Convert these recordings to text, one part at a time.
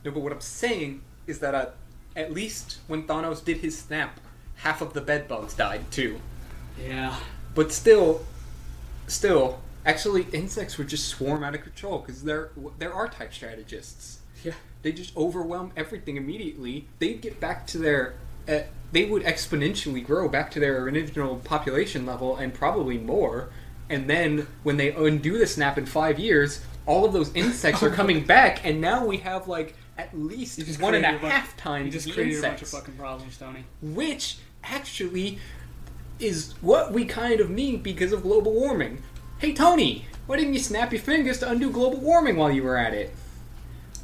No, but what I'm saying is that at least when Thanos did his snap, half of the bed bugs died too. Yeah. But still, actually, insects would just swarm out of control because they're R-type strategists. Yeah. They just overwhelm everything immediately. They'd get back to their... they would exponentially grow back to their original population level and probably more. And then when they undo the snap in 5 years, all of those insects are coming back, and now we have like at least 1.5 times You just the created insects. a bunch of fucking problems, Tony. Which actually is what we kind of mean because of global warming. Hey Tony, why didn't you snap your fingers to undo global warming while you were at it?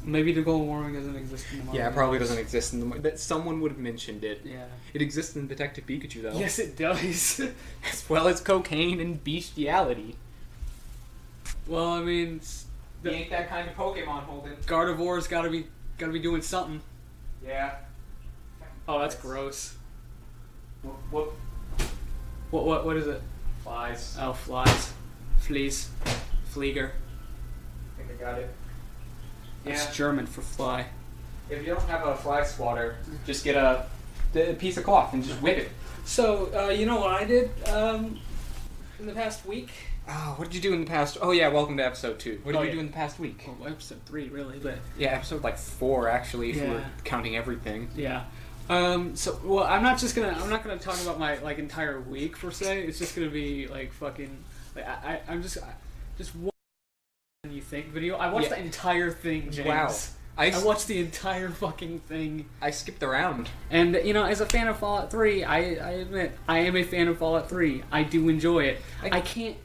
Maybe the global warming doesn't exist in the Marvel. Yeah, it probably doesn't exist in the... That someone would have mentioned it. Yeah. It exists in Detective Pikachu, though. Yes, it does. As well as cocaine and bestiality. Well, I mean, He ain't that kind of Pokemon, Holden. Gardevore's gotta be doing something. Yeah. Oh, that's gross. What? What is it? Flies. Oh, flies. Fleas. Flieger. I think I got it. That's German for fly. If you don't have a fly swatter, just get a piece of cloth and just whip it. So, you know what I did in the past week? Oh, what did you do in the past... Oh, yeah, welcome to episode 2. What did Oh, you yeah. do in the past week? Well, episode 3, really, but... Yeah, episode, 4, actually, if Yeah. we're counting everything. Yeah. So, well, I'm not gonna talk about my, entire week, per se. It's just gonna be, fucking... I'm just one you think video. I watched the entire thing, James. Wow. I watched the entire fucking thing. I skipped around. And, as a fan of Fallout 3, I admit, I am a fan of Fallout 3. I do enjoy it. I can't...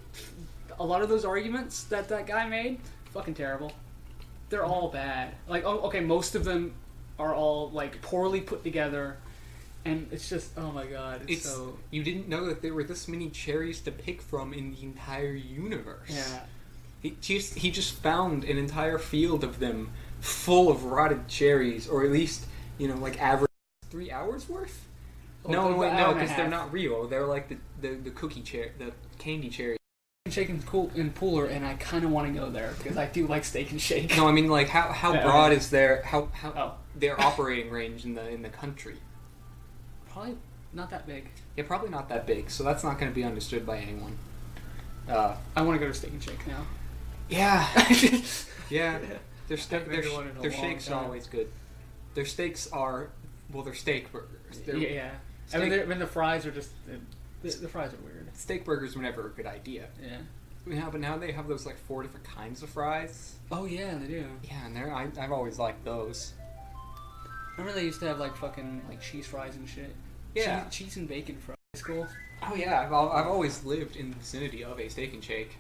A lot of those arguments that guy made, fucking terrible. They're all bad. Most of them are all, poorly put together. And it's just, oh my god, it's so... You didn't know that there were this many cherries to pick from in the entire universe. Yeah. He just found an entire field of them full of rotted cherries, or at least, average 3 hours worth? No, because they're not real. They're like the cookie cherry, the candy cherry. Shake and Pooler, and I kind of want to go there because I do like Steak and Shake. No, I mean how broad is their Oh. their operating range in the country? Probably not that big. Yeah, probably not that big. So that's not going to be understood by anyone. I want to go to Steak and Shake now. Yeah, yeah. Their shakes time. are always good. Their steaks are they're steak burgers. Yeah. I mean, the fries are just the fries are weird. Steak burgers were never a good idea. Yeah. Yeah, but now they have those 4 different kinds of fries. Oh yeah, they do. Yeah, and I've always liked those. Remember they used to have fucking cheese fries and shit. Yeah. Cheese and bacon fries. Cool. Oh yeah, I've always lived in the vicinity of a Steak and Shake.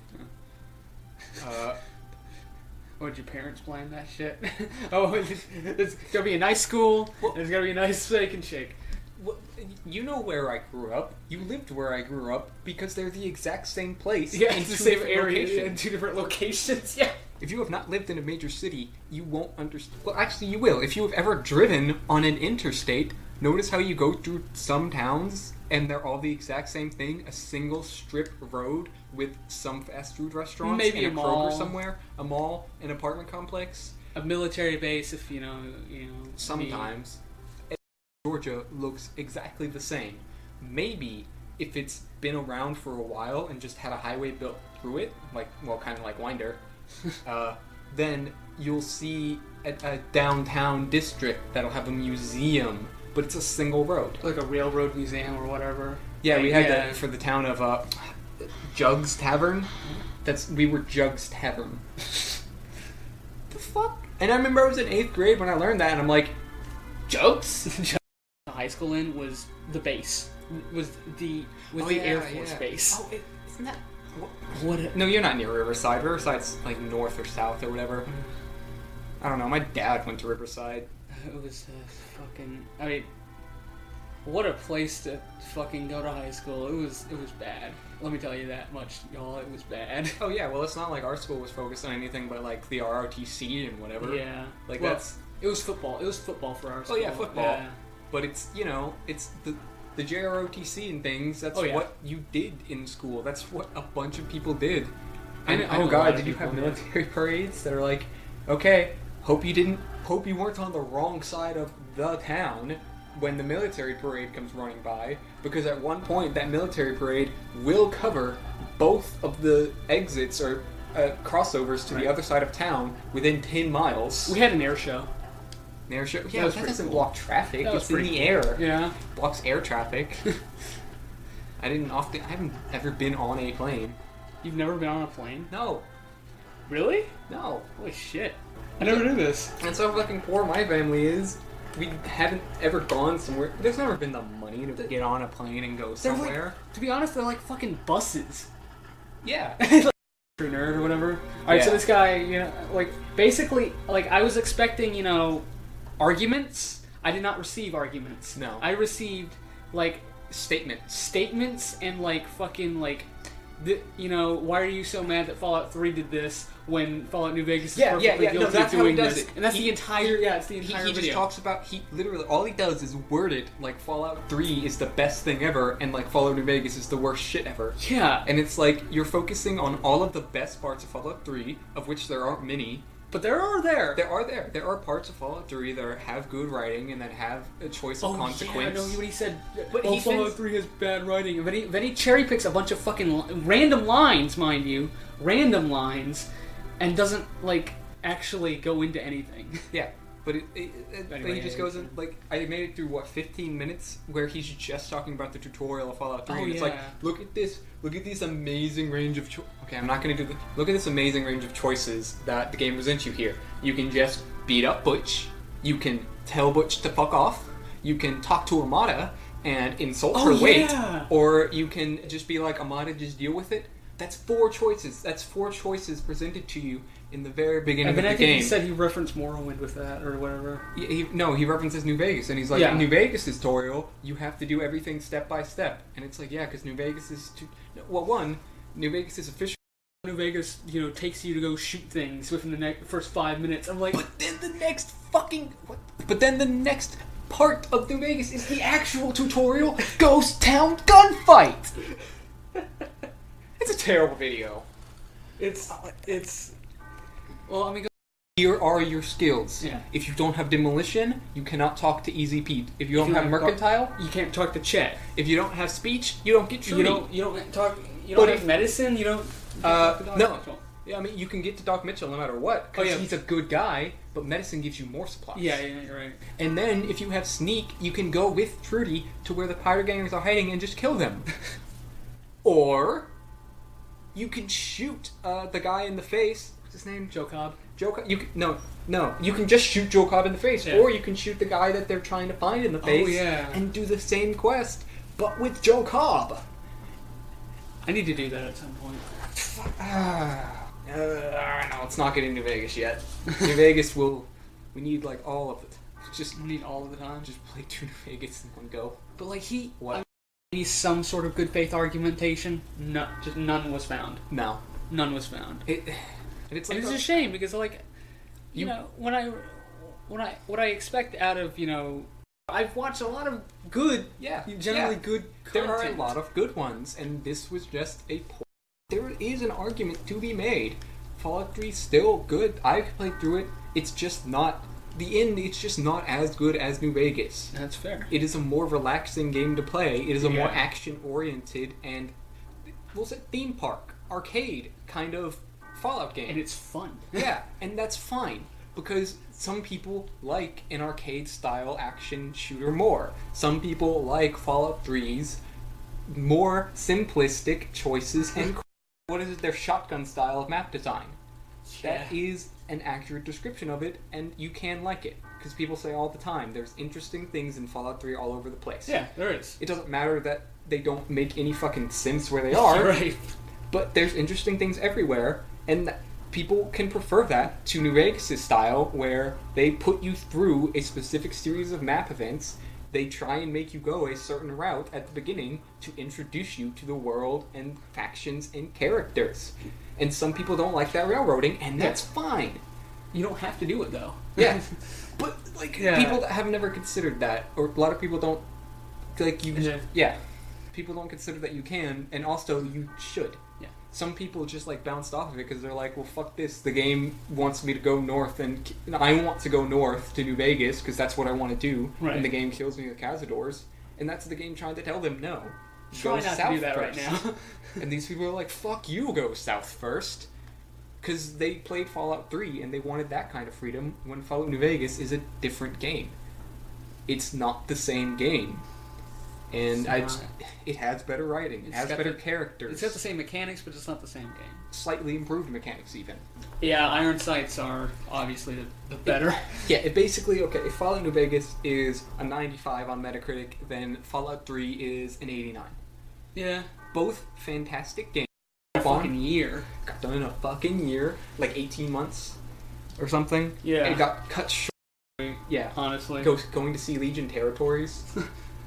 Or did your parents plan that shit? There's gonna be a nice school. There's gonna be a nice Steak and Shake. Well, you know where I grew up. You lived where I grew up because they're the exact same place. Yeah, in it's the two same different area in locations. 2 different locations. Yeah. If you have not lived in a major city, you won't understand. Well, actually, you will. If you have ever driven on an interstate, notice how you go through some towns and they're all the exact same thing: a single strip road with some fast food restaurants, maybe and a Kroger mall somewhere, a mall, an apartment complex. A military base, if you know. Sometimes. Georgia looks exactly the same. Maybe if it's been around for a while and just had a highway built through it, kind of like Winder, then you'll see a downtown district that'll have a museum, but it's a single road. Like a railroad museum or whatever. Yeah, we had that for the town of Jugs Tavern. We were Jugs Tavern. The fuck? And I remember I was in 8th grade when I learned that, and I'm like, Jugs? High school in was the base. Was the Air Force base. Oh, isn't that... What? No, you're not near Riverside. Riverside's north or south or whatever. I don't know. My dad went to Riverside. It was fucking... I mean, what a place to fucking go to high school. It was bad. Let me tell you that much, y'all. It was bad. Oh yeah, well it's not like our school was focused on anything but the ROTC and whatever. Yeah. That's... It was football. It was football for our school. Oh yeah, football. Yeah. But it's, it's the JROTC and things. That's what you did in school. That's what a bunch of people did. And oh god, did you have military parades that are okay, hope you didn't hope you weren't on the wrong side of the town when the military parade comes running by, because at one point that military parade will cover both of the exits or crossovers to the other side of town within 10 miles. We had an air show. An air show? That Yeah, was that pretty doesn't cool. block traffic. That was It's in pretty the cool. air. Yeah. Blocks air traffic. I haven't ever been on a plane. You've never been on a plane? No. Really? No. Holy shit. I never knew this. That's how fucking poor my family is. We haven't ever gone somewhere. There's never been the money to get on a plane and go They're somewhere. like, to be honest, they're like fucking buses. Yeah. Like, nerd or whatever. Alright, so Yeah. this guy, you know, like, basically, like, I was expecting, you know, arguments. I did not receive arguments. No. I received, like, Statements. and, like, fucking, like, you know, why are you so mad that Fallout 3 did this when Fallout New Vegas is perfectly guilty No, that's of how he doing does this? it. And that's He- the entire, it's the He entire just video. talks about, he literally, all he does is word it like Fallout 3 is the best thing ever and like Fallout New Vegas is the worst shit ever. Yeah. And it's like, you're focusing on all of the best parts of Fallout 3, of which there aren't many. But there are there. There are parts of Fallout 3 that have good writing and that have a choice of consequence. Yeah, I know what he said. But oh, he Fallout spends- 3 has bad writing. Then he cherry picks a bunch of fucking random lines, mind you. Random lines. And doesn't, like, actually go into anything. Yeah, but but Anyway, he just goes in, like, I made it through, 15 minutes where he's just talking about the tutorial of Fallout 3. Oh, and it's like, yeah. look at this amazing range of okay, I'm not going to do look at this amazing range of choices that the game presents you here. You can just beat up Butch, you can tell Butch to fuck off, you can talk to Amada and insult her weight, or you can just be like, Amada, just deal with it. That's 4 choices. That's 4 choices presented to you in the very beginning And then of I the think game. he said he referenced Morrowind with that, or whatever. He references New Vegas, and he's like, Yeah. in New Vegas tutorial, you have to do everything step by step. And it's like, yeah, because New Vegas is New Vegas is official. New Vegas, you know, takes you to go shoot things within the first 5 minutes. I'm like, But then the next part of New Vegas is the actual tutorial Ghost Town gunfight. It's a terrible video. it's. Well, I mean, Here are your skills. Yeah. If you don't have demolition, you cannot talk to Easy Pete. If you don't have mercantile, you can't talk to Chet. if you don't have speech, you don't get Trudy. You don't talk. You But don't if- have medicine. You don't. talk to Dr. No. Mitchell. Yeah, I mean, you can get to Doc Mitchell no matter what, because he's a good guy, but medicine gives you more supplies. Yeah, you're right. And then, if you have sneak, you can go with Trudy to where the pirate gangers are hiding and just kill them. Or, you can shoot the guy in the face. What's his name? Joe Cobb. Joe Cobb. No. You can just shoot Joe Cobb in the face, Yeah. or you can shoot the guy that they're trying to find in the face yeah. and do the same quest, but with Joe Cobb. I need to do that at some point. No, let's not get into Vegas yet. New Vegas we need like all of it. Just We need all of the time. just play to New Vegas in one go. But like What? needs some sort of good faith argumentation. No, just none was found. No. None was found. It's And like it's a shame because like, you know, what I expect out of, you know, I've watched a lot of good, generally good content. There are a lot of good ones, and this was just a poor. There is an argument to be made. Fallout 3 is still good. I've played through it. It's just not the end. It's just not as good as New Vegas. That's fair. It is a more relaxing game to play. It is a more Yeah. action-oriented and theme park, arcade kind of Fallout game. And it's fun. Yeah, and that's fine, because some people like an arcade-style action shooter more. Some people like Fallout 3's more simplistic choices and what is it, their shotgun style of map design. That is an accurate description of it, and you can like it, because people say all the time, there's interesting things in Fallout 3 all over the place. Yeah, there is. It doesn't matter that they don't make any fucking sense where they are, Right. but there's interesting things everywhere, and people can prefer that to New Vegas' style, where they put you through a specific series of map events. They try and make you go a certain route at the beginning to introduce you to the world and factions and characters. And some people don't like that railroading, and that's fine. You don't have to do it though. Yeah. But, like, people that have never considered that, or a lot of people don't, like, people don't consider that you can, and also you should. Yeah. some people just like bounced off of it because they're like, well, fuck this. The game wants me to go north, and I want to go north to New Vegas because that's what I want to do. Right. And the game kills me with Cazadors, and that's the game trying to tell them no. Try not to do that first. right now. And these people are like, fuck you, go south first. Because they played Fallout 3 and they wanted that kind of freedom when Fallout New Vegas is a different game. It's not the same game. And it has better writing. It has better characters. It's got the same mechanics, but it's not the same game. Slightly improved mechanics, even. Yeah, Iron Sights are obviously the better. It basically, okay, if Fallout New Vegas is a 95 on Metacritic, then Fallout 3 is an 89. Yeah. Both fantastic games. A fucking year. Got done in a fucking year. Like 18 months or something. Yeah. It got cut short. Yeah. Honestly. Going to see Legion territories.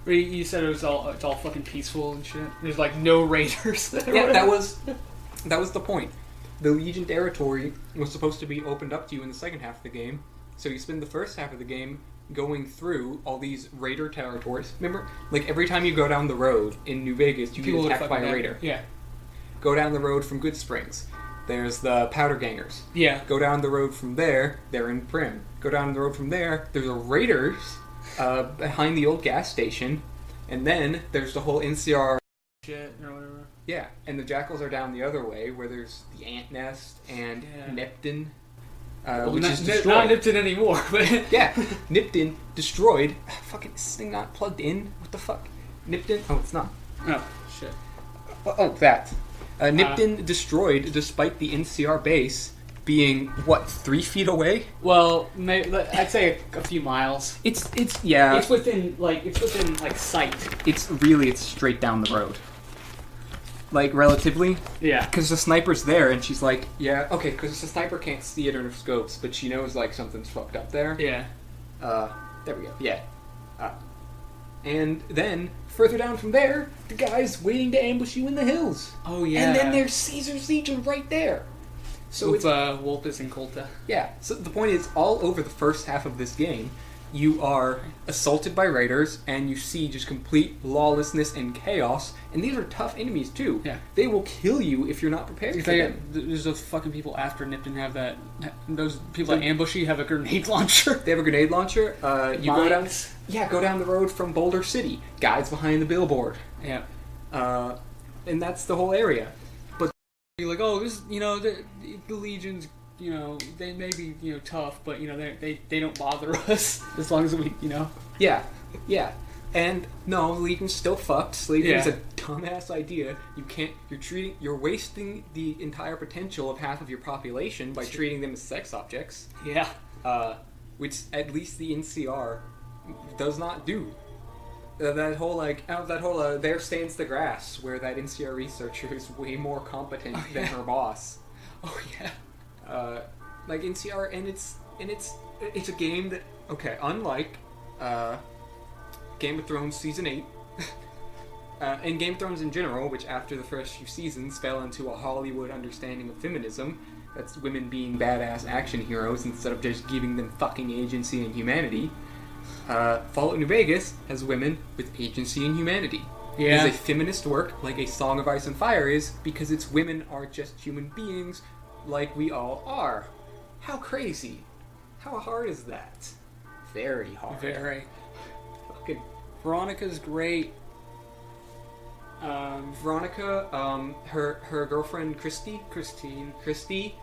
You said it's all fucking peaceful and shit. There's like no raiders. Yeah, that was the point. The Legion territory was supposed to be opened up to you in the second half of the game. So you spend the first half of the game going through all these raider territories. Remember, like every time you go down the road in New Vegas, you get attacked by a raider. Yeah. Go down the road from Good Springs. There's the Powder Gangers. Yeah. Go down the road from there, they're in Prim. Go down the road from there, there's a raiders behind the old gas station. And then there's the whole NCR shit or whatever. Yeah, and the Jackals are down the other way, where there's the Ant Nest and Nipton, which is destroyed. Not Nipton anymore, but... Yeah, Nipton destroyed. Fucking, is this thing not plugged in? What the fuck? Nipton? Oh, it's not. Oh, shit. Oh, that. Nipton destroyed, despite the NCR base being, what, 3 feet away? Well, I'd say a few miles. It's within sight. It's straight down the road. Like, relatively. Yeah. Because the sniper's there, and she's like, yeah, okay, because the sniper can't see it in her scopes, but she knows, like, something's fucked up there. Yeah. There we go, yeah. And then, further down from there, the guy's waiting to ambush you in the hills. Oh, yeah. And then there's Caesar's Legion right there. So with Wolpus and Colta. Yeah, so the point is, all over the first half of this game, you are assaulted by raiders, and you see just complete lawlessness and chaos, and these are tough enemies, too. Yeah. They will kill you if you're not prepared for them. There's those fucking people after Nipton have that... Those people that ambush you have a grenade launcher. They have a grenade launcher. You go down... Yeah, go down the road from Boulder City. Guys behind the billboard. Yeah. And that's the whole area. But you're like, oh, this, the Legion's... they may be, tough, but, they don't bother us as long as we, Yeah, yeah. And, no, Legion's still fucked. Legion's a dumbass idea. You're wasting the entire potential of half of your population by treating them as sex objects. Yeah. Which, at least the NCR does not do. That whole, there stands the grass, where that NCR researcher is way more competent than her boss. Oh, yeah. Like NCR, and it's a game that, okay, unlike Game of Thrones Season 8, and Game of Thrones in general, which after the first few seasons fell into a Hollywood understanding of feminism, that's women being badass action heroes instead of just giving them fucking agency and humanity, Fallout New Vegas has women with agency and humanity. Yeah. It is a feminist work, like A Song of Ice and Fire is, because its women are just human beings like we all are. How crazy. How hard is that? Very hard. Very. Fucking Veronica's great. Veronica, her girlfriend Christy,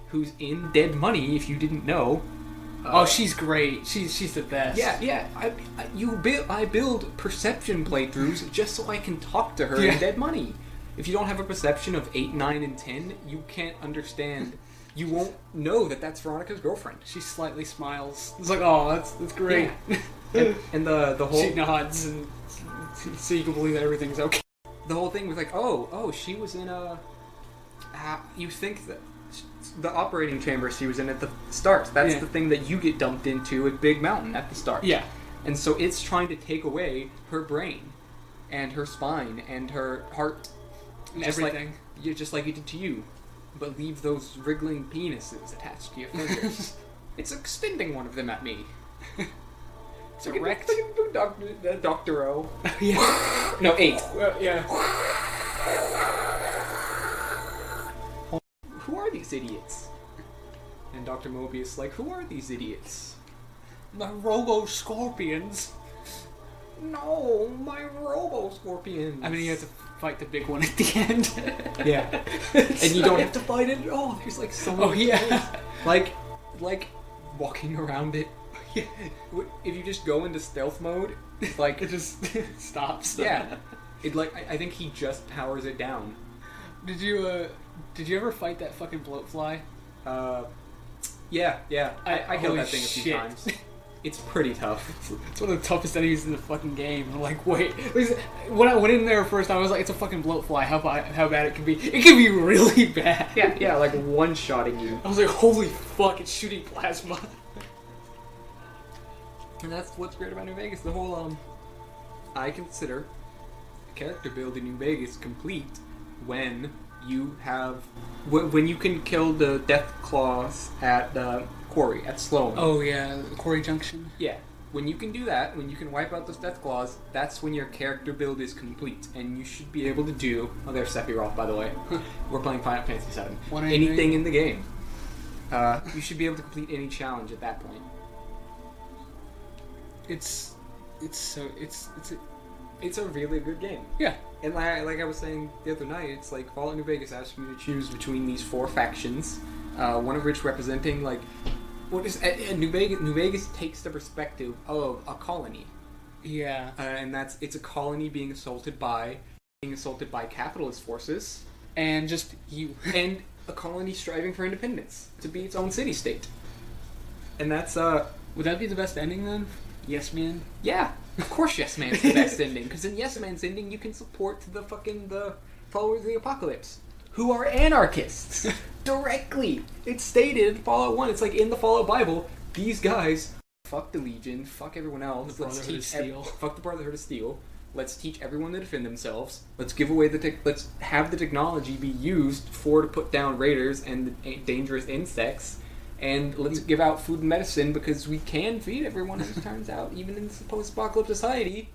who's in Dead Money, if you didn't know. She's great. She's the best. Yeah. I build perception playthroughs just so I can talk to her in Dead Money. If you don't have a perception of 8, 9, and 10, you can't understand. You won't know that that's Veronica's girlfriend. She slightly smiles. It's like, oh, that's great. Yeah. and the whole... She nods, and so you can believe that everything's okay. The whole thing was like, oh, she was in a... you think that... The operating chamber she was in at the start. That's the thing that you get dumped into at Big Mountain at the start. Yeah. And so it's trying to take away her brain, and her spine, and her heart. And everything. Just like it did to you. But leave those wriggling penises attached to your fingers. It's extending one of them at me. It's erect. Dr. O. Yeah. No, 8. Yeah. these idiots? And Dr. Mobius like, who are these idiots? My robo-scorpions. No, my robo-scorpions. I mean, you have to fight the big one at the end. Yeah. And you don't have to fight it at all. There's like so many ways. Like walking around it. Yeah. If you just go into stealth mode, like It just stops. yeah. It like I think he just powers it down. Did you ever fight that fucking bloatfly? Yeah. I killed holy that thing a few shit. times. It's pretty tough. It's one of the toughest enemies in the fucking game. I'm like, wait. When I went in there first, I was like, it's a fucking bloatfly. How bad it can be? It can be really bad. Yeah, like one-shotting you. I was like, holy fuck, it's shooting plasma. And that's what's great about New Vegas. The whole, I consider character build in New Vegas complete when you have... When you can kill the Death Claws at the quarry, at Sloan. Oh yeah, Quarry Junction. Yeah. When you can do that, when you can wipe out those Death Claws, that's when your character build is complete. And you should be able to do... Oh, there's Sephiroth, by the way. We're playing Final Fantasy VII. Anything in the game. You should be able to complete any challenge at that point. It's It's a really good game. yeah. And like I was saying the other night, it's like Fallout New Vegas asks you to choose between these 4 factions, one of which representing like what is New Vegas. New Vegas takes the perspective of a colony, Yeah. and it's a colony being assaulted by capitalist forces, And just you. and a colony striving for independence to be its own city-state. And that's Would that be the best ending then? Yes, man. yeah. Of course, Yes Man's the best ending, because in Yes Man's ending, you can support the followers of the apocalypse, who are anarchists, directly. It's stated in Fallout 1, it's like in the Fallout Bible, these guys, fuck the Legion, fuck everyone else, The Brotherhood of Steel. fuck the Brotherhood of Steel, let's teach everyone to defend themselves, let's give away let's have the technology be used to put down raiders and the dangerous insects, and let's give out food and medicine because we can feed everyone, as it turns out, even in this post-apocalyptic society.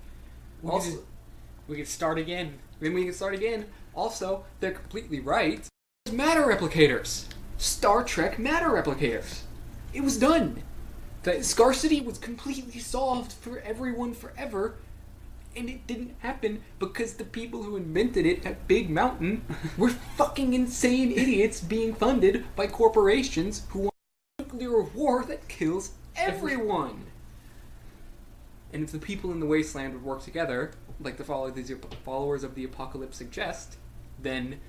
We could start again. Then we can start again. Also, they're completely right. Matter replicators. Star Trek matter replicators. It was done. The scarcity was completely solved for everyone forever, and it didn't happen because the people who invented it at Big Mountain were fucking insane idiots being funded by corporations who want nuclear war that kills everyone. And if the people in the wasteland would work together, like the followers of the apocalypse suggest, then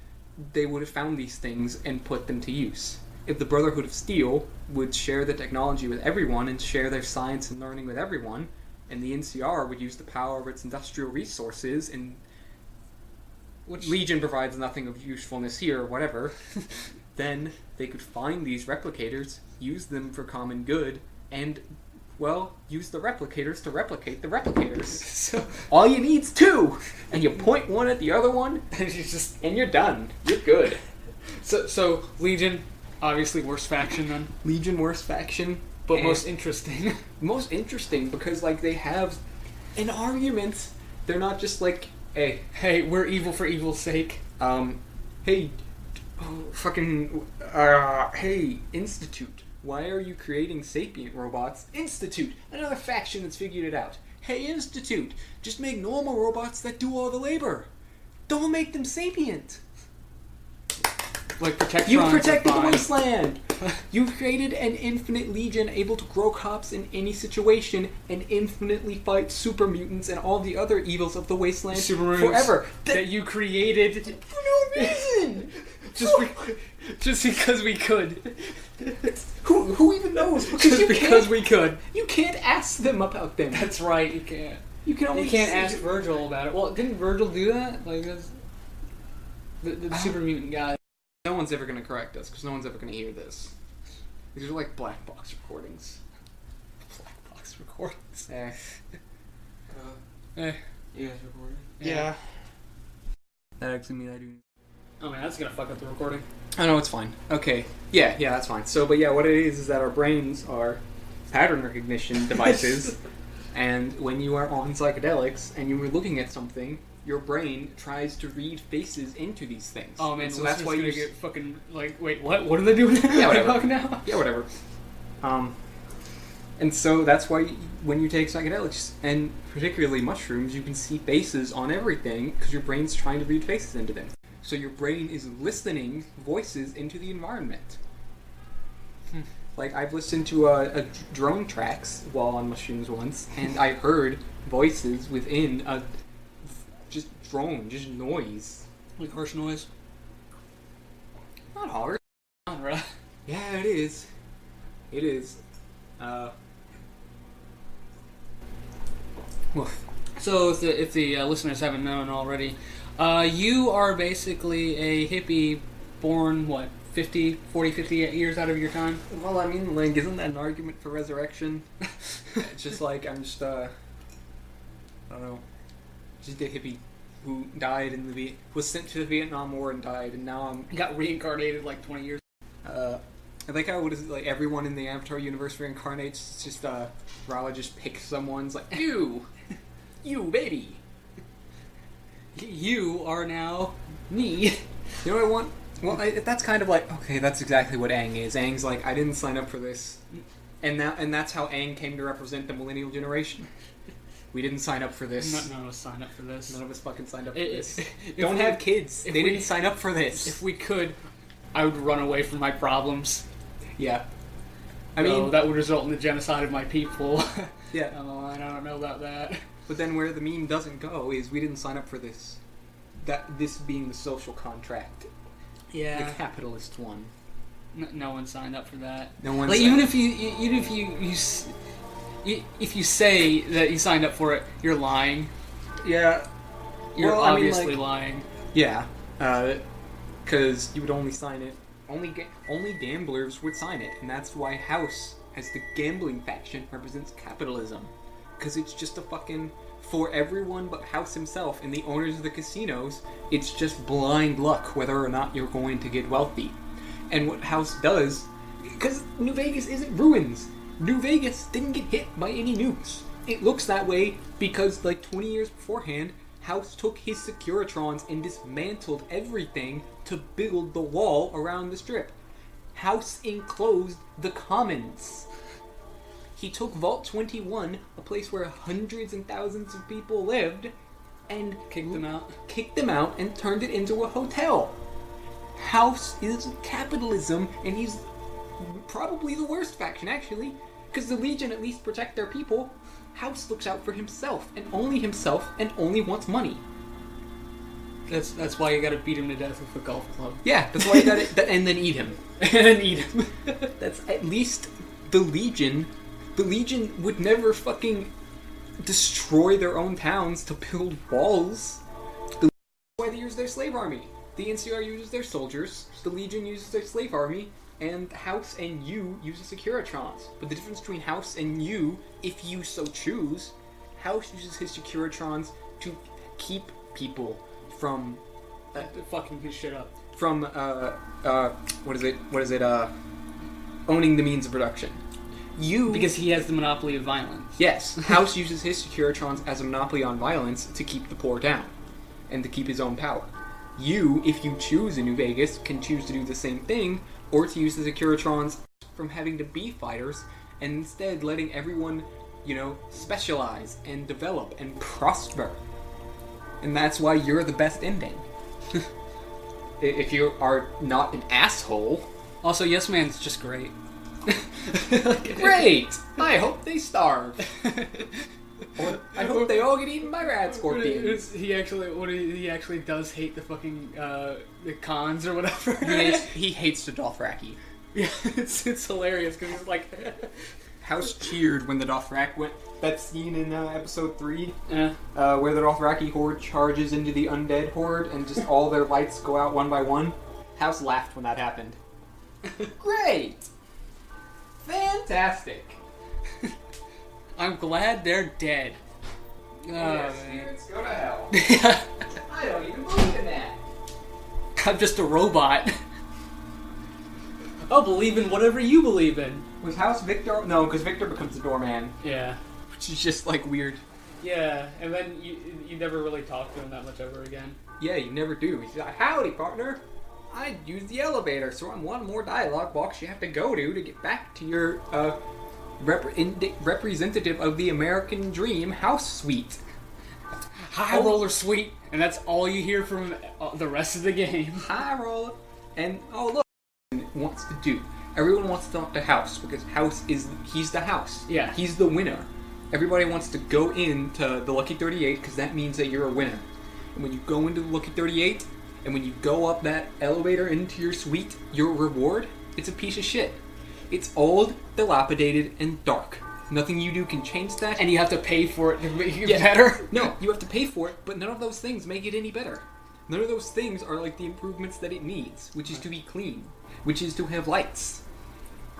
they would have found these things and put them to use. If the Brotherhood of Steel would share the technology with everyone and share their science and learning with everyone, and the NCR would use the power of its industrial resources, and which Legion provides nothing of usefulness here or whatever, then they could find these replicators, use them for common good, and, well, use the replicators to replicate the replicators. So all you need's 2, and you point one at the other one, and you're done. You're good. So Legion, obviously worst faction then. Legion worst faction, But most interesting. Most interesting because like they have an argument. They're not just like, Hey, we're evil for evil's sake. Hey, hey, Institute, why are you creating sapient robots? Institute, another faction that's figured it out. Hey, Institute, just make normal robots that do all the labor. Don't make them sapient. Like protect. You protected the wasteland. You created an infinite legion able to grow cops in any situation and infinitely fight super mutants and all the other evils of the wasteland forever. That you created For no reason. just because we could. Who even knows? Because we could. You can't ask them about them. That's right. You can't. You can only You can't ask Virgil about it. Well, didn't Virgil do that? Like that's the super mutant guy. No one's ever going to correct us because no one's ever going to hear this. These are like black box recordings. Black box recordings. Eh. You guys recording? Yeah. That actually means I do. Oh man, that's gonna fuck up the recording. Oh no, it's fine. Okay. Yeah, that's fine. So, but yeah, what it is that our brains are pattern recognition devices, and when you are on psychedelics and you were looking at something, your brain tries to read faces into these things. Oh man, and so that's why you get fucking like, wait, what? What are they doing? Yeah, whatever. Now? Yeah, whatever. And so that's why when you take psychedelics, and particularly mushrooms, you can see faces on everything because your brain's trying to read faces into them. So your brain is listening voices into the environment. Like, I've listened to a drone tracks while on mushrooms once, and I heard voices within a just drone, just noise. Like harsh noise? Not hard. Genre. Yeah, it is. It is. So if the listeners haven't known already, you are basically a hippie born, 40, 50 years out of your time? Well, I mean, like, isn't that an argument for resurrection? It's just like, I'm just, I don't know, just a hippie who died was sent to the Vietnam War and died, and now Got reincarnated like 20 years. I like how, like, everyone in the Avatar universe reincarnates. It's just, Rala just picks someone's like, you, baby. You are now me. You know what I want? Well, that's kind of like, okay, that's exactly what Aang is. Aang's like, I didn't sign up for this. And that's how Aang came to represent the millennial generation. We didn't sign up for this. None of us signed up for this. None of us fucking signed up for this. Don't have kids. They didn't sign up for this. If we could, I would run away from my problems. Yeah. I mean, that would result in the genocide of my people. Yeah. I don't know about that. But then where the meme doesn't go is we didn't sign up for this. This being the social contract. Yeah. The capitalist one. No one signed up for that. No one. Like, even if you say that you signed up for it, you're lying. Yeah. You're obviously lying. Yeah. Because you would only sign it. Only gamblers would sign it, and that's why House, as the gambling faction, represents capitalism. Because it's just a fucking, for everyone but House himself and the owners of the casinos, it's just blind luck whether or not you're going to get wealthy. And what House does, because New Vegas isn't ruins. New Vegas didn't get hit by any nukes. It looks that way because, like, 20 years beforehand, House took his Securitrons and dismantled everything to build the wall around the strip. House enclosed the commons. He took Vault 21, a place where hundreds and thousands of people lived, and Kicked them out and turned it into a hotel. House is capitalism, and he's probably the worst faction, actually, because the Legion at least protect their people. House looks out for himself, and only wants money. That's why you gotta beat him to death with a golf club. Yeah, that's why you gotta, and then eat him. And then eat him. That's at least the Legion. The Legion would never fucking destroy their own towns to build walls. That's why they use their slave army. The NCR uses their soldiers, the Legion uses their slave army, and House and you use the Securitrons. But the difference between House and you, if you so choose, House uses his Securitrons to keep people from fucking his shit up. From owning the means of production. Because he has the monopoly of violence. Yes, House uses his Securitrons as a monopoly on violence to keep the poor down, and to keep his own power. You, if you choose in New Vegas, can choose to do the same thing, or to use the Securitrons from having to be fighters, and instead letting everyone, specialize and develop and prosper. And that's why you're the best ending. If you are not an asshole. Also, Yes Man's just great. Great! I hope they starve. Or I hope they all get eaten by rad scorpions. He actually does hate the fucking the cons or whatever. He hates the Dothraki. Yeah, it's hilarious because he's like. House cheered when the Dothraki went. That scene in episode 3, Yeah. Where the Dothraki horde charges into the undead horde and just all their lights go out one by one. House laughed when that happened. Great! Fantastic! I'm glad they're dead. Yes, spirits go to hell. Yeah. I don't even believe in that. I'm just a robot. I'll believe in whatever you believe in. Was House Victor? No, because Victor becomes the doorman. Yeah. Which is just, like, weird. Yeah, and then you never really talk to him that much ever again. Yeah, you never do. He's like, howdy, partner. I used the elevator, so I'm one more dialogue box you have to go to get back to your representative of the American dream house suite. High roller suite, and that's all you hear from the rest of the game. High roller, and look, wants to do. Everyone wants to talk to House because he's the house. Yeah, he's the winner. Everybody wants to go into the Lucky 38 because that means that you're a winner. And when you go into the Lucky 38, and when you go up that elevator into your suite, your reward, it's a piece of shit. It's old, dilapidated, and dark. Nothing you do can change that. And you have to pay for it to make it better? No, you have to pay for it, but none of those things make it any better. None of those things are like the improvements that it needs, which is to be clean, which is to have lights.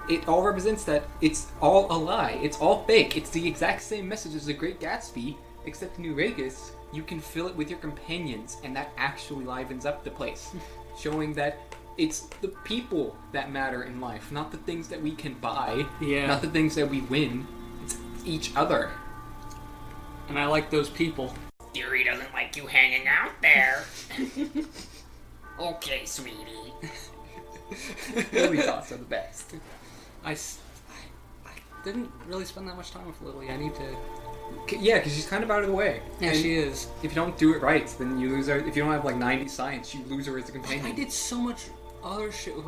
It all represents that it's all a lie. It's all fake. It's the exact same message as The Great Gatsby, except in New Vegas, you can fill it with your companions, and that actually livens up the place, showing that it's the people that matter in life, not the things that we can buy, not the things that we win. It's each other. And I like those people. Deary doesn't like you hanging out there. Okay, sweetie. Lily thoughts are the best. I didn't really spend that much time with Lily. I need to... Yeah, because she's kind of out of the way. Yeah, and she is. If you don't do it right, then you lose her. If you don't have like 90 science, you lose her as a companion. I did so much other shit with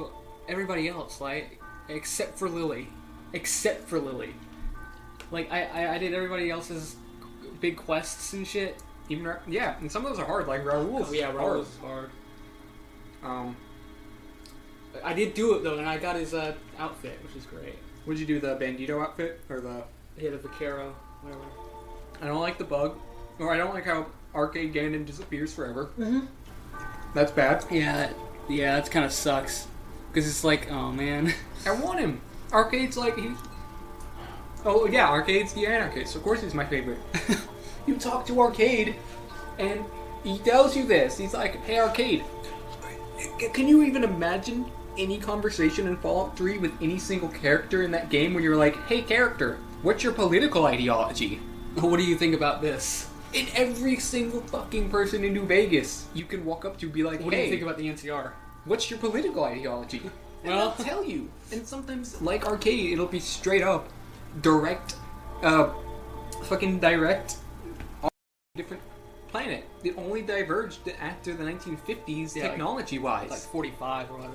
everybody else, like, except for Lily. Like, I did everybody else's big quests and shit. Even and some of those are hard, like Raoul's. Oh, yeah, Raoul's is hard. I did do it though, and I got his outfit, which is great. Would you do the Bandito outfit or the? He had a vaquero, whatever. I don't like the bug, or I don't like how Arcade Ganon disappears forever. Mm-hmm. That's bad. Yeah, that kind of sucks. Because it's like, oh man. I want him. Arcade's like oh yeah, Arcade's the anarchist. Of course, he's my favorite. You talk to Arcade, and he tells you this. He's like, "Hey, Arcade, can you even imagine any conversation in Fallout 3 with any single character in that game where you're like, hey, character, what's your political ideology? What do you think about this?" And every single fucking person in New Vegas, you can walk up to and be like, what do you think about the NCR? What's your political ideology? And Well, they'll tell you. And sometimes, like Arcade, it'll be straight up, direct, different planet. It only diverged after the 1950s, technology-wise. Like 45 or whatever.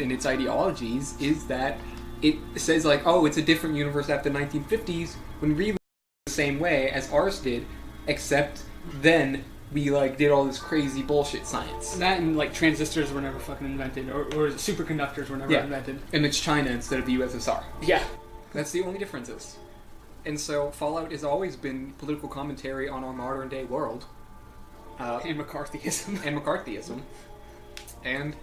In its ideologies is that it says like, oh, it's a different universe after the 1950s, when really the same way as ours did, except then we like did all this crazy bullshit science. That and like transistors were never fucking invented, or superconductors were never invented. And it's China instead of the USSR. Yeah. That's the only differences. And so Fallout has always been political commentary on our modern day world. And McCarthyism. And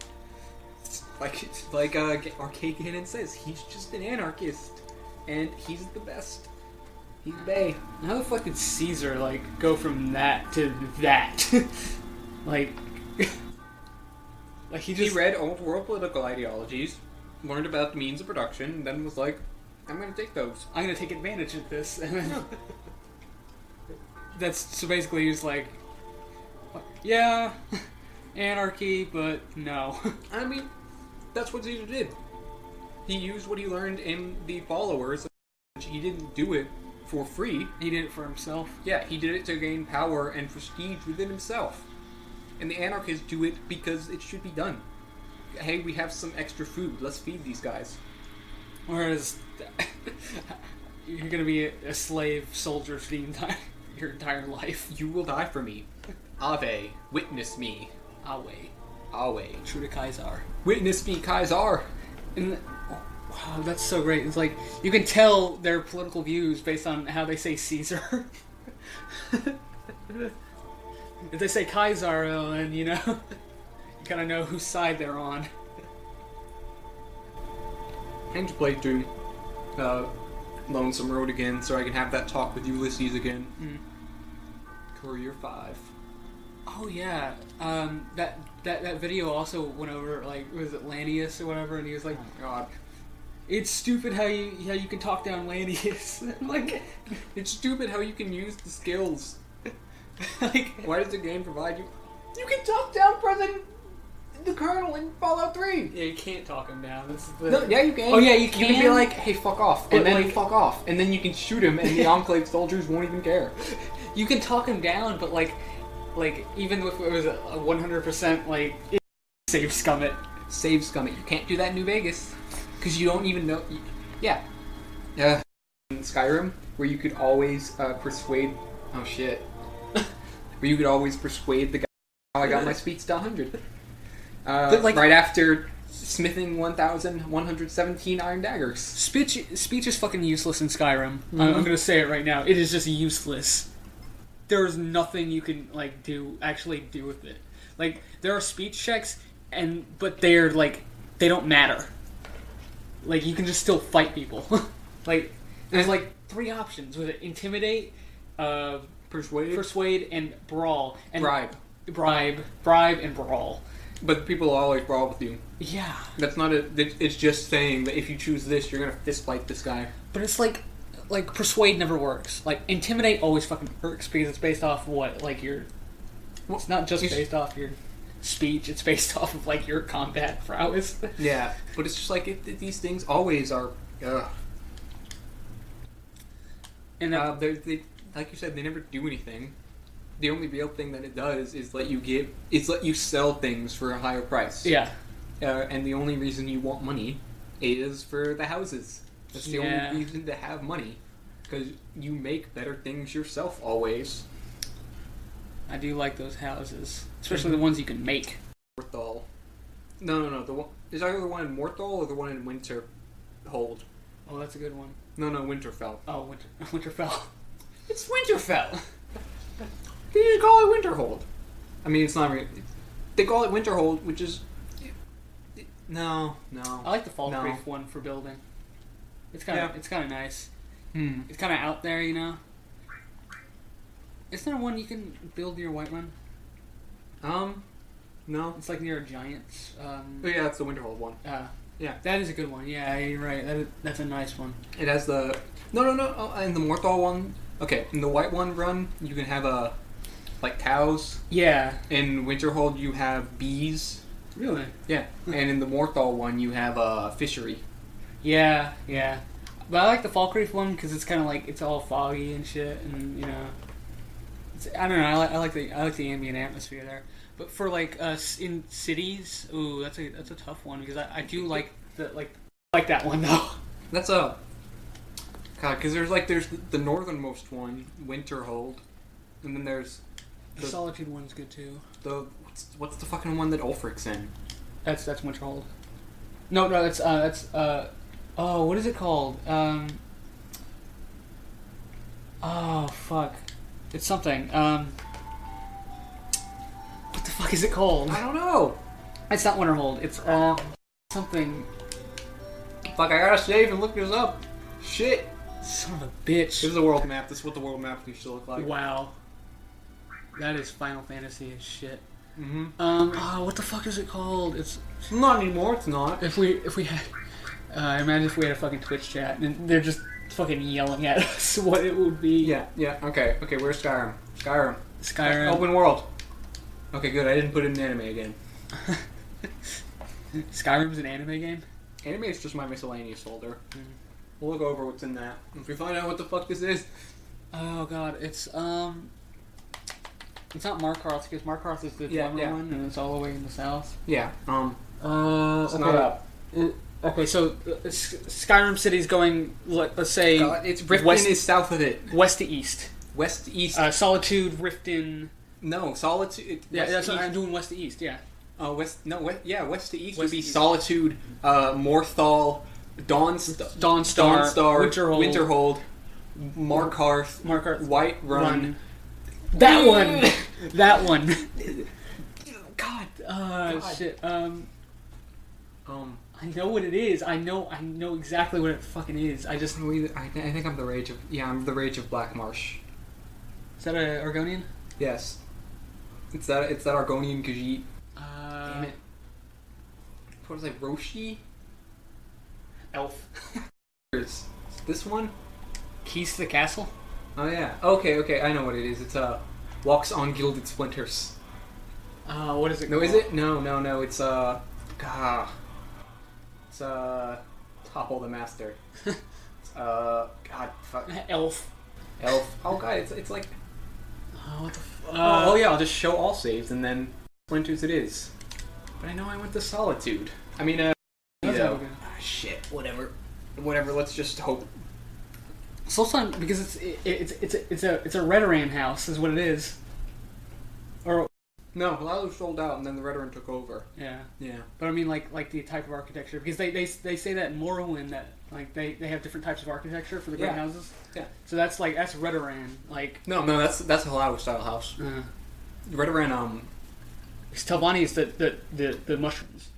like Arcade Ganon says, he's just an anarchist, and he's the best. He's bae. How the fuck did Caesar like go from that to that? like he read old world political ideologies, learned about the means of production, and then was like, I'm gonna take those. I'm gonna take advantage of this. And then that's so basically he's like, yeah, anarchy, but no. I mean, that's what Caesar did. He used what he learned in the followers. He didn't do it for free. He did it for himself. Yeah, he did it to gain power and prestige within himself. And the anarchists do it because it should be done. Hey, we have some extra food. Let's feed these guys. Whereas you're gonna be a slave soldier for your entire life. You will die for me. Ave, witness me. Awe. True to Kaiser. Witness me, Kaiser. And wow, that's so great. It's like you can tell their political views based on how they say Caesar. If they say Kaiser, then you kind of know whose side they're on. I need to play through Lonesome Road again so I can have that talk with Ulysses again. Courier 5. Oh yeah, that video also went over like was it Lanius or whatever, and he was like, oh god, It's stupid how you can talk down Lanius. Like, It's stupid how you can use the skills. like, Why does the game provide you? You can talk down the Colonel in Fallout 3. yeah, you can't talk him down. This is the... No, yeah, you can. Oh, yeah, you You can be can? like, hey, fuck off, But, and then like- fuck off, and then you can shoot him, and the Enclave soldiers won't even care. You can talk him down, but like even if it was a 100% like save scum it. Save scum it. You can't do that in New Vegas because you don't even know. Yeah. In Skyrim, where you could always persuade. Oh shit. Where you could always persuade the guy how I got my speeds to 100. But, like- right after smithing 1,117 iron daggers. Speech is fucking useless in Skyrim. I'm gonna say it right now. It is just useless. There's nothing you can like actually do with it. Like there are speech checks, but they're like they don't matter. Like you can just still fight people. Like there's like 3 options: was it intimidate, persuade, and brawl, and bribe, and brawl. But people will always brawl with you. Yeah, That's not a. It's just saying that if you choose this, you're gonna fist fight this guy. but it's like persuade never works. Like intimidate always fucking works because it's based off what like your. It's not just based off your speech. It's based off of like your combat prowess. Yeah, but it's just like these things always are. And They like you said, they never do anything. The only real thing that it does is let you sell things for a higher price. yeah, And the only reason you want money is for the houses. That's the Yeah. only reason to have money, because you make better things yourself always. I do like those houses, especially the ones you can make. Morthal. No. The one is either the one in Morthal or the one in Winterhold. Oh, that's a good one. No, Winterfell. Oh, Winterfell. It's Winterfell. They just call it Winterhold. I mean, it's not really. They call it Winterhold, which is. No. I like the Fall No. Creek one for building. It's kind of Yeah. it's kind of nice. Hmm. It's kind of out there, you know. Is there one you can build near Whiterun? No. It's like near a giant's. Oh yeah, that's the Winterhold one. Yeah. That is a good one. Yeah, you're right. That's a nice one. It has the. No. Oh, and the Morthal one. Okay, in the White One run, you can have like cows. Yeah. In Winterhold, you have bees. Really? Yeah. And in the Morthal one, you have a fishery. Yeah. But I like the Fall Creek one because it's kind of like it's all foggy and shit, and you know. I don't know. I like the ambient atmosphere there. But for like in cities, ooh, that's a tough one because I do like that one though. That's a. God, because there's the northernmost one, Winterhold, and then there's The Solitude one's good too. the what's the fucking one that Ulfric's in? That's Winterhold. No, that's oh, what is it called? Oh fuck, it's something. What the fuck is it called? I don't know. It's not Winterhold. It's something. Fuck, I gotta save and look this up. Shit. Son of a bitch. This is a world map. This is what the world map used to look like. Wow. That is Final Fantasy as shit. Mm-hmm. What the fuck is it called? It's Not anymore. It's not. if we had. Imagine if we had a fucking Twitch chat and they're just fucking yelling at us what it would be. Yeah. Okay. Where's Skyrim? Skyrim. Open world. Okay, good. I didn't put it in anime again. Skyrim's an anime game? Anime is just my miscellaneous folder. Mm. We'll look over what's in that. If we find out what the fuck this is. Oh god, it's not Markarth because Markarth is the Dwemer one and it's all the way in the south. Yeah. It's not up. Okay, so Skyrim City's going, let's say, It's Riften is south of it. west to east. West to east. Solitude, Riften. No, Solitude. Yeah, that's what east. I'm doing west to east, yeah. West. No, west. Yeah, west to east West would be to east. Solitude, Morthal, Dawnstar, Winterhold, Markarth, Whiterun. That one! That one! God. God. Shit. I know what it is. I know exactly what it fucking is. I think I'm the Rage of. Yeah, I'm the Rage of Black Marsh. Is that a Argonian? Yes. It's that Argonian Khajiit. Damn it. What is it, Roshi? Elf. This one? Keys to the castle? Oh yeah. Okay, I know what it is. It's Walks on Gilded Splinters. What is it No, called? is it? No, it's it's Topple the Master. God, fuck. Elf. Elf. Oh god, it's like What the oh yeah, I'll just show all saves and then Splinters it is. But I know I went to Solitude. I mean, That's you know, okay. shit, whatever, let's just hope. Soulstone, because it's a Redoran house is what it is. Or No, Lalo sold out and then the Redoran took over. yeah. Yeah. But I mean like the type of architecture, because they say that in Morrowind that like they have different types of architecture for the great houses. Yeah. So that's Redoran, like No, that's a Lalo style house. Redoran, because Telvanni is the mushrooms.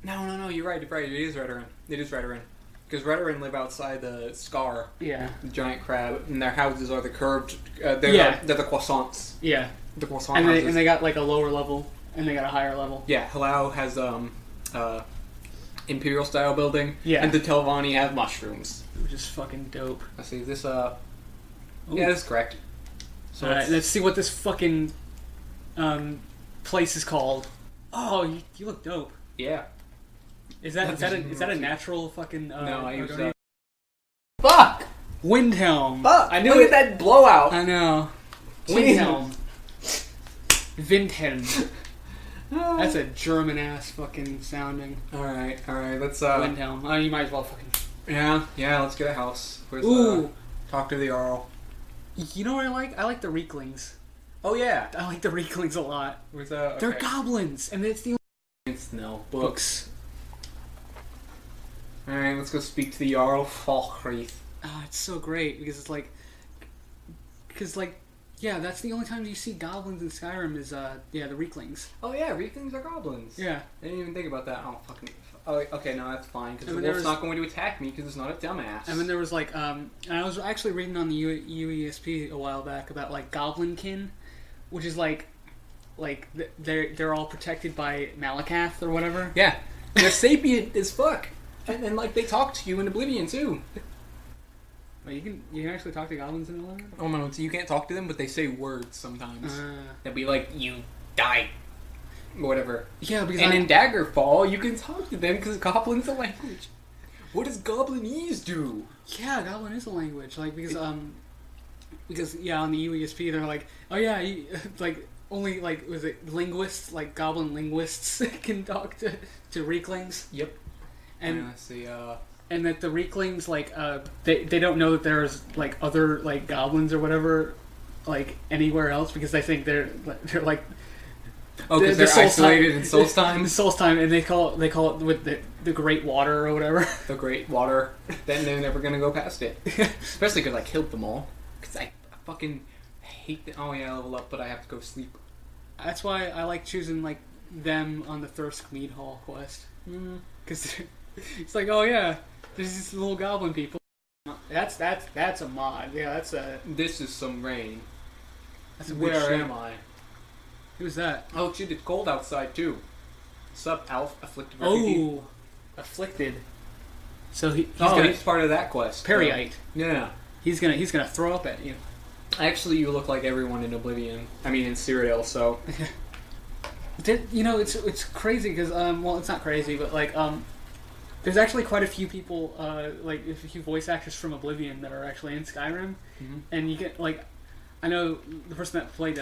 No, you're right. It is Redoran. It is Redoran. Because Redoran live outside the Scar, Yeah. the giant crab, and their houses are the curved. They're the croissants. Yeah. The croissant And houses. they got like a lower level and they got a higher level. Yeah, Halal has Imperial style building. Yeah. And the Telvanni have mushrooms. Which is fucking dope. Let's see, this yeah, that's correct. So Alright, let's see what this fucking place is called. Oh, you look dope. yeah. Is that a natural fucking No, I use Argonian? Fuck! Windhelm. Fuck! I knew that blowout. I know. Wind- Windhelm. Windhelm. That's a German ass fucking sounding. Alright, let's Windhelm. Oh, you might as well fucking. Yeah, let's get a house. Where's Ooh. talk to the Jarl. You know what I like? I like the Reeklings. Oh yeah. I like the Reeklings a lot. Where's They're goblins, and it's the No, books. Alright, let's go speak to the Jarl Falkreath. Oh, it's so great because yeah, that's the only time you see goblins in Skyrim is the Reeklings. Oh yeah, Reeklings are goblins. Yeah. I didn't even think about that. Oh fucking. Oh, okay, no, that's fine because And the then wolf's there not going to attack me because it's not a dumbass. And then there was like and I was actually reading on the UESP a while back about like Goblinkin, which is like they're all protected by Malakath or whatever. Yeah, they're sapient as fuck, and like they talk to you in Oblivion too. Well, you can actually talk to goblins in Oblivion. Oh no, so you can't talk to them, but they say words sometimes. They'll be like, "You die," or whatever. Yeah, because And in Daggerfall, you can talk to them because Goblin's a language. What does Goblinese do? yeah, Goblin is a language. Like because on the UESP they're like, oh yeah, like only like was it linguists like Goblin linguists can talk to Reeklings. Yep. And let's see. And that the Reeklings like they don't know that there's like other like goblins or whatever like anywhere else because they think they're like because they're isolated in Solstheim. In Solstheim, and they call it with the Great Water or whatever. The Great Water. Then they're never gonna go past it. Especially because I killed them all. Because I fucking hate them. Oh yeah, I level up, but I have to go sleep. That's why I like choosing like them on the Thirsk Mead Hall quest. Because it's like, oh yeah, there's these little goblin people. That's a mod. Yeah, that's a. This is some rain. That's a Where am I? Who's that? Oh shit, it's cold outside too. Sup, Alf, afflicted refugee. Oh, afflicted. So he's he's part of that quest. Periite. Yeah. He's gonna throw up at you. Actually, you look like everyone in Oblivion. I mean, in Cyrodiil, so. It's crazy because well, it's not crazy, but like there's actually quite a few people like a few voice actors from Oblivion that are actually in Skyrim, and you get like I know the person that played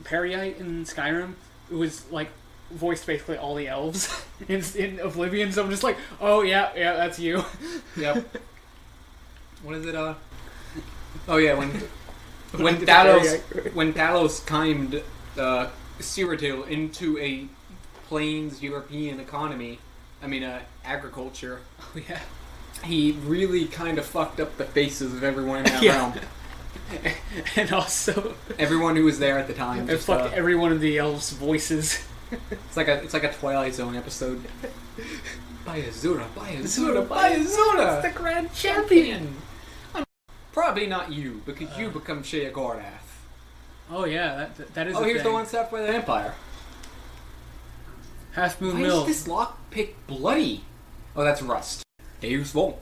Periite in Skyrim was like voiced basically all the elves in Oblivion, so I'm just like, oh yeah, that's you. Yep. What is it? Oh yeah, when Talos climbed Cyrodiil into a plains European economy, I mean agriculture. Oh yeah. He really kind of fucked up the faces of everyone in that Yeah. realm. And also Everyone who was there at the time. it fucked every one of the elves' voices. It's like a Twilight Zone episode. By Azura, by Azura, by Azura! The grand champion. Probably not you, because you become Shea Gordath. Oh yeah, that is. Oh, a here's thing. the one set by the Empire. Half Moon Why Mill. is this lockpick bloody? Oh, that's rust. Here's Vol.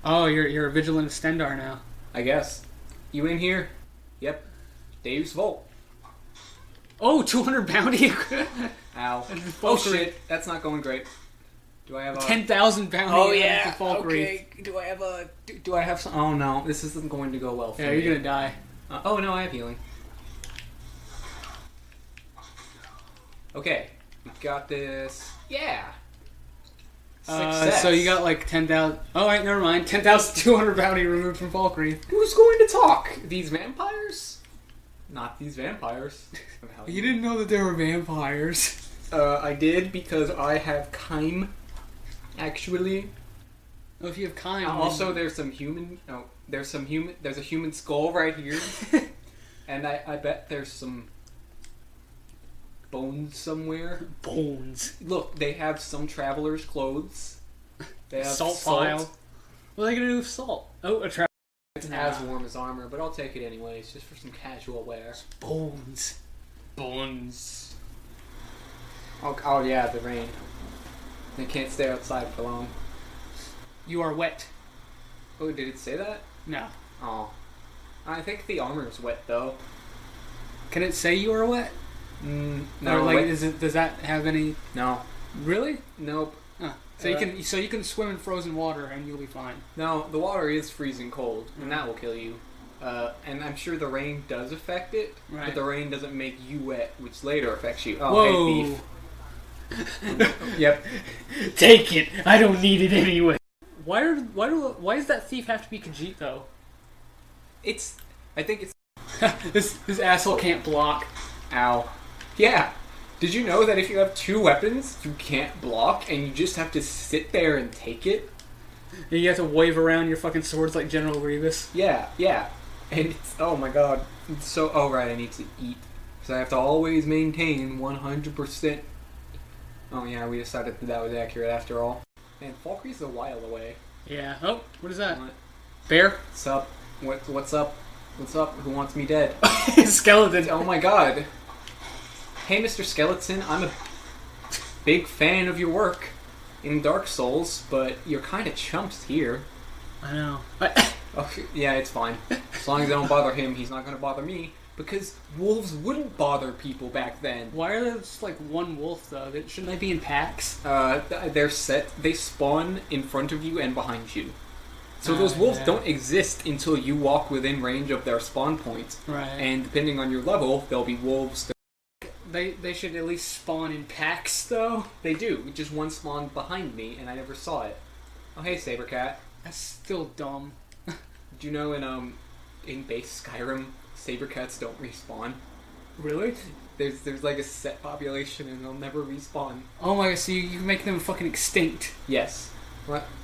Oh, you're a vigilant Stendar now. I guess. You in here? Yep. Dave's vault. Oh, 200 bounty. Ow. And Oh Falkreath. shit, that's not going great. Do I have a 10,000 bounty. Oh for yeah. Falkreath. Okay. Do I have a? Do I have some? Oh no, this isn't going to go well for Yeah, me. you're gonna die. Oh no, I have healing. Okay, we got this. Yeah. Success. So you got like 10,000. Oh wait, never mind. 10,200 bounty removed from Falkreath. Who's going to talk? These vampires? Not these vampires. You didn't know that there were vampires. I did because I have Kime. Actually. Oh, if you have kind. Also, there's some human. Oh, there's a human skull right here, and I bet there's some bones somewhere. Bones. Look, they have some travelers' clothes. They have Salt pile. What are they gonna do with salt? Oh, a trap. It's as warm as armor, but I'll take it anyways, just for some casual wear. Bones. Bones. Oh yeah, the rain. They can't stay outside for long. You are wet. Oh, did it say that? No. Oh. I think the armor's wet though. Can it say you are wet? No. Or like, wet. does that have any? No. Really? Nope. Huh. So you can swim in frozen water and you'll be fine. No, the water is freezing cold, and that will kill you. And I'm sure the rain does affect it, Right. but the rain doesn't make you wet, which later affects you. Oh, Whoa. hey, thief. Yep. Take it. I don't need it anyway. Why does that thief have to be Khajiit though? I think it's. this asshole can't block. Ow. Yeah. Did you know that if you have two weapons, you can't block, and you just have to sit there and take it? You have to wave around your fucking swords like General Grievous. Yeah. And it's, oh my god. It's so, oh right, I need to eat. So I have to always maintain 100%. Oh yeah, we decided that was accurate after all. Man, Falkreath's a while away. Yeah. Oh, what is that? What? Bear? What's up? What's up? What's up? Who wants me dead? Skeleton. Oh my god. Hey, Mr. Skeleton, I'm a big fan of your work in Dark Souls, but you're kind of chumps here. I know. Oh, yeah, it's fine. As long as I don't bother him, he's not going to bother me. Because wolves wouldn't bother people back then. Why are there just like one wolf though? Shouldn't they be in packs? They're set. They spawn in front of you and behind you. So those wolves don't exist until you walk within range of their spawn point. Right. And depending on your level, there'll be wolves. They should at least spawn in packs though. They do. Just one spawned behind me, and I never saw it. Oh, hey, Sabercat. That's still dumb. Do you know in base Skyrim, Sabercats don't respawn? Really? There's like a set population, and they'll never respawn. Oh my god! So you make them fucking extinct. Yes.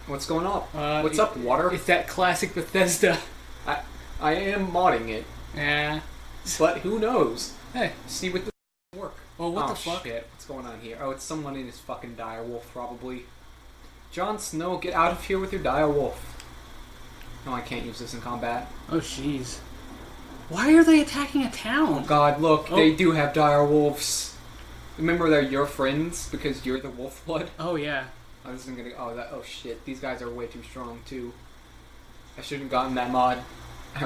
What's going on? What's it- up, water? It's that classic Bethesda. I am modding it, Yeah. but who knows? Hey. See what the work. Oh, what the fuck? Shit. What's going on here? Oh, it's someone in his fucking direwolf, probably. Jon Snow, get out of here with your direwolf. No, I can't use this in combat. Oh jeez. Why are they attacking a town? Oh god, look, Oh. they do have direwolves. Remember they're your friends because you're the wolf blood? Oh yeah. I wasn't gonna. Oh shit, these guys are way too strong too. I shouldn't have gotten that mod. I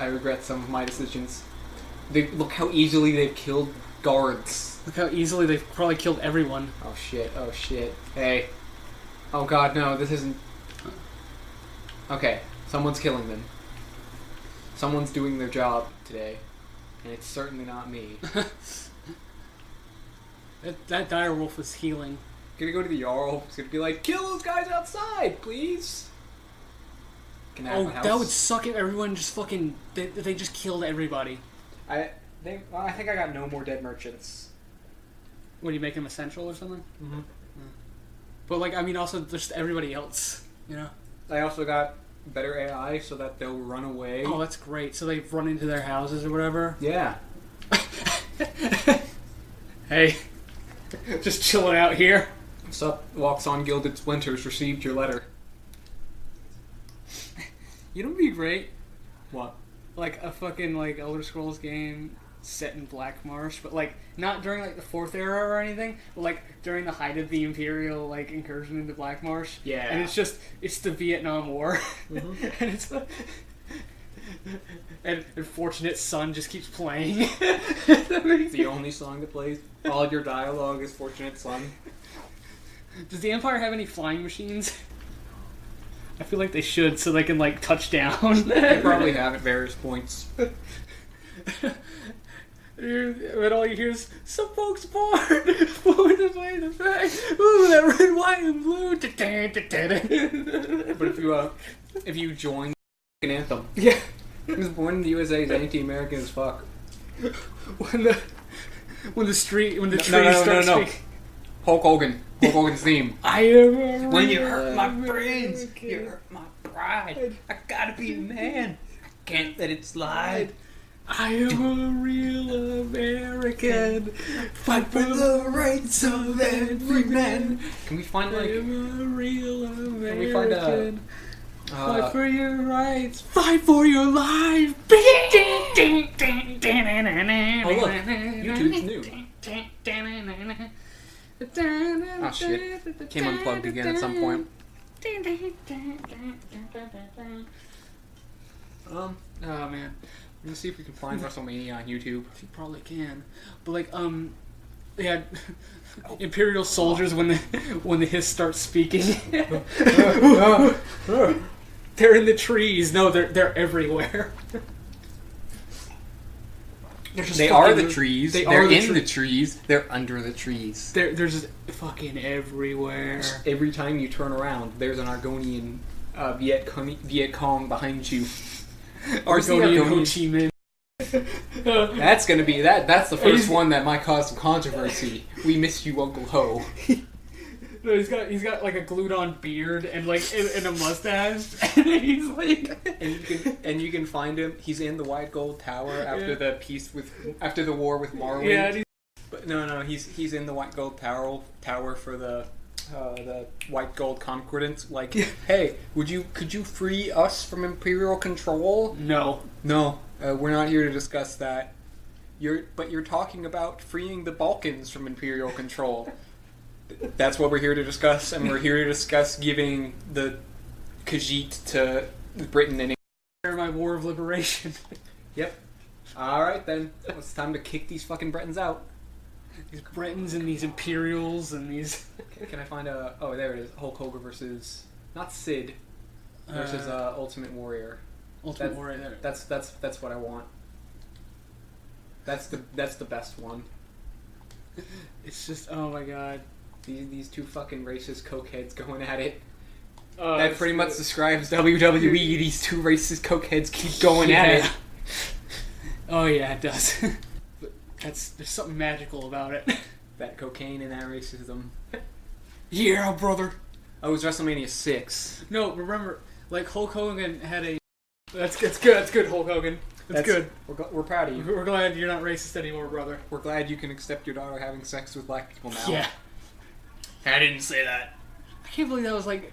regret some of my decisions. Look how easily they've killed guards. Look how easily they've probably killed everyone. Oh shit. Hey. Oh god, no, this isn't. Okay, someone's killing them. Someone's doing their job today. And it's certainly not me. That direwolf was healing. Gonna go to the Jarl. It's gonna be like, kill those guys outside, please. Can I have Oh, my house? that would suck if everyone just fucking... They just killed everybody. I think I got no more dead merchants. What, do you make them essential or something? Mm-hmm. But, like, I mean, also just everybody else, you know? I also got better AI so that they'll run away. Oh, that's great. So they've run into their houses or whatever? Yeah. Hey. Just chilling out here. What's up? Walks on Gilded Splinters received your letter. You know what'd be great? What? Like, a fucking, like, Elder Scrolls game set in Black Marsh, but like not during like the Fourth Era or anything, but like during the height of the Imperial like incursion into Black Marsh. Yeah. And it's the Vietnam War, and it's and Fortunate Son just keeps playing. The only song that plays. All your dialogue is Fortunate Son. Does the Empire have any flying machines? I feel like they should, so they can like touch down. They probably have at various points. But all you hear is some folks born born to play the flag. Ooh, that red, white, and blue. But if you join the anthem, Yeah. he was born in the USA. He's anti-American as fuck. When the trees No. start speaking. Hulk Hogan. Hulk Hogan's theme. I am a When you real hurt my American. friends, you hurt my pride. I gotta be a man. I can't let it slide. I am a real American. Fight for the rights of every man. Can we find I like? am a real American. Can we find a? Fight for your rights. Fight for your life. Oh look, YouTube's new. Oh shit, came unplugged again at some point. Oh man, Let's see if we can find WrestleMania on YouTube. you probably can, but like they had Imperial soldiers when the hiss starts speaking. They're in the trees. No, they're everywhere. They are the trees. They're in the trees. trees. They're under the trees. They're just fucking everywhere. Every time you turn around, there's an Argonian Viet Cong behind you. Argonian Ho Chi Minh. That's gonna be that. That's the first one that might cause some controversy. We miss you, Uncle Ho. No, he's got like a glued-on beard and like and a mustache, and he's like, And you can find him. He's in the White Gold Tower after the war with Marwyn. yeah, But no, he's in the White Gold Tower for the White Gold Concordance. Like, hey, could you free us from Imperial control? no. No, we're not here to discuss that. You're talking about freeing the Balkans from Imperial control. That's what we're here to discuss, and we're here to discuss giving the Khajiit to Britain and England. My war of liberation. Yep. Alright then. It's time to kick these fucking Bretons out. These Bretons and these Imperials and these. Can I find a... Oh, there it is. Hulk Hogan versus... Not Sid. Versus Ultimate Warrior. Ultimate Warrior there. That's what I want. That's the best one. It's just, oh my god. These two fucking racist cokeheads going at it. Oh, That pretty much describes WWE. These two racist cokeheads keep going at it. Oh yeah, it does. But there's something magical about it. That cocaine and that racism. Yeah, brother. Oh, it was WrestleMania 6. No, remember, like Hulk Hogan had a. That's good, Hulk Hogan. That's good. We're proud of you. We're glad you're not racist anymore, brother. We're glad you can accept your daughter having sex with black people now. Yeah. I didn't say that. I can't believe that was like.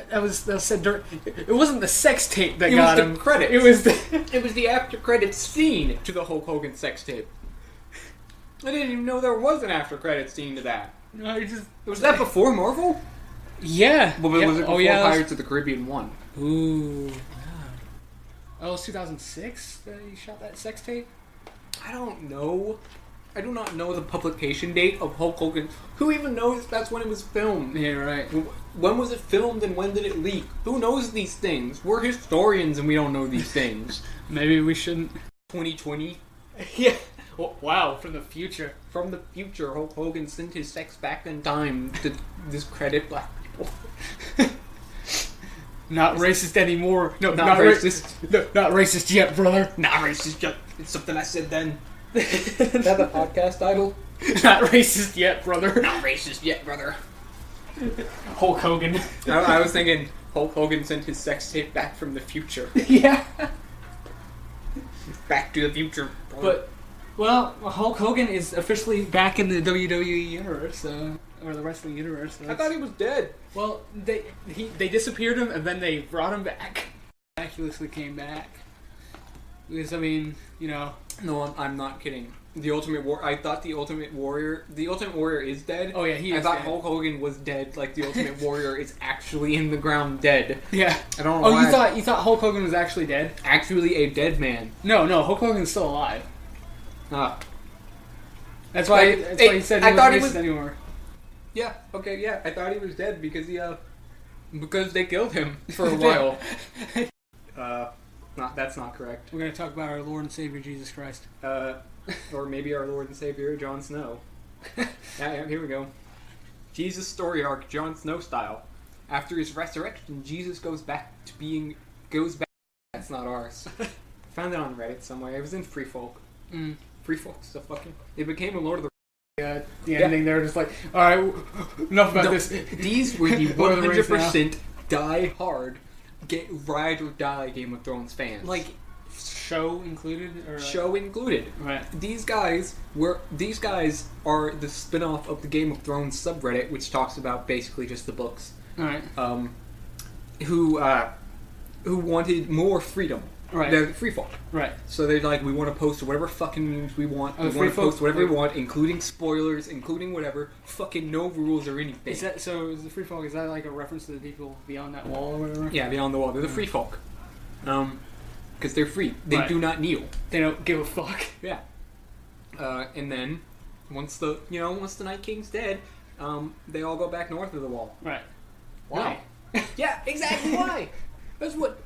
That was said during. It wasn't the sex tape that It got was him. the credits. It was the. It was the after credits scene to the Hulk Hogan sex tape. I didn't even know there was an after credits scene to that. No, it just. Was that before Marvel? Yeah. Well, yeah. was it before it was- Pirates of the Caribbean 1? Ooh. Oh, it was 2006 that he shot that sex tape? I don't know. I do not know the publication date of Hulk Hogan. Who even knows if that's when it was filmed? Yeah, right. When was it filmed and when did it leak? Who knows these things? We're historians and we don't know these things. Maybe we shouldn't. 2020. Yeah. Wow, from the future. From the future, Hulk Hogan sent his sex back in time to discredit black people. Not racist anymore. No, Not racist. No, not racist yet, brother. Not racist yet. It's something I said then. Is that the podcast title? Not racist yet, brother. Not racist yet, brother. Hulk Hogan. I was thinking Hulk Hogan sent his sex tape back from the future. Yeah. Back to the future. But, well, Hulk Hogan is officially back in the WWE universe, or the wrestling universe. So I thought he was dead. well, they disappeared him and then they brought him back. Miraculously came back. Because I mean, you know. No, I'm not kidding. The Ultimate War. I thought the Ultimate Warrior. The Ultimate Warrior is dead. Oh yeah, he is. I thought dead. Hulk Hogan was dead. Like the Ultimate Warrior is actually in the ground dead. Yeah. I don't know. Oh, why you thought Hulk Hogan was actually dead? actually a dead man. No, Hulk Hogan's still alive. Ah. That's why. Like, That's why he said he I thought he wasn't was- racist anymore. Yeah. Okay. Yeah. I thought he was dead because because they killed him for a while. That's not correct. We're gonna talk about our Lord and Savior Jesus Christ. Or maybe our Lord and Savior Jon Snow. Yeah, here we go. Jesus story arc, Jon Snow style. After his resurrection, Jesus goes back. That's not ours. Found it on Reddit somewhere. It was in Free Folk. Free Folk's so fucking. It became a Lord of the. The ending, they're just like, all right, enough about this. These were the Lord of the Rings 100% die hard, ride or die Game of Thrones fans. Like, show included? Or like, show included. Right. These guys are the spin-off of the Game of Thrones subreddit, which talks about basically just the books. Alright. Who wanted more freedom. Right. They're free folk. Right. So they're like, we want to post whatever fucking memes we want. Oh, We free want to folk? post whatever we want, including spoilers, including whatever. Fucking no rules or anything. Is the free folk, is that like a reference to the people beyond that wall or whatever? Yeah, beyond the wall. They're the free folk. Because they're free. They Right. do not kneel. They don't give a fuck. Yeah. And then, once the Night King's dead, they all go back north of the wall. Right. Why? Yeah, exactly why. That's what.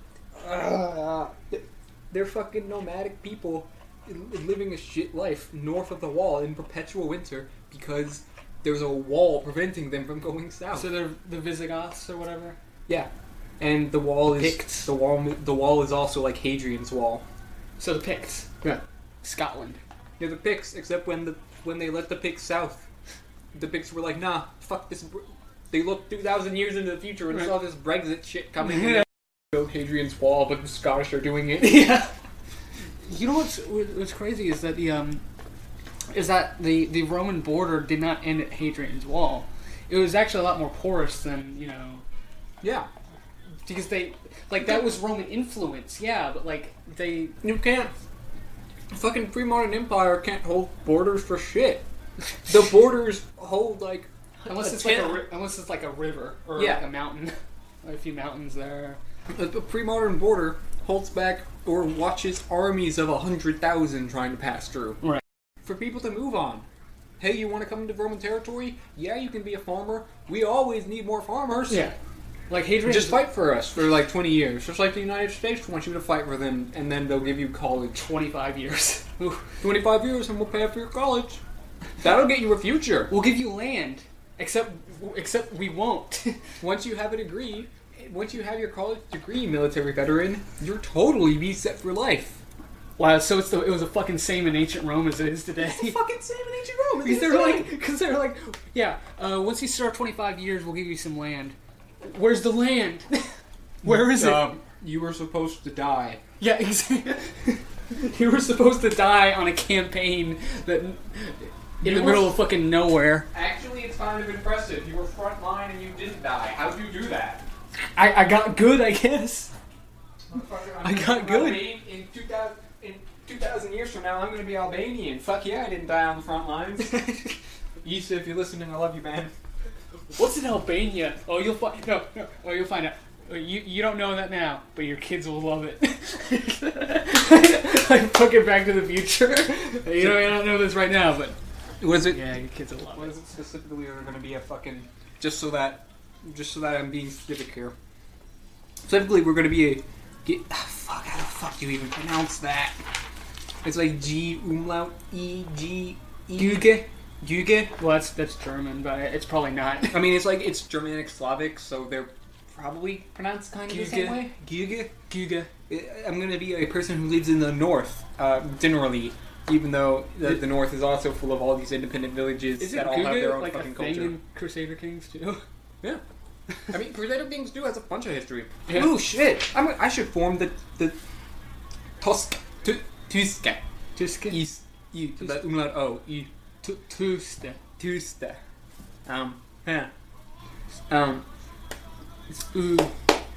They're fucking nomadic people living a shit life north of the wall in perpetual winter because there's a wall preventing them from going south. So they're the Visigoths or whatever? Yeah. And the wall is Picts. the wall is also like Hadrian's wall. So the Picts. Yeah. Scotland. Yeah, the Picts, except when they let the Picts south, the Picts were like, nah, fuck this. They looked 2,000 years into the future and saw this Brexit shit coming. And built Hadrian's wall, but the Scottish are doing it. Yeah. You know what's crazy is that the Roman border did not end at Hadrian's wall. It was actually a lot more porous than, Yeah. because that was Roman influence, yeah, but You can't. Fucking pre-modern empire can't hold borders for shit. The borders hold like unless it's like a river or Yeah. like a mountain, like a few mountains there. a pre-modern border holds back or watches armies of 100,000 trying to pass through. Right. For people to move on. Hey, you want to come into Roman territory? Yeah, you can be a farmer. We always need more farmers. Yeah. Like Hadrian Just fight for us for like 20 years. Just like the United States wants you to fight for them, and then they'll give you college. 25 years. Ooh. 25 years and we'll pay for your college. That'll get you a future. We'll give you land, except we won't. Once you have a degree, once you have your college degree, military veteran, you're totally be set for life. Wow, so it was a fucking same in ancient Rome as it is today. It's the fucking same in ancient Rome. Because they're like, yeah, once you serve 25 years, we'll give you some land. Where's the land? Where is it? You were supposed to die. Yeah, exactly. You were supposed to die on a campaign that in the middle of fucking nowhere. Actually, it's kind of impressive. You were front line and you didn't die. How'd you do that? I got good, I guess. I got good. In 2,000 years from now, I'm going to be Albanian. Fuck yeah, I didn't die on the front lines. Issa, if you're listening, I love you, man. What's in Albania? Oh, you'll find Oh, you'll find out. You don't know that now, but your kids will love it. Like fucking Back to the Future. I don't know this right now, but What is it? yeah, your kids will love What it. is it specifically? We're going to be a fucking just so that I'm being specific here. Specifically, we're going to be fuck. How the fuck do you even pronounce that? It's like G umlaut E G Güge. Güge. Well, that's German, but it's probably not. I mean, it's Germanic Slavic, so they're probably pronounced kind of the same way. Güge. Güge. I'm going to be a person who lives in the north, generally, even though the north is also full of all these independent villages Is it that all have their own like fucking a thing culture. in Crusader Kings too? Yeah. I mean, Crusader Kings 2 has a bunch of history. Yeah. Oh shit! I should form the Tuske. Tuske. The umlaut O. Tuste. Tuste. Yeah. It's U.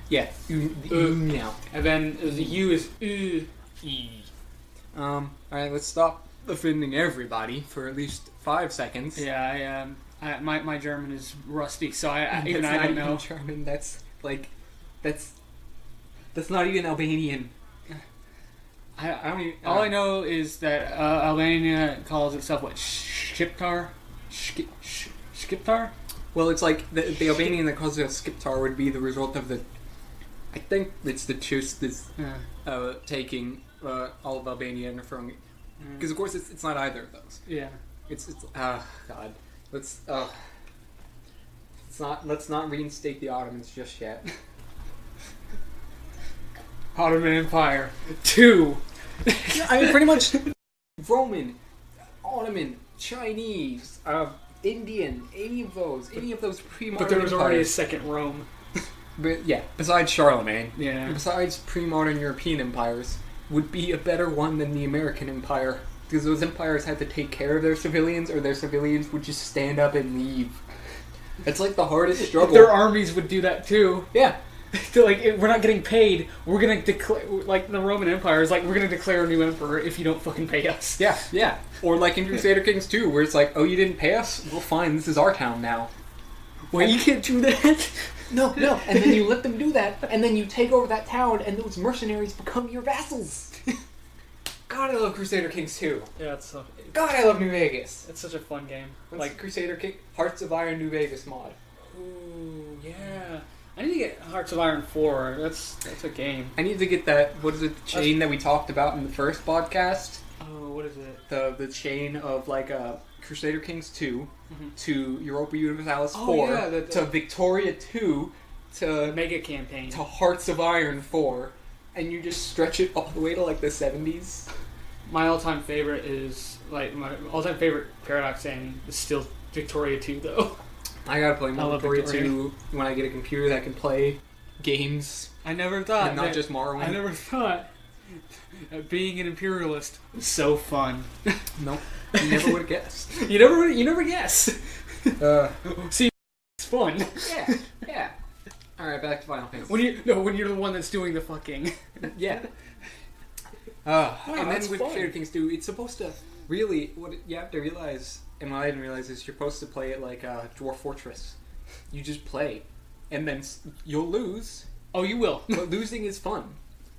Yeah. The U now. And then the U is U. E. Alright, let's stop offending everybody for at least 5 seconds. Yeah, my German is rusty, so I don't know. German, that's not even Albanian. I don't even... All I know is that Albania calls itself, what, Shqiptar? Shqiptar? Well, it's like the Albanian that calls it Skiptar would be the result of the... I think it's the Chustas taking all of Albania and throwing it... Because, of course, it's not either of those. Yeah. It's God. Let's not reinstate the Ottomans just yet. Ottoman Empire 2. I mean, pretty much Roman, Ottoman, Chinese, Indian, any of those pre-modern But there was empires. already a second Rome. But yeah, besides Charlemagne, Yeah. besides pre-modern European empires, would be a better one than the American Empire. Because those empires had to take care of their civilians, or their civilians would just stand up and leave. It's like the hardest struggle. Their armies would do that too. Yeah. They're like, we're not getting paid. We're gonna declare, like the Roman Empire is like, we're gonna declare a new emperor if you don't fucking pay us. Yeah. Or like in Crusader Kings 2, where it's like, oh, you didn't pay us? Well, fine, this is our town now. Well, you can't do that. No. And then you let them do that, and then you take over that town, and those mercenaries become your vassals. God, I love Crusader Kings 2. Yeah, it's so. God, I love New Vegas. It's such a fun game. Like Crusader King, Hearts of Iron New Vegas mod. Ooh, yeah. I need to get Hearts of Iron 4. That's a game. I need to get that. What is it? The chain that we talked about in the first podcast. Oh, what is it? The chain of like Crusader Kings 2 to Europa Universalis 4 Oh, yeah, to Victoria 2 to Mega campaign. to Hearts of Iron 4, and you just stretch it all the way to like the 70s. My all-time favorite is my all-time favorite Paradox game is still Victoria 2 though. I gotta play more Victoria Victoria 2 when I get a computer that can play games I never thought and not just Morrowind. I never thought being an imperialist was so fun. Nope, you never would have guessed. You never guess. See, it's fun. Yeah. All right, back to Final Fantasy. When you're the one that's doing the fucking. Yeah. Wow, And then that's with fun. Crusader Kings 2, it's supposed to really, what you have to realize, and what I didn't realize is you're supposed to play it like Dwarf Fortress. You just play, and then you'll lose, Oh, you will. but losing is fun.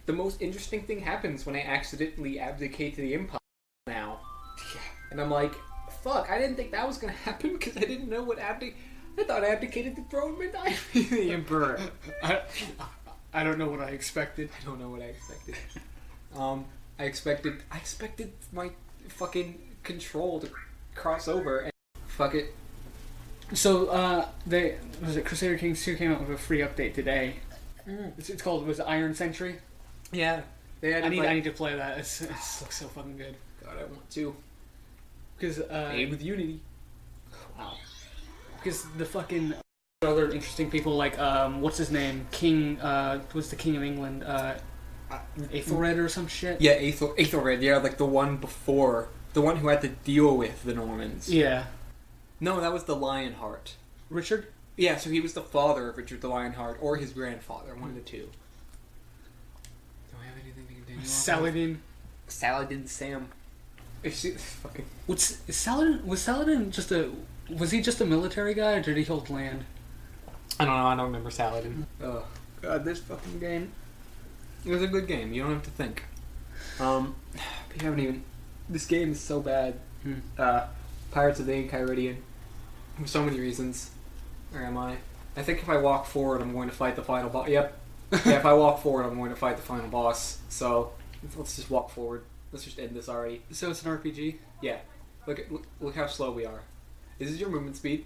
The most interesting thing happens when I accidentally abdicate to the Empire now. And I'm like, fuck, I didn't think that was going to happen because I didn't know what I thought I abdicated the throne meant I be the Emperor. I don't know what I expected. I don't know what I expected. I expected my fucking control to cross over and fuck it. So, Crusader Kings 2 came out with a free update today. It's called, was it Iron Century? Yeah. They had I need to play that. It looks so fucking good. God, I want to. Because, Made with Unity. wow. Because the fucking other interesting people, like, what's his name? King, was the King of England, Aethelred or some shit? Yeah, Aethelred, yeah, like the one before. The one who had to deal with the Normans. Yeah. No, that was the Lionheart. Richard? Yeah, so he was the father of Richard the Lionheart, or his grandfather, one of the two. Do I have anything to continue on? Saladin Sam. Fucking... Was Saladin just was he just a military guy, or did he hold land? I don't know, I don't remember Saladin. Oh, God, this fucking game. It was a good game, you don't have to think. But you haven't even... This game is so bad. Pirates of the Enchiridion. For so many reasons. Where am I? I think if I walk forward, I'm going to fight the final boss. Yep. Yeah, if I walk forward, I'm going to fight the final boss. So, let's just walk forward. Let's just end this already. So it's an RPG? Yeah. Look how slow we are. This is your movement speed.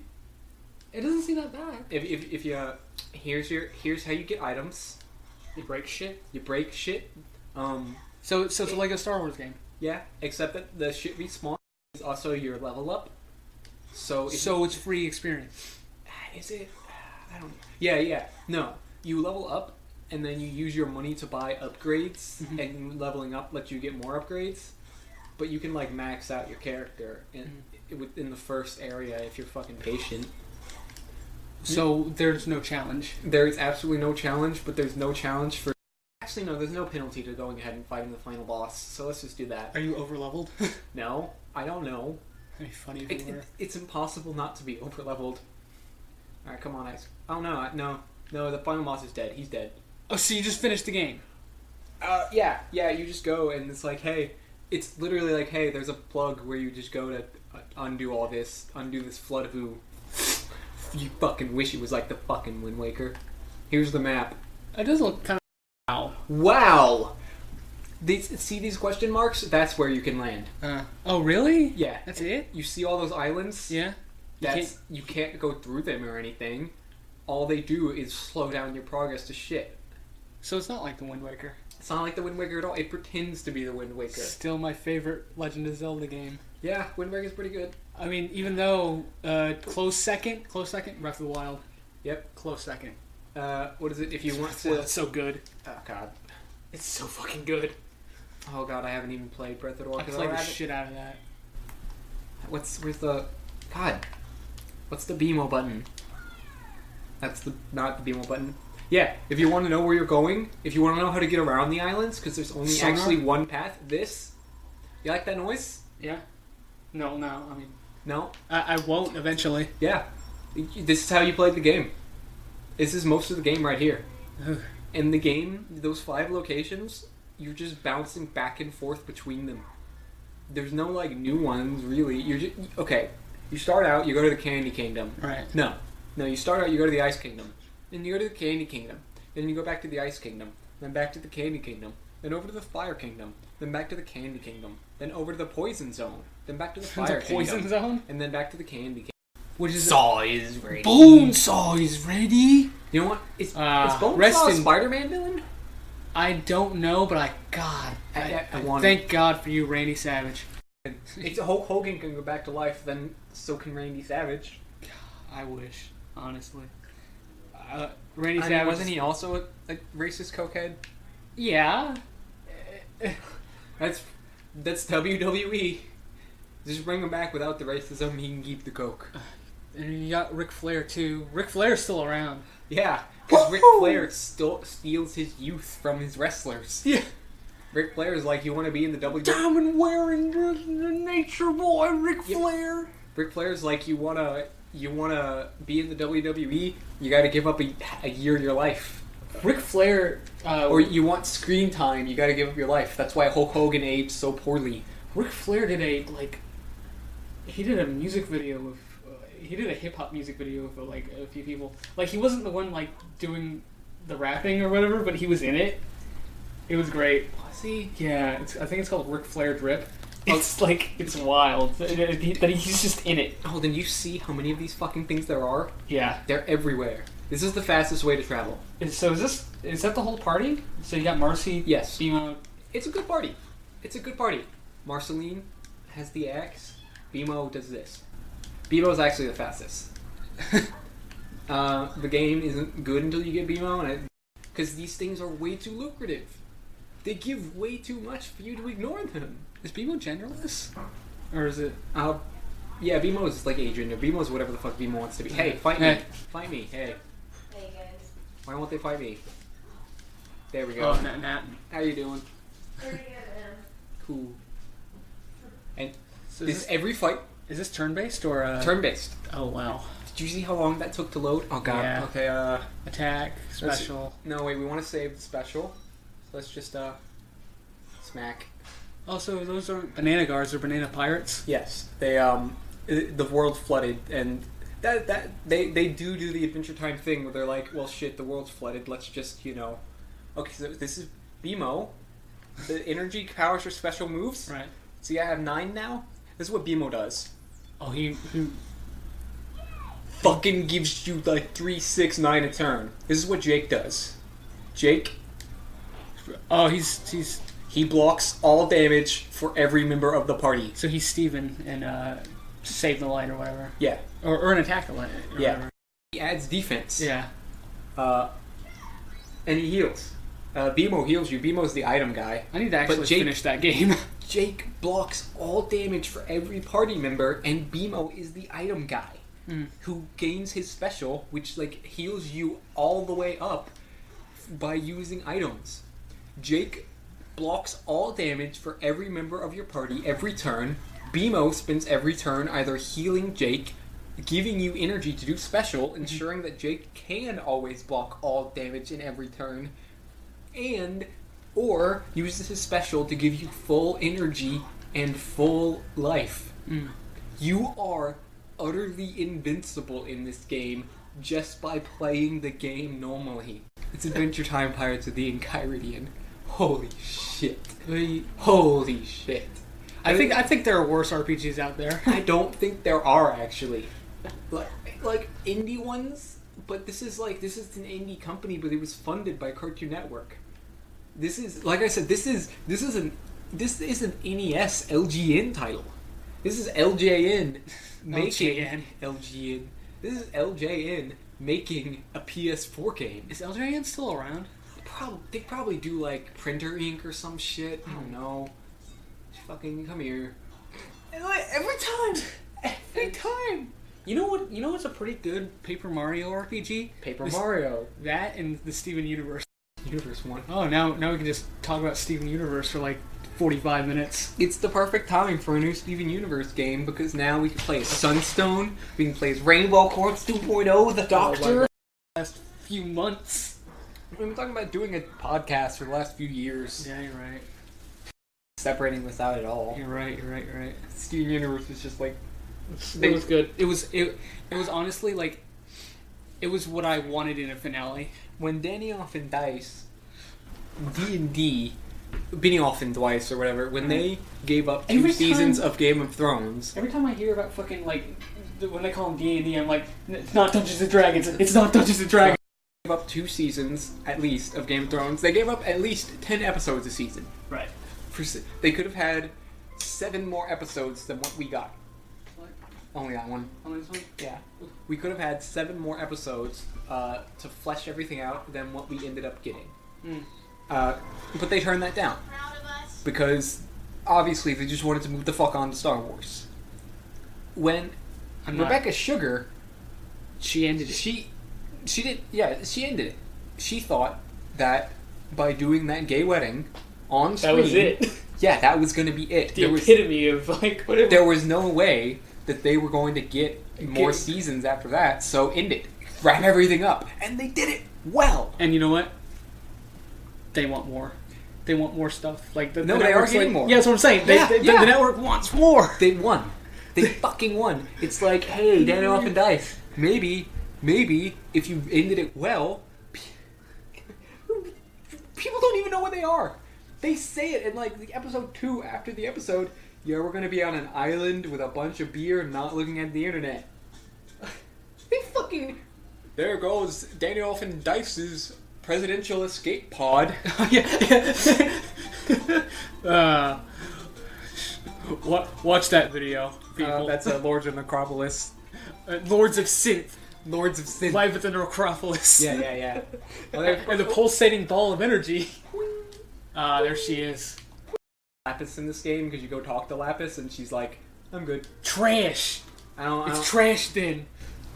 It doesn't seem that bad. If you... Here's how you get items. You break shit? You break shit. So it's like a Star Wars game. Yeah, except that the shit respawn is also your level up. So it's free experience. Is it? I don't know. Yeah. No. You level up, and then you use your money to buy upgrades, and leveling up lets you get more upgrades. But you can, like, max out your character within the first area if you're fucking patient. So there's no challenge. There is absolutely no challenge, but there's no challenge for Actually, no, there's no penalty to going ahead and fighting the final boss, so let's just do that. Are you over leveled? No, I don't know. It'd be funny if you were. It's impossible not to be over leveled. Alright, come on, Ice. Oh no, the final boss is dead. He's dead. Oh, so you just finished the game? Yeah, you just go and it's like, hey, it's literally like, hey, there's a plug where you just go to undo this flood of ooh. You fucking wish it was like the fucking Wind Waker. Here's the map. It does look kind of... Wow! See these question marks? That's where you can land. Oh, really? Yeah. That's it? You see all those islands? Yeah. You can't go through them or anything. All they do is slow down your progress to shit. So it's not like the Wind Waker. It's not like the Wind Waker at all. It pretends to be the Wind Waker. Still my favorite Legend of Zelda game. Yeah, Wind Waker's pretty good. I mean, even though close second, Breath of the Wild. Yep. Close second. What is it? If you want Well, to... it's so good. Oh, God. It's so fucking good. Oh, God, I haven't even played Breath of the Wild. I played the shit out of that. Where's the... God. What's the BMO button? That's not the BMO button. Yeah, if you want to know where you're going, if you want to know how to get around the islands, because there's only actually one path, this. You like that noise? Yeah. No, I mean... No? I won't eventually. Yeah. This is how you play the game. This is most of the game right here. Ugh. In the game, those 5 locations, you're just bouncing back and forth between them. There's no, like, new ones, really. You're just... Okay. You start out, you go to the Candy Kingdom. Right. No, you start out, you go to the Ice Kingdom. Then you go to the Candy Kingdom. Then you go back to the Ice Kingdom. Then back to the Candy Kingdom. Then over to the Fire Kingdom. Then back to the Candy Kingdom. Then over to the Poison Zone. Then back to the Fire Kingdom. Poison Zone? And then back to the Candy Kingdom. Which is Saw is ready. Bone Saw is ready. You know what? Is Bone Saw a Spider-Man villain? I don't know, but I want thank God for you, Randy Savage. It's Hulk Hogan can go back to life, then so can Randy Savage. I wish, honestly. Randy I Savage mean, wasn't he also a racist cokehead? Yeah. That's WWE. Just bring him back without the racism. He can keep the coke. And you got Ric Flair too. Ric Flair's still around. Yeah, because Ric Flair still steals his youth from his wrestlers. Yeah. Ric Flair is like, you want to be in the WWE? Diamond wearing the nature boy, Ric Flair. Ric Flair's like, you wanna be in the WWE? You got to give up a year of your life. Ric Flair, or you want screen time? You got to give up your life. That's why Hulk Hogan aged so poorly. Ric Flair did he did a music video with. He did a hip hop music video with like a few people. Like he wasn't the one like doing the rapping or whatever, but he was in it. It was great. Was he? Yeah, I think it's called Ric Flair Drip. It's it's wild that he's just in it. Oh, then you see how many of these fucking things there are? Yeah, they're everywhere. This is the fastest way to travel. So is that the whole party? So you got Marcy. Yes. BMO. It's a good party. Marceline has the axe. BMO does this. BMO is actually the fastest. The game isn't good until you get BMO, because these things are way too lucrative. They give way too much for you to ignore them. Is BMO genderless? Or is it... Yeah, BMO is like Adrian, or BMO is whatever the fuck BMO wants to be. Hey, fight me. Fight me, hey. Hey, guys. Why won't they fight me? There we go. Oh, Nat. How you doing? Pretty good, man. Cool. And So this every fight... Is this turn-based or... Turn-based. Oh, wow. Did you see how long that took to load? Oh, God. Yeah. Okay, Attack, special... No, wait, we want to save the special. So let's just, smack. Also, those aren't banana guards, they're banana pirates. Yes. They, the world flooded, and they do the Adventure Time thing where they're like, well, shit, the world's flooded, let's just, Okay, so this is BMO. The energy powers your special moves. Right. See, I have 9 now. This is what BMO does. Oh, he fucking gives you like 3, 6, 9 a turn. This is what Jake does. Jake. Oh, he blocks all damage for every member of the party. So he's Steven in Save the Light or whatever. Yeah. Or an Attack the Light. Or whatever. He adds defense. Yeah. And he heals. BMO heals you. BMO's the item guy. I need to actually finish that game. Jake blocks all damage for every party member, and BMO is the item guy. Who gains his special, which like heals you all the way up by using items. Jake blocks all damage for every member of your party every turn. BMO spends every turn either healing Jake, giving you energy to do special, ensuring that Jake can always block all damage in every turn, or uses his special to give you full energy and full life. You are utterly invincible in this game just by playing the game normally. It's Adventure Time Pirates of the Enchiridion. Holy shit. Holy shit. I think there are worse RPGs out there. I don't think there are, actually. Like indie ones, but this is an indie company, but it was funded by Cartoon Network. This is, like I said, this is an NES LGN title. This is LJN making LGN. This is LJN making a PS4 game. Is LJN still around? They probably do like printer ink or some shit. I don't know. Just fucking come here. Every time. You know what's a pretty good Paper Mario RPG? Mario. That and the Steven Universe. Universe one. Oh, now we can just talk about Steven Universe for like 45 minutes. It's the perfect timing for a new Steven Universe game because now we can play as Sunstone, we can play as Rainbow Corps 2.0, the Doctor. Last few months. We've been talking about doing a podcast for the last few years. Yeah, you're right. Separating this out at all. You're right. Steven Universe was just like... It was good. It was honestly like... It was what I wanted in a finale. When Benioff and Dice, D&D, Benioff and Dice or whatever, when they gave up two seasons of Game of Thrones... Every time I hear about fucking like... When they call them D&D, I'm like, it's not Dungeons & Dragons. It's not Dungeons & Dragons. Gave up 2 seasons, at least, of Game of Thrones. They gave up at least 10 episodes a season. Right. They could have had 7 more episodes than what we got. What? Only that one. Only this one? Yeah. We could have had 7 more episodes to flesh everything out than what we ended up getting. But they turned that down. Proud of us. Because, obviously, they just wanted to move the fuck on to Star Wars. When Rebecca Sugar... She ended it. She ended it. She thought that by doing that gay wedding on screen... That was it. Yeah, that was going to be it. The epitome of, like, whatever. There was no way that they were going to get more seasons after that, so end it. Wrap everything up. And they did it well. And you know what? They want more. They want more stuff. Like the they are getting more. Yeah, that's what I'm saying. The network wants more. They won. They fucking won. It's like, hey, Daniel and Dice, maybe if you ended it well, people don't even know what they are. They say it in like the episode 2 after the episode. Yeah, we're gonna be on an island with a bunch of beer and not looking at the internet. They fucking... There goes Daniel and Dice's presidential escape pod. Watch that video, people. That's Lords of Necropolis. Lords of Synth. Lords of Synth. Live at the Necropolis. Yeah. And the pulsating ball of energy. There she is. Lapis in this game because you go talk to Lapis and she's like, I'm good. Trash. It's trash then.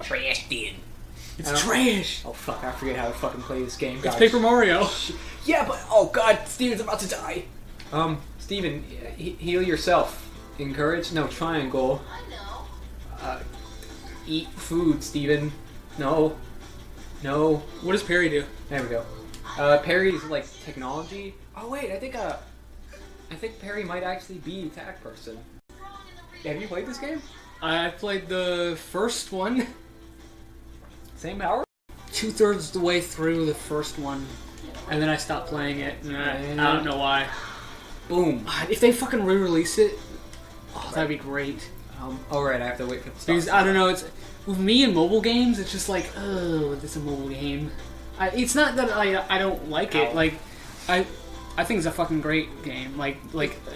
It's trash. Oh fuck, I forget how to fucking play this game. It's Paper Mario. Yeah, but oh god, Steven's about to die. Steven, heal yourself. Encourage? No, triangle. I know. Eat food, Steven. No. What does Perry do? There we go. Perry's like technology. Oh wait, I think Perry might actually be a tag person. Have you played this game? I played the first one. Same power? 2/3 the way through the first one, and then I stopped playing it. And I don't know why. Boom. If they fucking re-release it, that'd be great. Alright, I have to wait for the Because I don't know, it's with me in mobile games, it's just like, oh, this is a mobile game. It's not that I don't like it. Like, I think it's a fucking great game. Like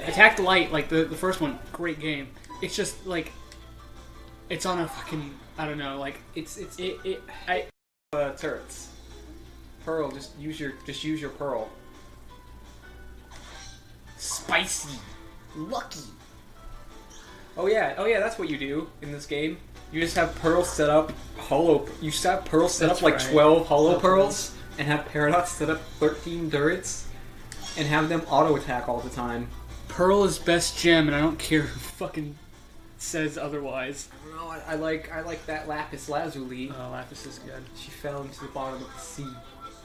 Attack the Light, like the first one, great game. It's just like, it's on a fucking, I don't know, like turrets. Pearl, just use your pearl. Spicy. Lucky. Oh yeah, that's what you do in this game. You just have pearls set up You just have pearls set up like 12 hollow pearls and have Paradox set up 13 turrets. and have them auto attack all the time. Pearl is best gem, and I don't care who fucking says otherwise. No, I like that lapis lazuli. Oh, Lapis is good. She fell into the bottom of the sea.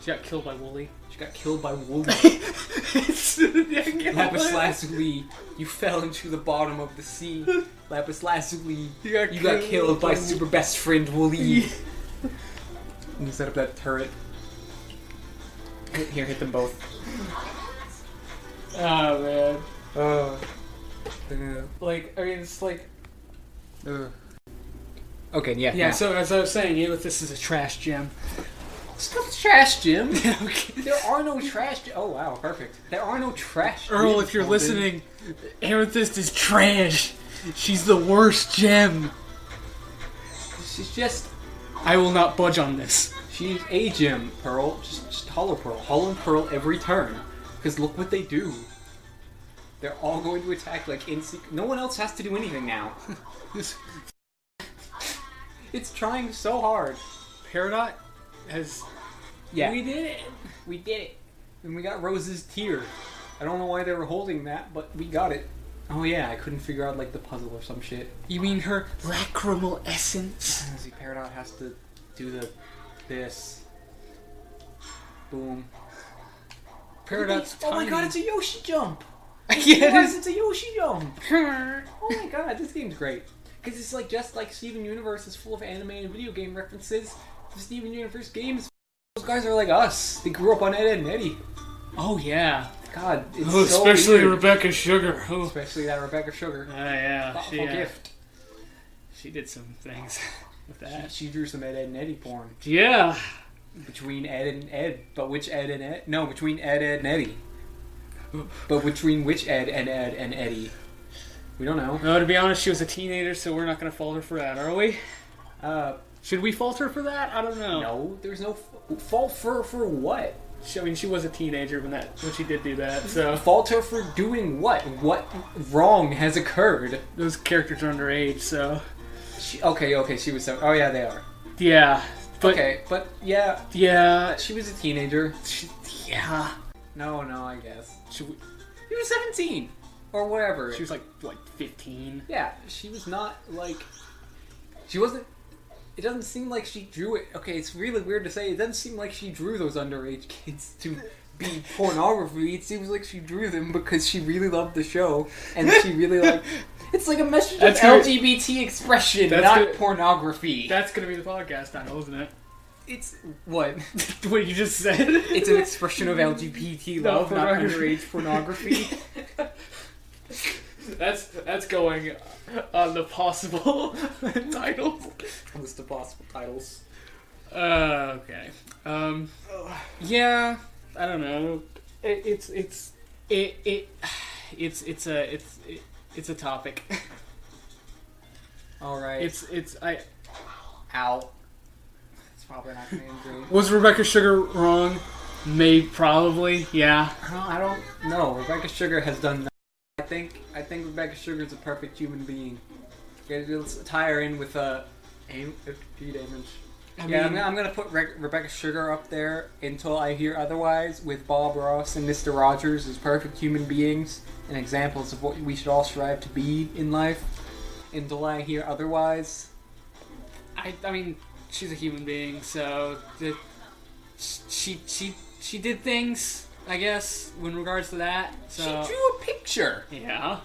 She got killed by Wooly. She got killed by Wooly. Lapis Lapis lazuli, you fell into the bottom of the sea. Lapis lazuli, you got killed by super best friend Wooly. I'm gonna set up that turret. Here, hit them both. Oh man. Like, I mean, it's like. Okay, yeah. Yeah, now. so as I was saying, this is a trash gem. It's not trash, Jim. Okay. There are no trash. Oh wow, perfect. There are no trash. Earl, gems, if you're Holden. listening, Amethyst is trash. She's the worst gem. She's just. I will not budge on this. She's a gem, Pearl. Just hollow Pearl. Hollow Pearl every turn. Because look what they do. They're all going to attack like in secret. No one else has to do anything now. It's trying so hard. Peridot has. Yeah. We did it. We did it. And we got Rose's tear. I don't know why they were holding that, but we got it. Oh yeah, I couldn't figure out like the puzzle or some shit. You mean her lacrimal essence? See, Peridot has to do this. Boom. Peridot's Oh my tiny. god, it's a Yoshi jump! Yeah, It's a Yoshi jump! Oh my god, this game's great. Because it's like just like Steven Universe is full of anime and video game references. The Steven Universe games, those guys are like us. They grew up on Ed, and Eddie. Oh yeah. God, it's Oh, so especially weird. Rebecca Sugar. Oh. Especially that Rebecca Sugar. Yeah. Thoughtful gift. She did some things with that. She drew some Ed, and Eddie porn. Yeah. Between Ed and Ed. But which Ed and Ed? No, between Ed, and Eddie. But between which Ed and Eddie? We don't know. No, to be honest, she was a teenager, so we're not going to fault her for that, are we? Should we fault her for that? I don't know. No, there's no fault for what? I mean, she was a teenager when she did do that, so... Fault her for doing what? What wrong has occurred? Those characters are underage, so... Okay, she was so... Oh yeah, they are. Yeah, but... Okay, but yeah, Yeah... she was a teenager. Yeah... No, I guess. She was 17! Or whatever. was like 15. Yeah, she was not, like... She wasn't... It doesn't seem like she drew it... Okay, it's really weird to say. It doesn't seem like she drew those underage kids to be pornography. It seems like she drew them because she really loved the show. And she really, like... It's like a message of LGBT expression, not pornography. That's gonna be the podcast title, isn't it? It's... What? What you just said? It's an expression of LGBT love, not underage pornography. That's going on the possible titles. List of possible titles. Okay. Yeah. I don't know. It's a topic. All right. Ow. It's probably not going to end great. Was Rebecca Sugar wrong? Probably. Yeah. I don't know. Rebecca Sugar has done nothing. I think Rebecca Sugar is a perfect human being. Let's tie her in with aim 50 damage. I'm gonna put Rebecca Sugar up there until I hear otherwise, with Bob Ross and Mr. Rogers as perfect human beings and examples of what we should all strive to be in life. Until I hear otherwise. I mean, she's a human being, so she did things, I guess, in regards to that. So. She drew a picture. Yeah.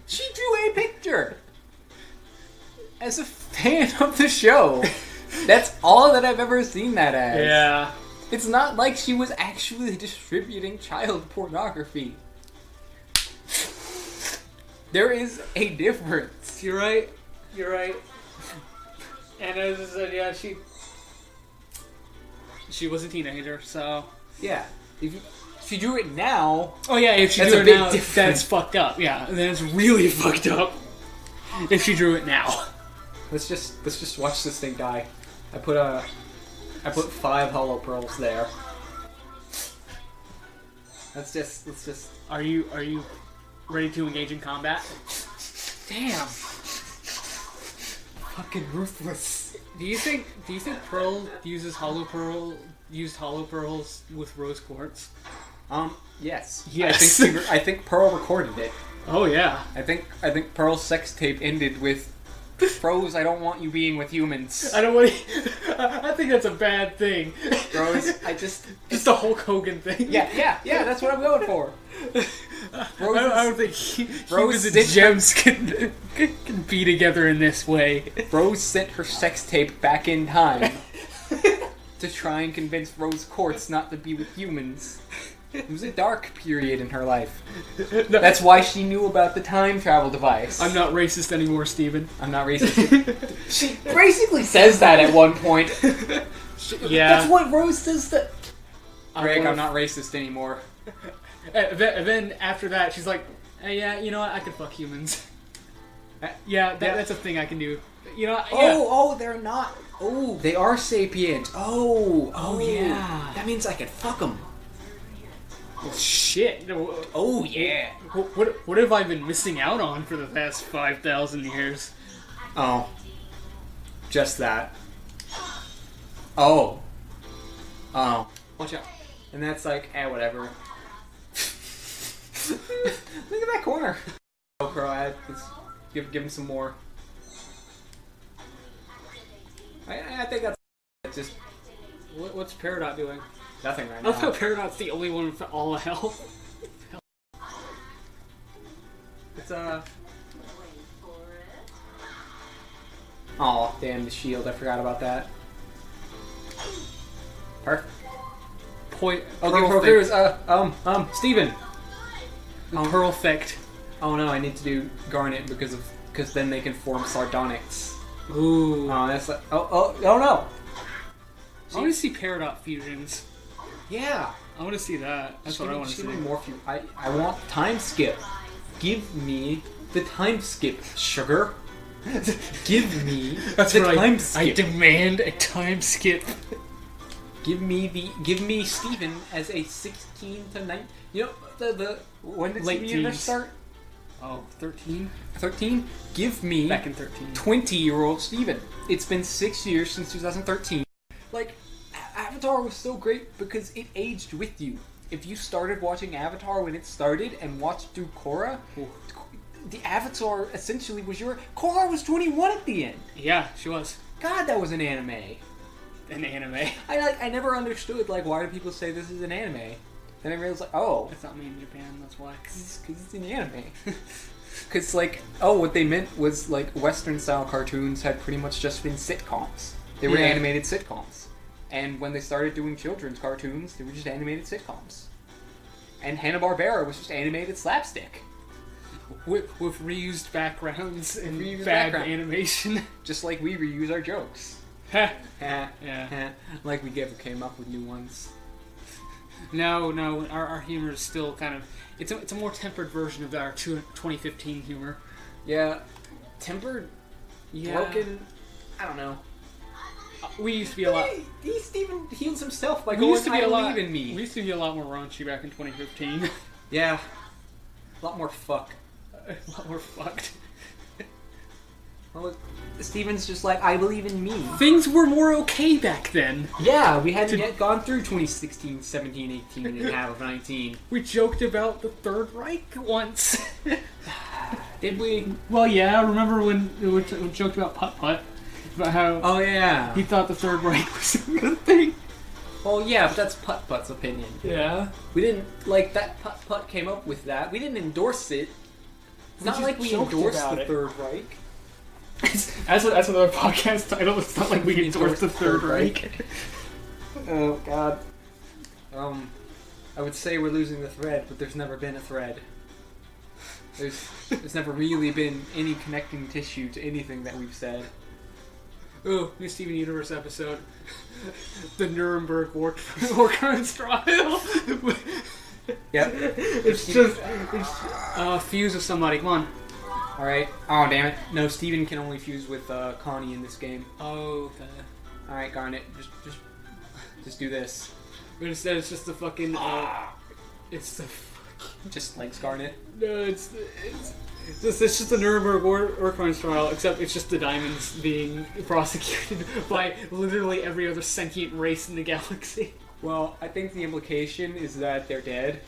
She drew a picture. As a fan of the show. That's all that I've ever seen that as. Yeah. It's not like she was actually distributing child pornography. There is a difference. You're right. And as I said, yeah, she was a teenager, so... Yeah. If she drew it now... Oh yeah, if she that's drew a it big now, difference. that's fucked up. Yeah, and then it's really fucked up if she drew it now. Let's just watch this thing die. I put 5 hollow pearls there. Let's just... Are you ready to engage in combat? Damn. Fucking ruthless. Do you think Pearl used hollow pearls with rose quartz? Yes. Yes. I think Pearl recorded it. Oh yeah. I think Pearl's sex tape ended with, "Rose, I don't want you being with humans." I don't want to... I think that's a bad thing. Rose, just the Hulk Hogan thing. Yeah, that's what I'm going for. I don't think humans and did- gems can be together in this way. Rose sent her sex tape back in time to try and convince Rose Quartz not to be with humans. It was a dark period in her life. No, That's why she knew about the time travel device. I'm not racist anymore, Steven. I'm not racist. She basically says that at one point. Yeah. That's what Rose says that... Greg, I'm not racist anymore. And then after that, she's like, hey, yeah, you know what? I can fuck humans. Yeah, that's a thing I can do. You know, Oh, they're not. Oh, they are sapient. Oh, yeah. That means I could fuck them. Shit. Oh, yeah. What have I been missing out on for the past 5,000 years? Oh. Just that. Oh. Watch out. And that's like, whatever. Look at that corner. Oh, Croat. Let's give him some more. I think that's just What's Peridot doing? nothing right I love how now. Peridot's the only one with all health. It's Oh, damn the shield! I forgot about that. Perfect. Point. Okay, Professor, Steven. Perfect. Oh no, I need to do Garnet because then they can form sardonyx. Ooh. Oh, that's like oh no. I want to see Peridot fusions. Yeah. I want to see that. That's what I want to see. More I want time skip. Give me the time skip, sugar. Give me the time skip. I demand a time skip. Give me Steven as a 16 to 9. You know the when did Late Steven Universe teens. start? Oh, 13? 13. Give me Back in 13. 20-year-old Steven. It's been 6 years since 2013. Like, Avatar was so great because it aged with you. If you started watching Avatar when it started and watched through Korra, the Avatar essentially was Korra was 21 at the end. Yeah, she was. God, that was an anime. An anime. I never understood, like, why do people say this is an anime? Then I realized, like, oh, It's not made in Japan, that's why. because it's an anime. Because, like, what they meant was, like, Western-style cartoons had pretty much just been sitcoms. They were Yeah. animated sitcoms. And when they started doing children's cartoons, they were just animated sitcoms. And Hanna-Barbera was just animated slapstick. With reused backgrounds and Reused bad background. animation. Just like we reuse our jokes. Yeah. Like we never came up with new ones. No, our humor is still kind of... It's a more tempered version of our 2015 humor. Yeah. Tempered, Yeah. broken, I don't know. We used to be a lot... He Steven heals himself by We going, used to be I a lot... believe in me. We used to be a lot more raunchy back in 2015. Yeah. A lot more fuck. A lot more fucked. Well, Steven's just like, I believe in me. Things were more okay back then. Yeah, we hadn't yet gone through 2016, 17, 18, and half of 19. We joked about the Third Reich once. Did we? Well, yeah, remember when we joked about Putt-Putt? About how Oh, yeah. he thought the Third Reich was a good thing. Well, yeah, but that's Putt-Putt's opinion. Yeah. We didn't, like, that Putt-Putt came up with that. We didn't endorse it. It's not just like we joked endorsed about the it. Third Reich. That's another podcast title. It's not like we endorsed the Third Reich. Oh, God. I would say we're losing the thread, but there's never been a thread. There's never really been any connecting tissue to anything that we've said. Ooh, new Steven Universe episode. The Nuremberg War Crimes trial. Yep. It's just fuse with somebody. Come on. Alright. Oh, damn it. No, Steven can only fuse with Connie in this game. Oh, okay. Alright, Garnet. Just do this. But instead, it's just the fucking. It's the. Just like Garnet. No, it's just the Nuremberg War Crimes trial, except it's just the Diamonds being prosecuted by literally every other sentient race in the galaxy. Well, I think the implication is that they're dead.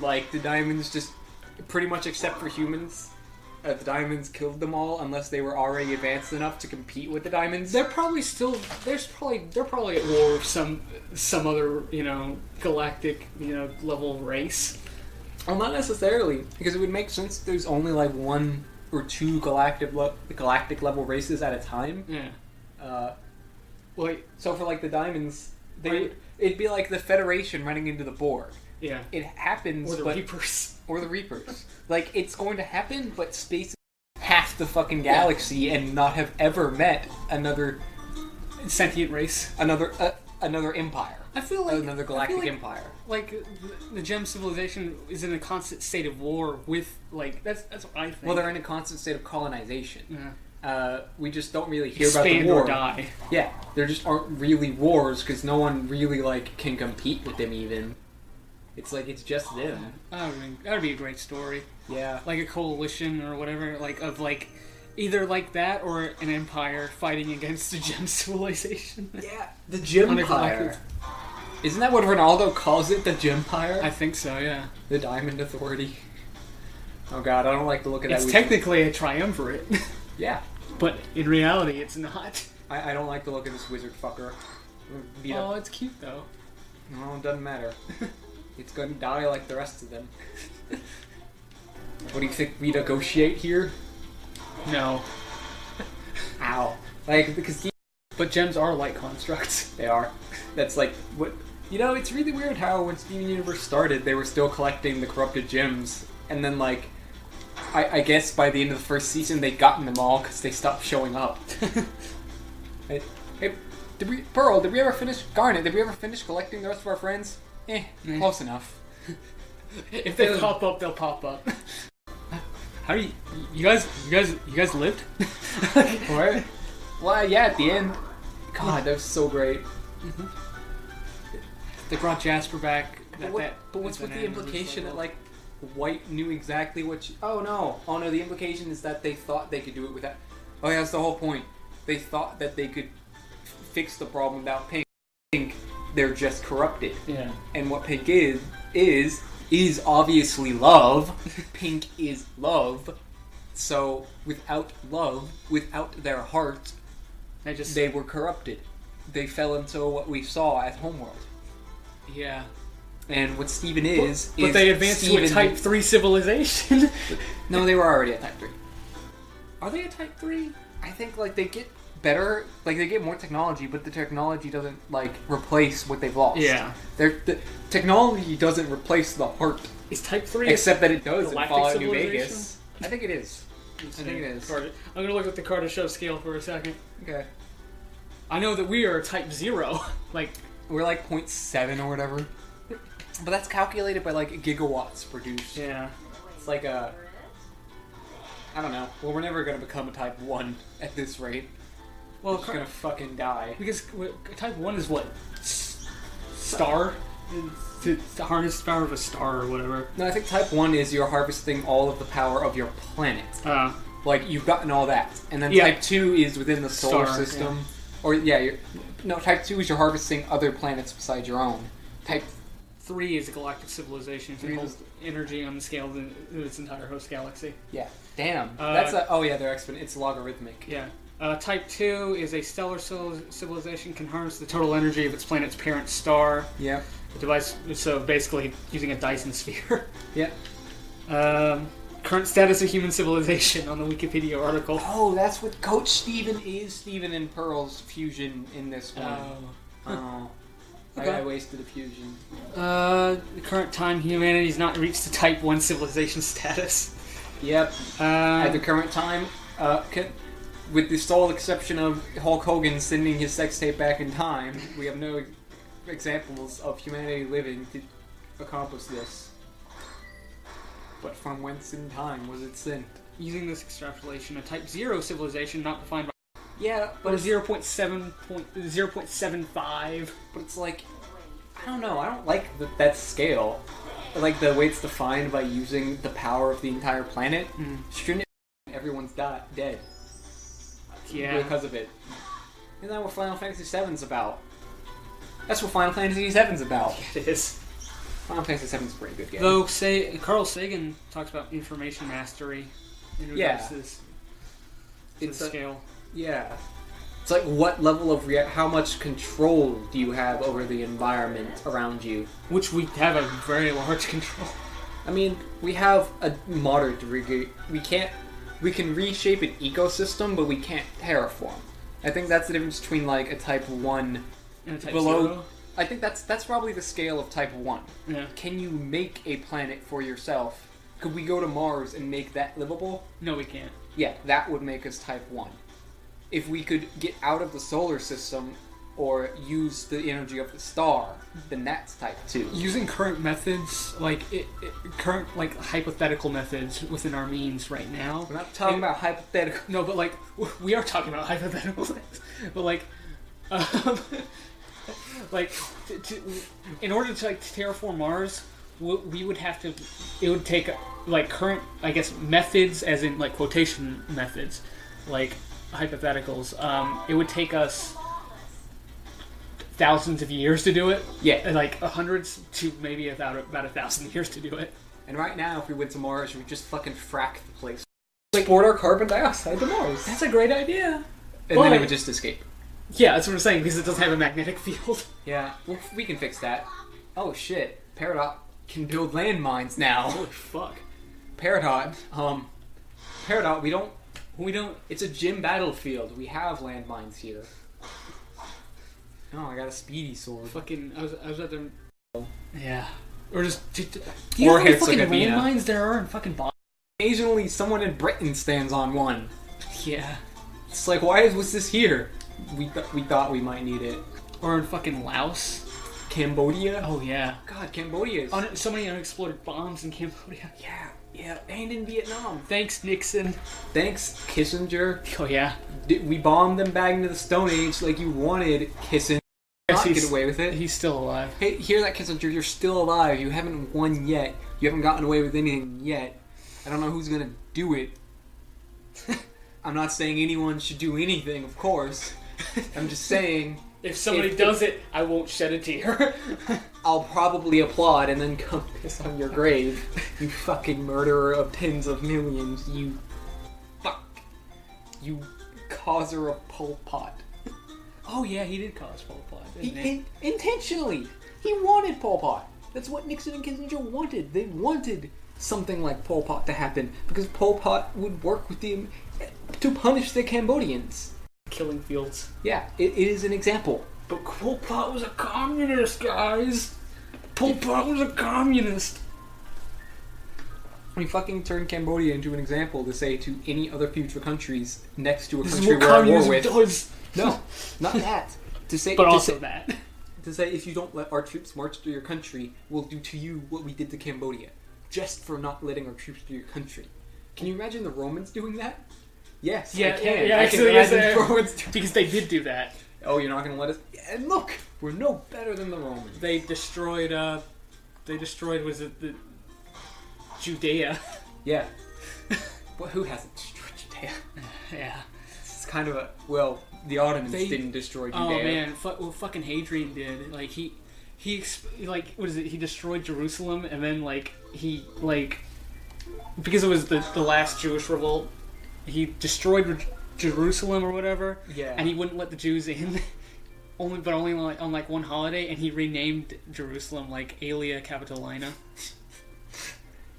Like, the diamonds just, pretty much except for humans, the diamonds killed them all unless they were already advanced enough to compete with the diamonds. They're probably still. They're probably at war with some other galactic level race. Well, not necessarily, because it would make sense if there's only like one or two galactic level races at a time. Yeah. So for like the diamonds, it'd be like the Federation running into the Borg. Yeah. It happens, Or the Reapers. Or the Reapers. Like, it's going to happen, but space is half the fucking galaxy and not have ever met another sentient race. Another empire. I feel like another galactic empire. Like the Gem civilization is in a constant state of war with that's what I think. Well, they're in a constant state of colonization. Yeah. We just don't really hear Expand about the war. Or die. Yeah, there just aren't really wars because no one really can compete with them even. It's like it's just them. That would be a great story. Yeah, like a coalition or whatever, either like that or an empire fighting against the Gem civilization. Yeah, the Gempire. Isn't that what Ronaldo calls it? The Gempire? I think so. Yeah. The Diamond Authority. Oh god, I don't like the look of that. It's technically a triumvirate. Yeah, but in reality, it's not. I don't like the look of this wizard fucker. It's cute though. No, it doesn't matter. It's gonna die like the rest of them. What do you think? We negotiate here? No. Ow. Because but gems are light constructs. They are. That's like what. It's really weird how when Steven Universe started, they were still collecting the corrupted gems, and then I guess by the end of the first season, they'd gotten them all because they stopped showing up. Hey, did we ever finish Garnet? Did we ever finish collecting the rest of our friends? Close enough. If they pop up, they'll pop up. How do you guys lived? What? Well, yeah, at the end. God, that was so great. Mm-hmm. They brought Jasper back. But what's with the implication that White knew exactly what? Oh no! The implication is that they thought they could do it without. Oh yeah, that's the whole point. They thought that they could fix the problem without Pink. They're just corrupted. Yeah. And what Pink is obviously love. Pink is love. So without love, without their heart, they were corrupted. They fell into what we saw at Homeworld. Yeah. And what Steven is... But they advanced to a Type 3 civilization. No, they were already at Type 3. Are they a Type 3? I think they get better, they get more technology, but the technology doesn't replace what they've lost. Yeah. The technology doesn't replace the heart. Is Type 3 except that it does in Fallout New civilization? Vegas. I think it is. I think it is. I'm gonna look at the Kardashev scale for a second. Okay. I know that we are Type 0. We're 0.7 or whatever. But that's calculated by gigawatts produced. Yeah. It's I don't know. Well, we're never gonna become a Type 1 at this rate. Well, we're just gonna fucking die. Because Type 1 is what? Star? To harness the power of a star or whatever. No, I think Type 1 is you're harvesting all of the power of your planet. You've gotten all that. And then Type 2 is within the solar system. Yeah. Type 2 is you're harvesting other planets besides your own. Type 3 is a galactic civilization. It holds energy on the scale of its entire host galaxy. Yeah. Damn. They're exponent. It's logarithmic. Yeah. Type 2 is a stellar civilization, can harness the total energy of its planet's parent star. Yeah. The device, so basically using a Dyson sphere. Yeah. Current status of human civilization on the Wikipedia article. Oh, that's what Coach Steven is. Steven and Pearl's fusion in this one. Oh. Okay. I wasted a fusion. The current time, humanity's not reached the Type 1 civilization status. Yep. At the current time, with the sole exception of Hulk Hogan sending his sex tape back in time, we have no examples of humanity living to accomplish this. But from whence in time was it sent? Using this extrapolation, a Type 0 civilization not defined by... Yeah, but a 0.75. But it's I don't know, I don't like that scale. The way it's defined by using the power of the entire planet. Shouldn't everyone's dead? Yeah. Because of it. Isn't that what Final Fantasy VII's about? That's what Final Fantasy VII's about. It is. Final Fantasy VII's a pretty good game. Though Carl Sagan talks about information mastery in regards to this scale. Yeah. It's like what level of how much control do you have over the environment around you? Which we have a very large control. I mean, we have a moderate degree. We can reshape an ecosystem, but we can't terraform. I think that's the difference between like a Type 1 And a Type below. 0. I think that's probably the scale of Type 1. Yeah. Can you make a planet for yourself? Could we go to Mars and make that livable? No, we can't. Yeah, that would make us Type 1. If we could get out of the solar system or use the energy of the star, then that's Type 2. Using current methods, current hypothetical methods within our means right now. We're not talking about hypothetical. No, but like we are talking about hypothetical things. But in order to terraform Mars, we would have to. It would take current, I guess, methods, as in quotation methods, hypotheticals. It would take us thousands of years to do it. Yeah. Hundreds to maybe about 1,000 years to do it. And right now, if we went to Mars, we'd just fucking frack the place. Export our carbon dioxide to Mars. That's a great idea. And then it would just escape. Yeah, that's what I'm saying, because it doesn't have a magnetic field. Yeah, well, we can fix that. Oh shit, Peridot can build landmines now. Holy fuck. Peridot, we don't, it's a gym battlefield. We have landmines here. Oh, I got a speedy sword. Fucking, I was at the... Yeah. Or just do you know Or how many hits fucking like a Vina. landmines there are in fucking Boston? Occasionally, someone in Britain stands on one. Yeah. It's like, why was this here? We thought we might need it. Or in fucking Laos. Cambodia? Oh, yeah. God, Cambodia is... So many unexploded bombs in Cambodia. Yeah, and in Vietnam. Thanks, Nixon. Thanks, Kissinger. Oh, yeah. We bombed them back into the Stone Age like you wanted, Kissinger. Yes, Not get away with it. He's still alive. Hey, hear that, Kissinger? You're still alive. You haven't won yet. You haven't gotten away with anything yet. I don't know who's gonna do it. I'm not saying anyone should do anything, of course. I'm just saying... If somebody does it, I won't shed a tear. I'll probably applaud and then come piss on your grave. You fucking murderer of tens of millions. You... Fuck. You causer of Pol Pot. Oh, yeah, he did cause Pol Pot, didn't he? Intentionally. He wanted Pol Pot. That's what Nixon and Kissinger wanted. They wanted something like Pol Pot to happen because Pol Pot would work with them to punish the Cambodians. Killing fields. Yeah, it is an example. But Pol Pot was a communist, guys. Pol Pot was a communist. We fucking turned Cambodia into an example to say to any other future countries next to a This is country what we're at war communism with. does. No, not that. To say, But to also say, that. to say if you don't let our troops march through your country, we'll do to you what we did to Cambodia, just for not letting our troops through your country. Can you imagine the Romans doing that? Yes, I can. I can imagine the Romans doing because they did do that. Oh, you're not going to let us... And look, we're no better than the Romans. They destroyed, was it the Judea? Yeah. Well, who hasn't destroyed Judea? Yeah. It's kind of a... Well, the Ottomans didn't destroy Judea. Oh, man. Fucking Hadrian did. Like, he what is it? He destroyed Jerusalem, and then, because it was the last Jewish revolt, he destroyed Jerusalem or whatever. Yeah. And he wouldn't let the Jews in, only on one holiday, and he renamed Jerusalem Aelia Capitolina.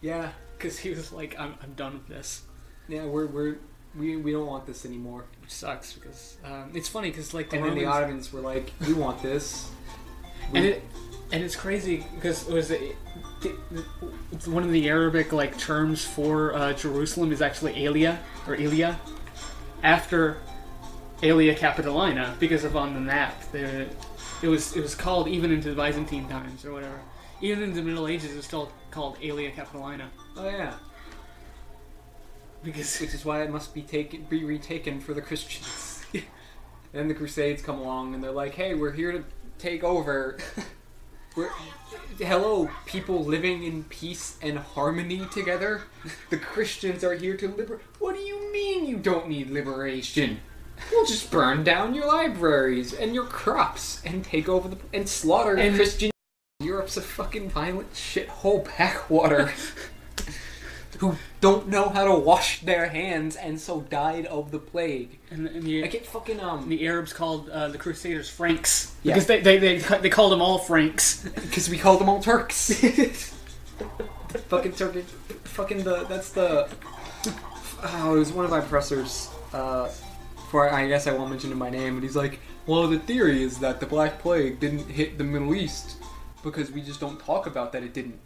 Yeah. Because he was like, I'm done with this. Yeah, we don't want this anymore. Which sucks because it's funny because the and Romans, then the Ottomans were like, we want this. And it's crazy because it's one of the Arabic terms for Jerusalem is actually Aelia or Ilia, after Aelia Capitolina, because of on the map it was called, even into the Byzantine times or whatever, even in the Middle Ages it was still called Aelia Capitolina. Oh yeah. Which is why it must be retaken for the Christians. And then the Crusades come along and they're like, hey, we're here to take over. Hello, people living in peace and harmony together. The Christians are here to liberate. What do you mean you don't need liberation? We'll just burn down your libraries and your crops and take over and slaughter And- Christian. Europe's a fucking violent shithole backwater who don't know how to wash their hands and so died of the plague. And I get fucking the Arabs called the Crusaders Franks Yeah. because they called them all Franks. because we call them all Turks. Fucking Turkish. Fucking that's the. Oh, it was one of my professors. For I guess I won't mention him by name, but he's like, well, the theory is that the Black Plague didn't hit the Middle East because we just don't talk about that it didn't.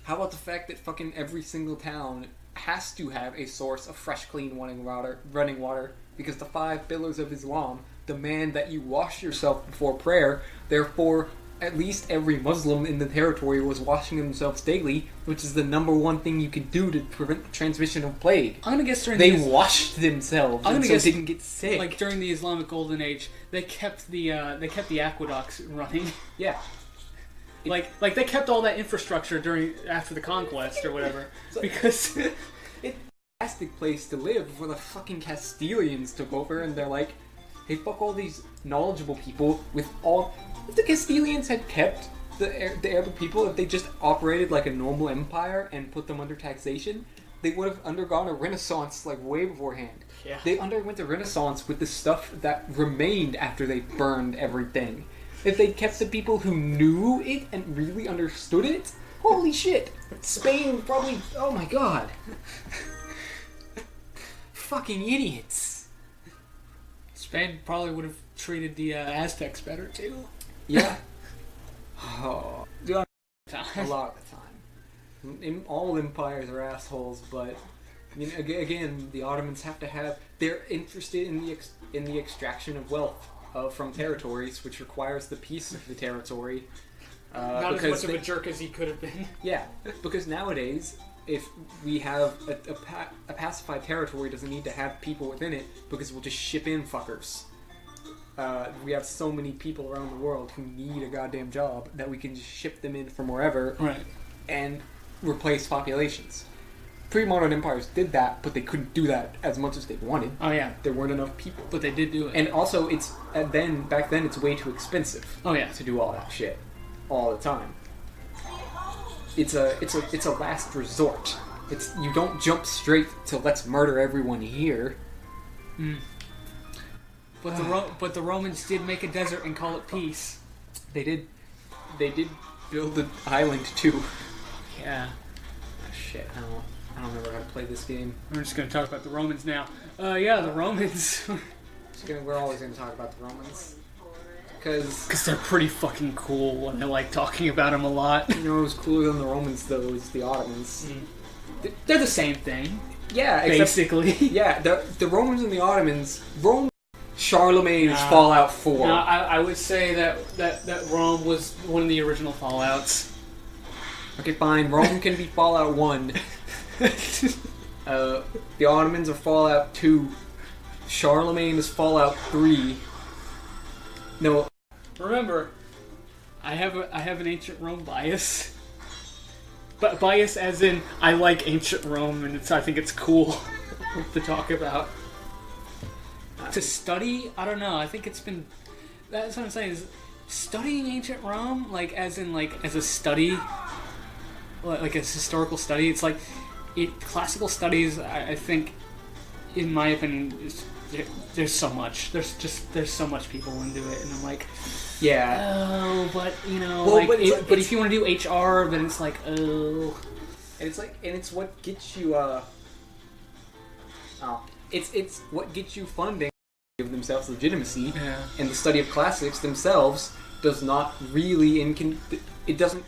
How about the fact that fucking every single town has to have a source of fresh, clean running water because the 5 pillars of Islam demand that you wash yourself before prayer. Therefore, at least every Muslim in the territory was washing themselves daily, which is the number one thing you can do to prevent the transmission of plague. I'm gonna guess during They washed themselves I'm and gonna so guess, didn't get sick. like during the Islamic Golden Age, they kept the aqueducts running. Yeah. Like they kept all that infrastructure after the conquest or whatever because It's a fantastic place to live before the fucking Castilians took over and they're like, hey, fuck all these knowledgeable people with all... If the Castilians had kept the Arab people, if they just operated like a normal empire and put them under taxation, they would have undergone a renaissance like way beforehand. Yeah. They underwent a renaissance with the stuff that remained after they burned everything. If they kept the people who knew it and really understood it, holy shit, Spain probably... Oh my god. Fucking idiots. Spain probably would have treated the Aztecs better too. Yeah. Oh. A lot of the time. All empires are assholes, but I mean, again, the Ottomans have to have... They're interested in the extraction of wealth from territories, which requires the peace of the territory. Not as much of a jerk as he could have been. Yeah, because nowadays, if we have a pacified territory, doesn't need to have people within it, because we'll just ship in fuckers. We have so many people around the world who need a goddamn job that we can just ship them in from wherever Right. and replace populations. Pre-modern empires did that, but they couldn't do that as much as they wanted. Oh yeah, There weren't enough people. but they did do it. And also, back then, it's way too expensive oh yeah, to do all that shit all the time. It's a last resort. You don't jump straight to let's murder everyone here. but the Romans did make a desert and call it peace. They did build an island too. Yeah. Shit, I don't remember how to play this game. We're just gonna talk about the Romans now. Yeah, the Romans. We're always gonna talk about the Romans. Because They're pretty fucking cool, and I like talking about them a lot. you know what was cooler than the Romans though is the Ottomans. They're the same thing, Yeah, basically. yeah, the Romans and the Ottomans. Charlemagne's Fallout 4. No, I would say that Rome was one of the original Fallouts. Okay, fine. Rome can be Fallout 1. The Ottomans are Fallout 2. Charlemagne is Fallout 3. No. Remember, I have an ancient Rome bias. But bias as in I like ancient Rome and I think it's cool to talk about. To study, I don't know. I think it's been. That's what I'm saying. Is studying ancient Rome, like as a study, like as historical study. It's like classical studies. I think, in my opinion, there's so much. There's so much people into it, and I'm like, Yeah. oh, but you know, Well, but if you want to do HR, then it's like, oh, And it's what gets you it's what gets you funding, give themselves legitimacy. Yeah. And the study of classics themselves does not really it doesn't.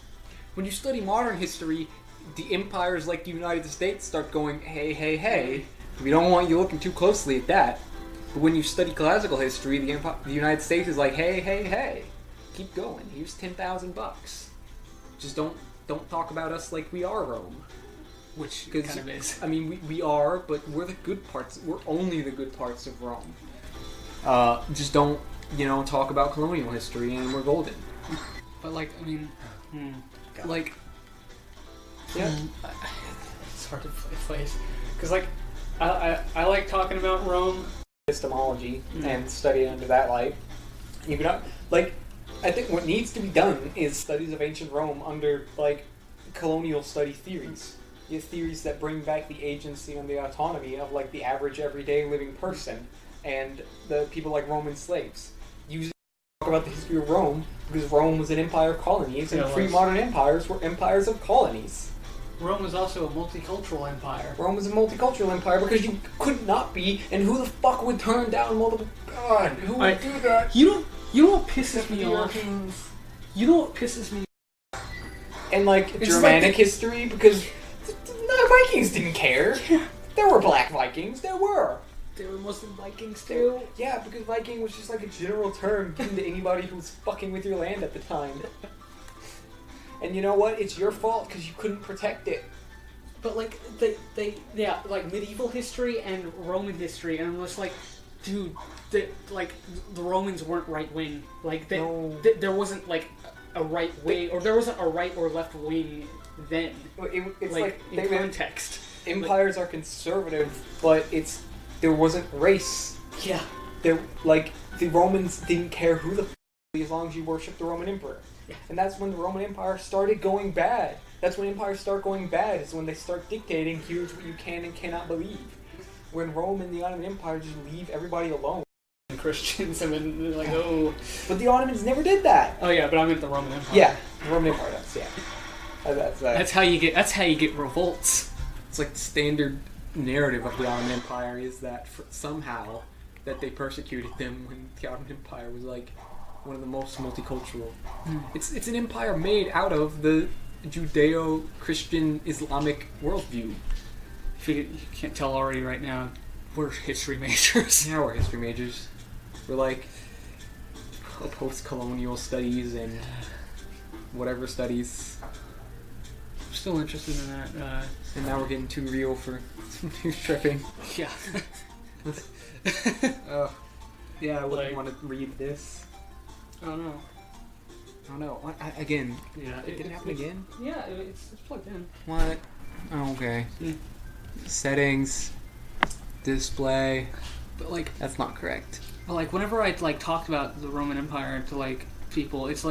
When you study modern history, the empires like the United States start going, hey, we don't want you looking too closely at that. But when you study classical history, the United States is like, hey, keep going. Here's $10,000. Just don't talk about us like we are Rome. which kind of is. I mean, we are, but we're the good parts. We're only the good parts of Rome. Just don't, talk about colonial history, and we're golden. But like, I mean, like, Yeah. it's hard to place because like, I like talking about Rome. epistemology and study it under that light. You can I think what needs to be done is studies of ancient Rome under colonial study theories. Theories that bring back the agency and the autonomy of the average everyday living person and the people like Roman slaves. Using talk about the history of Rome because Rome was an empire of colonies and pre-modern empires were empires of colonies. Rome was also a multicultural empire. Rome was a multicultural empire because you could not be, and who the fuck would turn down multiple... God, who would do that? You know what pisses me off? You know what pisses me off? And Germanic history, because the Vikings didn't care. Yeah. There were black Vikings, there were. There were Muslim Vikings too. Yeah, because Viking was just a general term given to anybody who was fucking with your land at the time. And you know what? It's your fault because you couldn't protect it. But medieval history and Roman history, and I'm just dude, the Romans weren't right wing. There wasn't a right wing, or there wasn't a right or left wing then. It's in context. Empires are conservative, but there wasn't race. Yeah. The Romans didn't care who the as long as you worshipped the Roman Emperor. Yeah. And that's when the Roman Empire started going bad. That's when empires start going bad, is when they start dictating, here's what you can and cannot believe. When Rome and the Ottoman Empire just leave everybody alone. Christians have been oh. But the Ottomans never did that. Oh yeah, but I meant the Roman Empire. Yeah, the Roman Empire does, yeah. That's how you get revolts. It's the standard narrative of the Ottoman Empire is that somehow that they persecuted them when the Ottoman Empire was one of the most multicultural. It's an empire made out of the Judeo-Christian Islamic worldview. If you can't tell already right now, we're history majors. Yeah, we're history majors. We're post-colonial studies and whatever studies. I'm still interested in that. And now we're getting too real for some new tripping. Yeah. Yeah, I wouldn't want to read this. Oh no. Oh no. Again. Yeah. It didn't happen again? Yeah, it's plugged in. What? Oh, okay. Settings. Display. But that's not correct. But whenever I talked about the Roman Empire to people, it's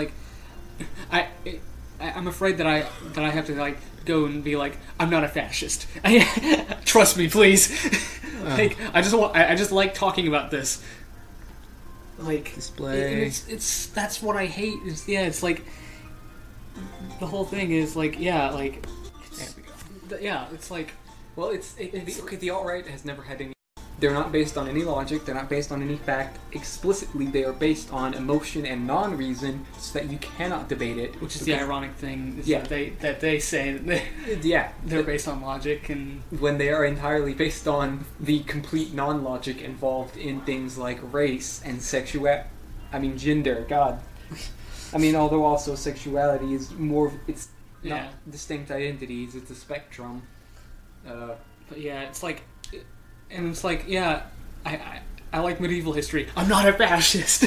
I'm afraid that I have to go and be I'm not a fascist. Trust me, please. I just like talking about this. Display. It's that's what I hate. It's the whole thing is there we go. it's well, the alt-right has never had any. They're not based on any logic. They're not based on any fact. Explicitly, they are based on emotion and non-reason, so that you cannot debate it. Which is the ironic thing. Is yeah. that they say that they're based on logic, and when they are entirely based on the complete non-logic involved in things like race and gender. God. Although also sexuality is more. It's not distinct identities. It's a spectrum. But yeah, it's and it's I like medieval history. I'm not a fascist.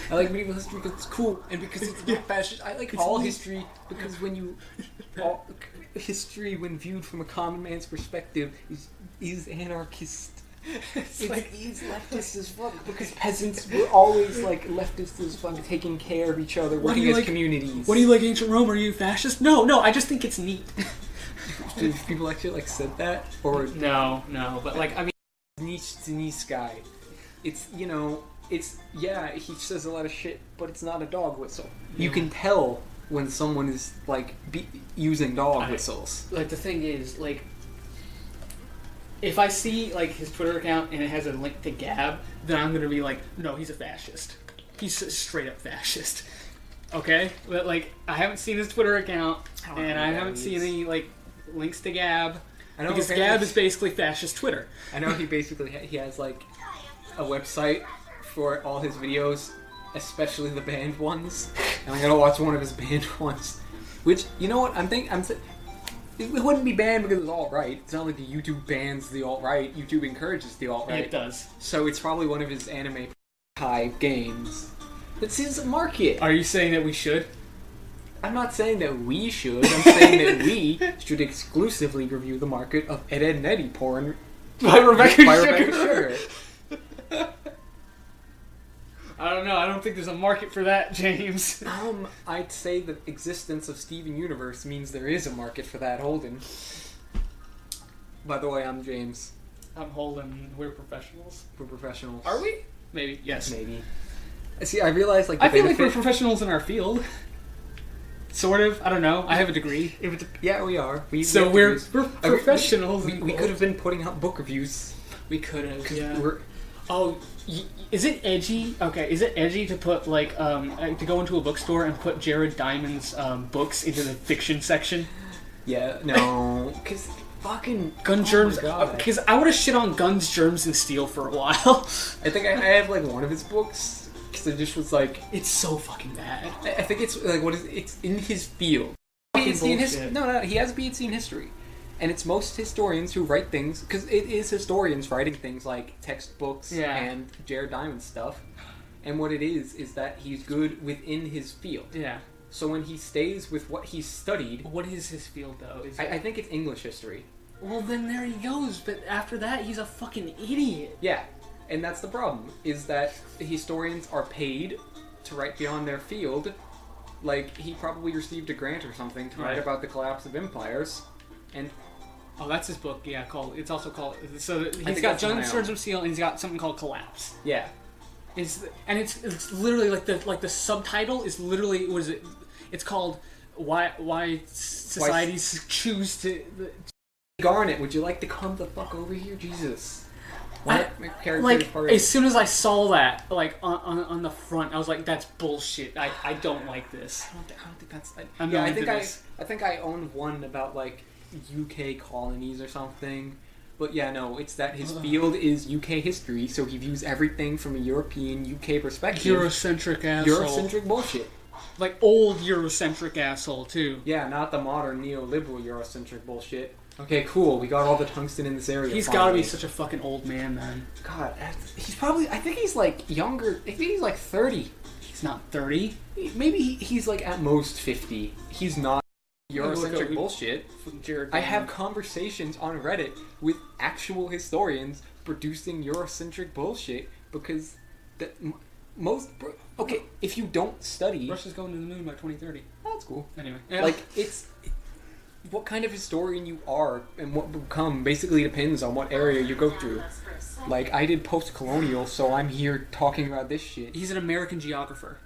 I like medieval history because it's cool and because it's not fascist. I like all history because history, when viewed from a common man's perspective, is anarchist. It's leftist as fuck because peasants were always leftist as fuck, taking care of each other, working as communities. What do you like ancient Rome? Are you fascist? No, I just think it's neat. Did people actually said that? Or no, but niche guy. It's he says a lot of shit, but it's not a dog whistle. Yeah. You can tell when someone is using dog whistles. The thing is, if I see his Twitter account and it has a link to Gab, then I'm gonna be no, he's a fascist. He's a straight up fascist. Okay, but I haven't seen his Twitter account, and I haven't seen any links to Gab. I know because Gab is basically fascist Twitter. I know he has a website for all his videos, especially the banned ones. And I'm gonna watch one of his banned ones, which you know what it wouldn't be banned because it's alt-right. It's not like YouTube bans the alt-right. YouTube encourages the alt-right. It does. So it's probably one of his anime type games. It's his market. Are you saying that we should? I'm not saying that we should. I'm saying that we should exclusively review the market of Ed, Edd n Eddy porn by Rebecca Sugar. I don't know. I don't think there's a market for that, James. I'd say the existence of Steven Universe means there is a market for that, Holden. By the way, I'm James. I'm Holden. We're professionals. We're professionals. Are we? Maybe. Yes. Maybe. See, I realized, like, I feel like we're professionals in our field. Sort of. I don't know. I have a degree. Yeah, we are. We're professionals. We could have been putting out book reviews. We could have. Yeah. Is it edgy? Okay, is it edgy to put to go into a bookstore and put Jared Diamond's books into the fiction section? Yeah. No. Because fucking Guns, Germs. Because I would have shit on Guns, Germs, and Steel for a while. I think I have like one of his books. Because it just was like, it's so fucking bad. I think it's like it's in his field. PhD in history. No, he has a PhD in history, and it's most historians who write things because it is historians writing things like textbooks and Jared Diamond stuff. And what it is that he's good within his field. Yeah. So when he stays with what he's studied, what is his field though? I think it's English history. Well, then there he goes. But after that, he's a fucking idiot. Yeah. And that's the problem, is that historians are paid to write beyond their field. Like, he probably received a grant or something to write about the collapse of empires. And oh, that's his book, yeah, it's also called, so he's got Guns, Germs, and Steel, and he's got something called Collapse. Yeah. It's literally, like the subtitle is literally, what is it? It's called, Why Societies Choose to... Garnet, would you like to come the fuck over here? Jesus. As soon as I saw that, on the front, I was like, "That's bullshit. I don't like this." I don't think that's. I think I own one about like UK colonies or something. But yeah, no, it's that his field is UK history, so he views everything from a European UK perspective. Eurocentric asshole. Eurocentric bullshit. Like old Eurocentric asshole too. Yeah, not the modern neoliberal Eurocentric bullshit. Okay, cool. We got all the tungsten in this area. He's got to be such a fucking old man, then. God, he's probably... I think he's, like, younger. I think he's, like, 30. He's not 30. Maybe he's, like, at most 50. He's not Eurocentric bullshit. I have conversations on Reddit with actual historians producing Eurocentric bullshit because most... Okay, if you don't study... Russia's going to the moon by 2030. That's cool. Anyway. Like, it's... What kind of historian you are and what you become basically depends on what area you go through. Like, I did post-colonial, so I'm here talking about this shit. He's an American geographer.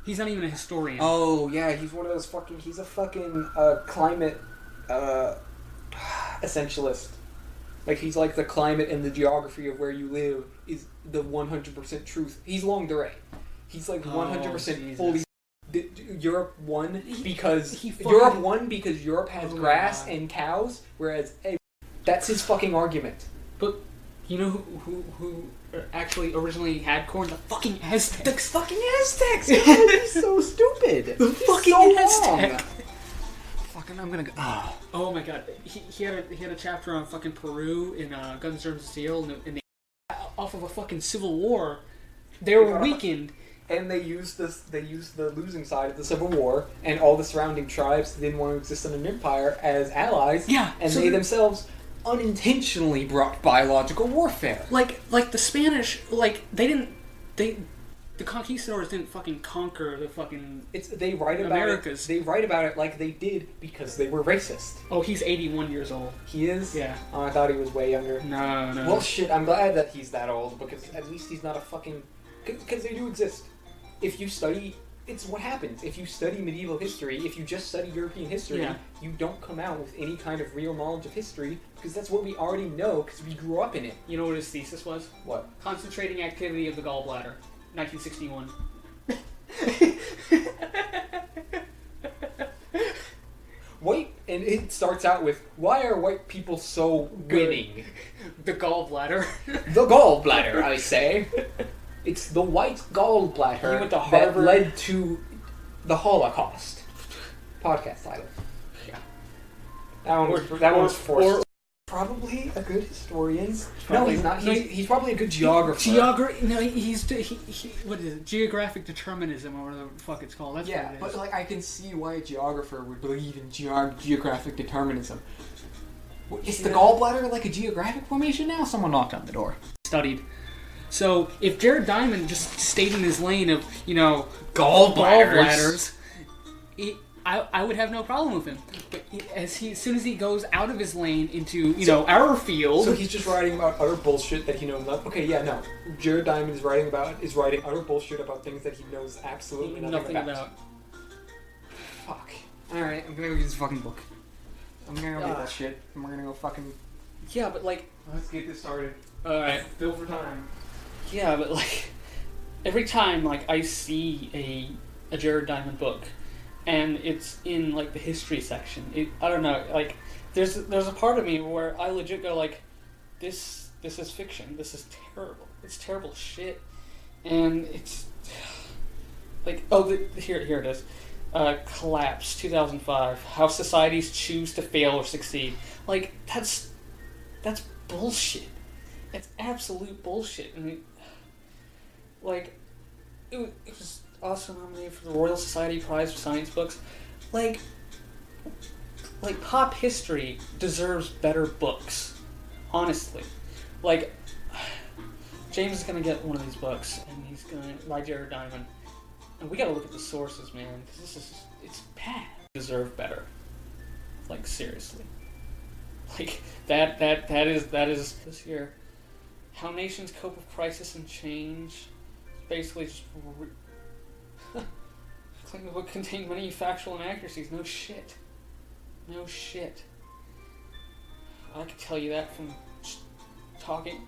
He's not even a historian. Oh, yeah, he's one of those fucking... He's a fucking climate essentialist. Like, he's like the climate and the geography of where you live is the 100% truth. He's longue durée. He's like 100% fully... Europe won because Europe has grass and cows, whereas that's his fucking argument. But you know who actually originally had corn? The fucking Aztecs. The fucking Aztecs. God, he's so stupid. The fucking Aztec. Fucking, I'm gonna go. Oh my god, he had a chapter on fucking Peru in Guns, Germs, and Steel, and off of a fucking civil war. They were weakened. And they used the losing side of the Civil War, and all the surrounding tribes that didn't want to exist in an empire as allies. Yeah, and they themselves unintentionally brought biological warfare. Like the Spanish, the conquistadors didn't fucking conquer the fucking they write about Americas. They write about it like they did because they were racist. Oh, he's 81 years old. He is? Yeah. Oh, I thought he was way younger. No. Well, shit, I'm glad that he's that old, because at least he's not a fucking... Because they do exist. If you study, it's what happens. If you study medieval history, if you just study European history, you don't come out with any kind of real knowledge of history, because that's what we already know, because we grew up in it. You know what his thesis was? What? Concentrating activity of the gallbladder, 1961. And it starts out with, why are white people so winning? The gallbladder. The gallbladder, I say. It's the white gallbladder that led to the Holocaust. Podcast title. Yeah. That one's forced. Probably a good historian. No, he's not. He's probably a good geographer. What is it? Geographic determinism, or whatever the fuck it's called. That's what it is. But like, I can see why a geographer would believe in geographic determinism. Is the gallbladder like a geographic formation now? Someone knocked on the door. Studied. So if Jared Diamond just stayed in his lane of, Gallbladders. I would have no problem with him. But as soon as he goes out of his lane into, our field... So he's just writing about utter bullshit that he knows nothing. Okay, yeah, no. Jared Diamond is writing utter bullshit about things that he knows absolutely nothing about. Fuck. Alright, I'm gonna go get this fucking book. I'm gonna go get that shit, and we're gonna go fucking... Yeah, but Let's get this started. Alright. Bill for time. Yeah, but every time I see a Jared Diamond book, and it's in the history section, I don't know, there's a part of me where I legit go this is fiction. This is terrible. It's terrible shit, and it's here it is. Collapse 2005. How societies choose to fail or succeed. That's bullshit. It's absolute bullshit. And it was also nominated for the Royal Society Prize for Science Books. Pop history deserves better books. Honestly. James is gonna get one of these books, and he's gonna buy Jared Diamond. And we gotta look at the sources, man, because it's bad. Deserve better. Seriously. That is this year. How nations cope with crisis and change. Basically just claim the book contained many factual inaccuracies. No shit. I can tell you that from talking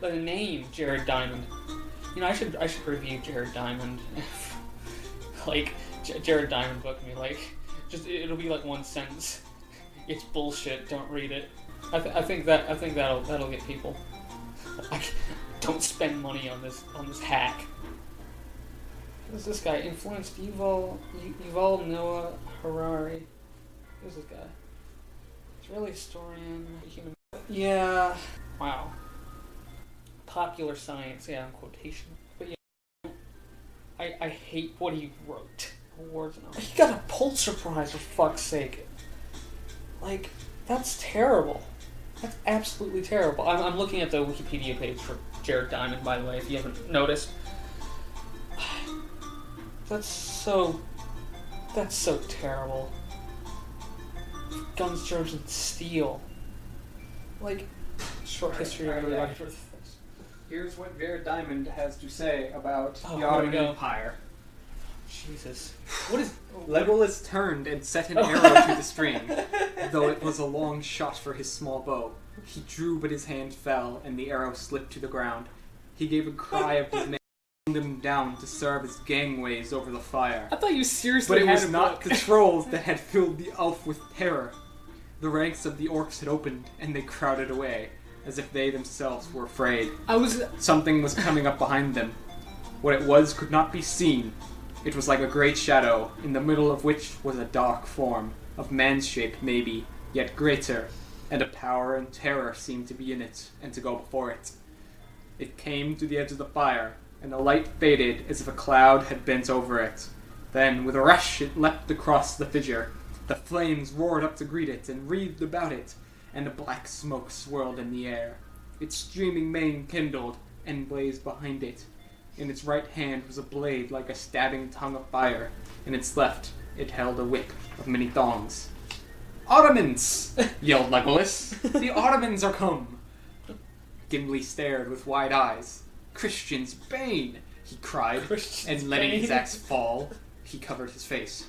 by the name Jared Diamond. I should review Jared Diamond. Jared Diamond book me it'll be one sentence. It's bullshit. Don't read it. I think that'll get people. Don't spend money on this hack. Who's this guy? Influenced Yuval Noah Harari. Who's this guy? Israeli historian. Yeah. Wow. Popular science. Yeah, in quotation. But yeah, I hate what he wrote. Awards and all. He got a Pulitzer Prize, for fuck's sake. That's terrible. That's absolutely terrible. I'm looking at the Wikipedia page for Jared Diamond, by the way, if you haven't noticed. That's so terrible. Guns, Germs, and Steel. Short history of everybody for this. Here's what Jared Diamond has to say about the here we Ottoman go. Empire. Jesus. What is... Legolas turned and set an arrow to the string, though it was a long shot for his small bow. He drew, but his hand fell, and the arrow slipped to the ground. He gave a cry of dismay and threw him down to serve as gangways over the fire. I thought you seriously But it had was a not book. the trolls that had filled the elf with terror. The ranks of the orcs had opened, and they crowded away, as if they themselves were afraid. Something was coming up behind them. What it was could not be seen. It was like a great shadow, in the middle of which was a dark form, of man's shape maybe, yet greater, and a power and terror seemed to be in it, and to go before it. It came to the edge of the fire, and the light faded as if a cloud had bent over it. Then, with a rush, it leapt across the fissure. The flames roared up to greet it, and wreathed about it, and a black smoke swirled in the air. Its streaming mane kindled, and blazed behind it. In its right hand was a blade like a stabbing tongue of fire. In its left, it held a whip of many thongs. "Ottomans!" yelled Legolas. "The Ottomans are come!" Gimli stared with wide eyes. "Christian's bane!" he cried, and letting his axe fall, he covered his face.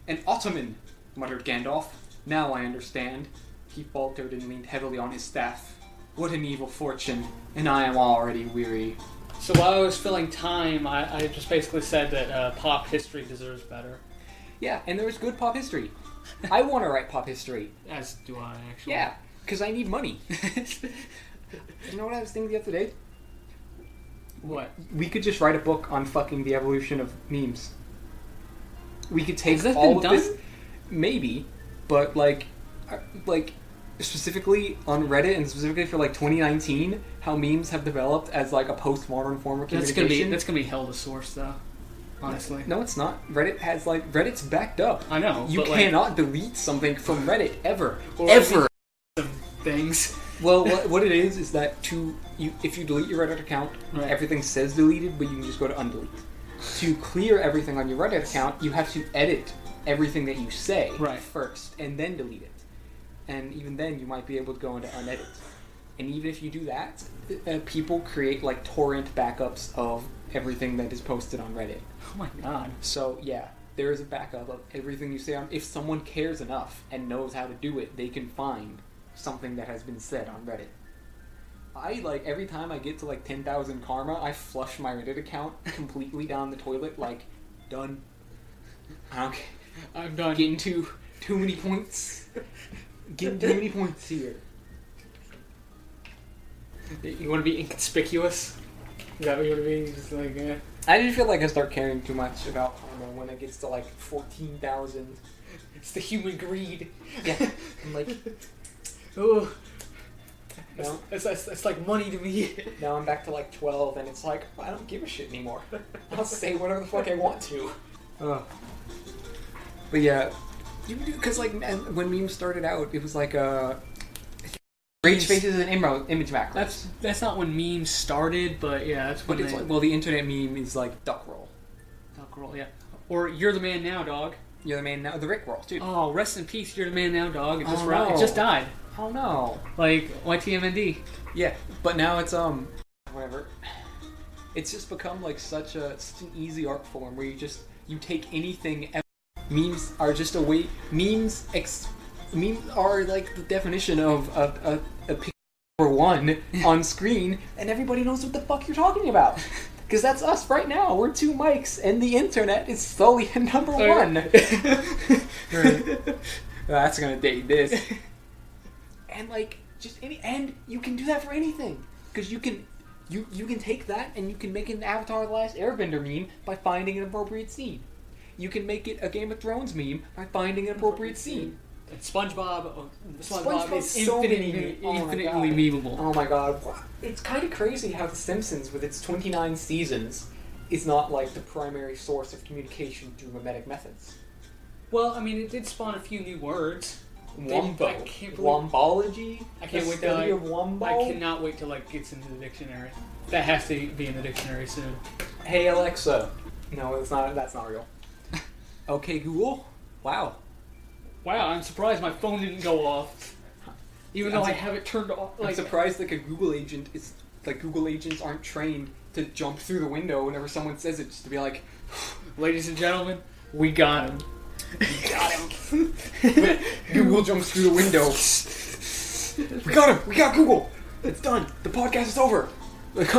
"An Ottoman!" muttered Gandalf. "Now I understand." He faltered and leaned heavily on his staff. "What an evil fortune, and I am already weary." So while I was filling time, I just basically said that pop history deserves better. Yeah, and there was good pop history. I want to write pop history. As do I, actually. Yeah, because I need money. You know what I was thinking the other day? What? We could just write a book on fucking the evolution of memes. We could take Has that all been of this... done? Maybe, but like specifically on Reddit and specifically for 2019, how memes have developed as a postmodern form of communication. That's gonna be hell to source, though. Honestly. No, it's not. Reddit has Reddit's backed up. I know. You but, cannot delete something from Reddit ever. Or Ever. things. Well, what it is that if you delete your Reddit account, Right. everything says deleted, but you can just go to undelete. To clear everything on your Reddit account, you have to edit everything that you say Right. first, and then delete it. And even then, you might be able to go into unedit. And even if you do that, people create like torrent backups of everything that is posted on Reddit. Oh my god. So yeah, there is a backup of everything you say on. If someone cares enough and knows how to do it, they can find something that has been said on Reddit. Every time I get to like 10,000 karma, I flush my Reddit account completely down the toilet. Like, done. I don't care. I'm done. Getting too many points. Getting too many points here. You want to be inconspicuous? Is that what you want to be? Just like, I just feel like I start caring too much about karma when it gets to like 14,000. it's the human greed. Yeah, I'm like, Oh, no. it's like money to me. Now I'm back to like 12, and it's like, I don't give a shit anymore. I'll say whatever the fuck I want to. But yeah, because like when memes started out, it was like rage faces and image macros. That's not when memes started, but yeah, that's when But it's like, well, the internet meme is like duck roll. Duck roll, yeah. Or you're the man now, dog. You're the man now. The Rick roll too. Oh, rest in peace, you're the man now, dog. It just Oh, no. it just died. Oh no. Like YTMND. Yeah, but now it's whatever. It's just become like such an easy art form where you take anything. Memes are just a way. Memes are like the definition of a picture one on screen, and everybody knows what the fuck you're talking about. Because that's us right now. We're two mics, and the internet is slowly number one. That's gonna date this. And like and you can do that for anything, because you can take that and you can make an Avatar: The Last Airbender meme by finding an appropriate scene. You can make it a Game of Thrones meme by finding an appropriate scene. SpongeBob SpongeBob's is so infinitely many- memeable. Oh my god. It's kind of crazy how The Simpsons, with its 29 seasons, is not like the primary source of communication through mimetic methods. Well, I mean, it did spawn a few new words. Wombo. I can't believe- Wombology? I can't The wait till study of Wombo? I cannot wait till gets into the dictionary. That has to be in the dictionary soon. Hey Alexa. No, that's not real. Okay Google? Wow. Wow, I'm surprised my phone didn't go off. Even though I have it turned off. I'm surprised like a Google agent is like Google agents aren't trained to jump through the window whenever someone says it, just to be like, ladies and gentlemen, we got him. we got him. Google jumps through the window. We got him. We got Google. It's done. The podcast is over.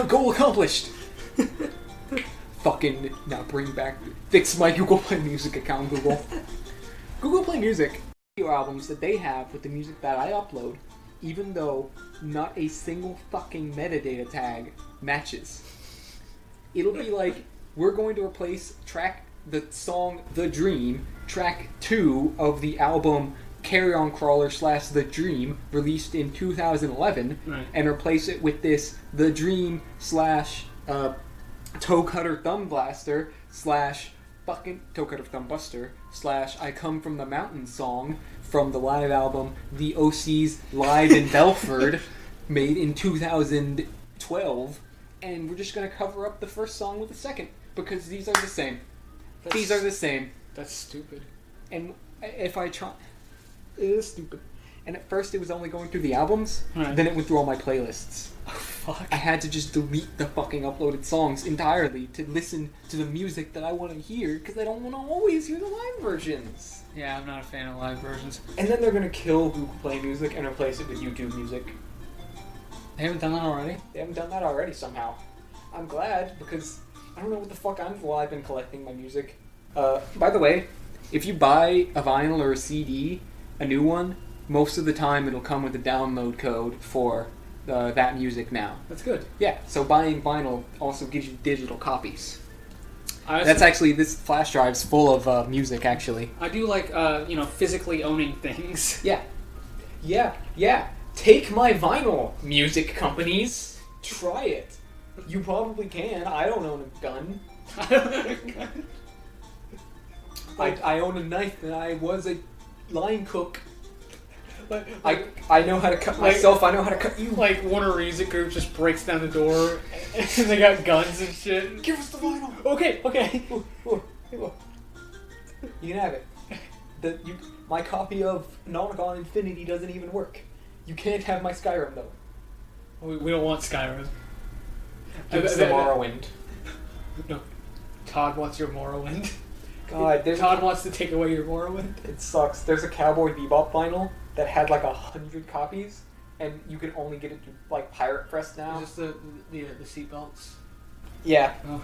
Goal accomplished. Fucking now fix my Google Play Music account, Google. Google Play Music video albums that they have with the music that I upload, even though not a single fucking metadata tag matches. It'll be like, we're going to replace the song The Dream, track 2 of the album Carry On Crawler / The Dream, released in 2011, Right. and replace it with this The Dream / Toe Cutter Thumb Blaster / fucking Toe Cutter Thumb Buster / I Come From the Mountain song from the live album The OC's Live in Belford, made in 2012, and we're just gonna cover up the first song with the second, because these are the same. These are the same. That's stupid. And if I try... It is stupid. And at first it was only going through the albums, Right. then it went through all my playlists. Oh, fuck. I had to just delete the fucking uploaded songs entirely to listen to the music that I want to hear, because I don't want to always hear the live versions. Yeah, I'm not a fan of live versions. And then they're going to kill Google Play Music and replace it with YouTube Music. They haven't done that already? They haven't done that already somehow. I'm glad, because I don't know what the fuck I've been collecting my music. By the way, if you buy a vinyl or a CD, a new one, most of the time it'll come with a download code for that music now. That's good. Yeah, so buying vinyl also gives you digital copies. I That's actually, this flash drive's full of music, actually. I do like, physically owning things. Yeah. Take my vinyl, music companies. Try it. You probably can. I don't own a gun. I own a knife, and I was a line cook. I know how to cut myself. I know how to cut you. Like Warner Music Group just breaks down the door and they got guns and shit. Give us the vinyl. Okay. You can have it. My copy of Nonagon Infinity doesn't even work. You can't have my Skyrim though. We don't want Skyrim. Give us the Morrowind. No. Todd wants your Morrowind. God, Todd wants to take away your Morrowind. It sucks. There's a Cowboy Bebop vinyl that had like 100 copies, and you can only get it through like Pirate Press now. Is this the seatbelts? Yeah. Oh.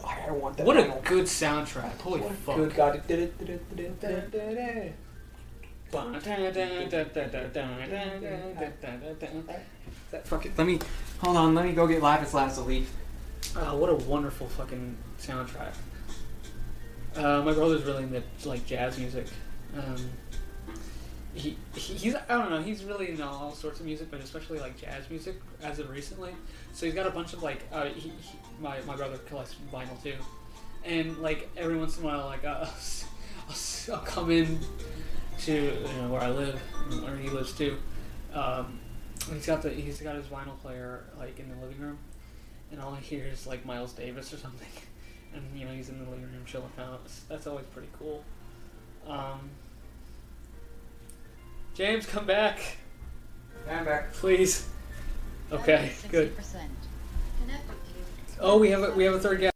I want that. What vinyl. a good soundtrack! Holy fuck! Good God! Let me hold on. Let me go get Lapis Lazuli. Oh, what a wonderful fucking soundtrack. My brother's really into like jazz music. He's I don't know. He's really into all sorts of music, but especially like jazz music as of recently. So he's got a bunch of like my brother collects vinyl too, and like every once in a while, like I'll come in to where I live, where he lives too. He's got his vinyl player like in the living room, and all I hear is like Miles Davis or something, and he's in the living room chilling out. That's always pretty cool. James, come back. I'm back. Please. Okay, good. 60%. Connected to. Oh, we have a third guest.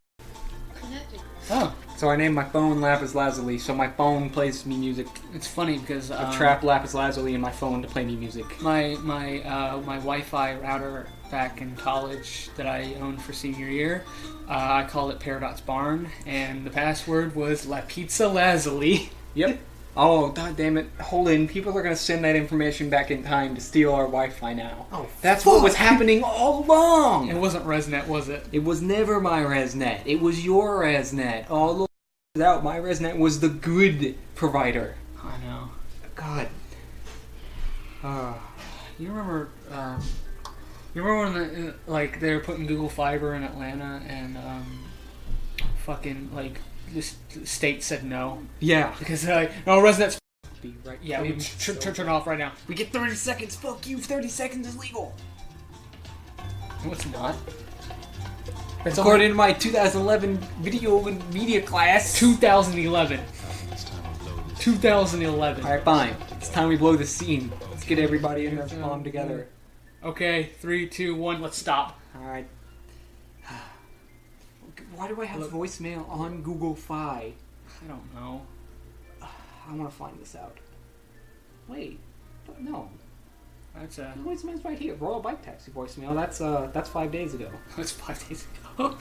Connected. Oh, So I named my phone Lapis Lazuli, so my phone plays me music. it's funny because I trap Lapis Lazuli in my phone to play me music. my Wi-Fi router back in college that I owned for senior year, I called it Paradox Barn, and the password was La Pizza Lazuli. Yep. Oh, god damn it. Hold in. People are going to send that information back in time to steal our Wi-Fi now. Oh, That's what was happening all along. It wasn't ResNet, was it? It was never my ResNet. It was your ResNet. All the out. My ResNet was the good provider. I know. God. You remember when they were putting Google Fiber in Atlanta and fucking like the state said no Yeah. because no ResNet's Be right. yeah we turn it off right now. We get 30 seconds. Fuck you. 30 seconds is legal. No, it's not. It's According to my 2011 video and media class. 2011. 2011. Alright, fine. It's time we blow the scene. Let's get everybody in their palm together. Okay, 3, 2, 1. Let's stop. Alright. Why do I have voicemail on Google Fi? I don't know. I want to find this out. Wait. No. That's The voicemail's right here. Royal Bike Taxi voicemail. That's 5 days ago. that's 5 days ago.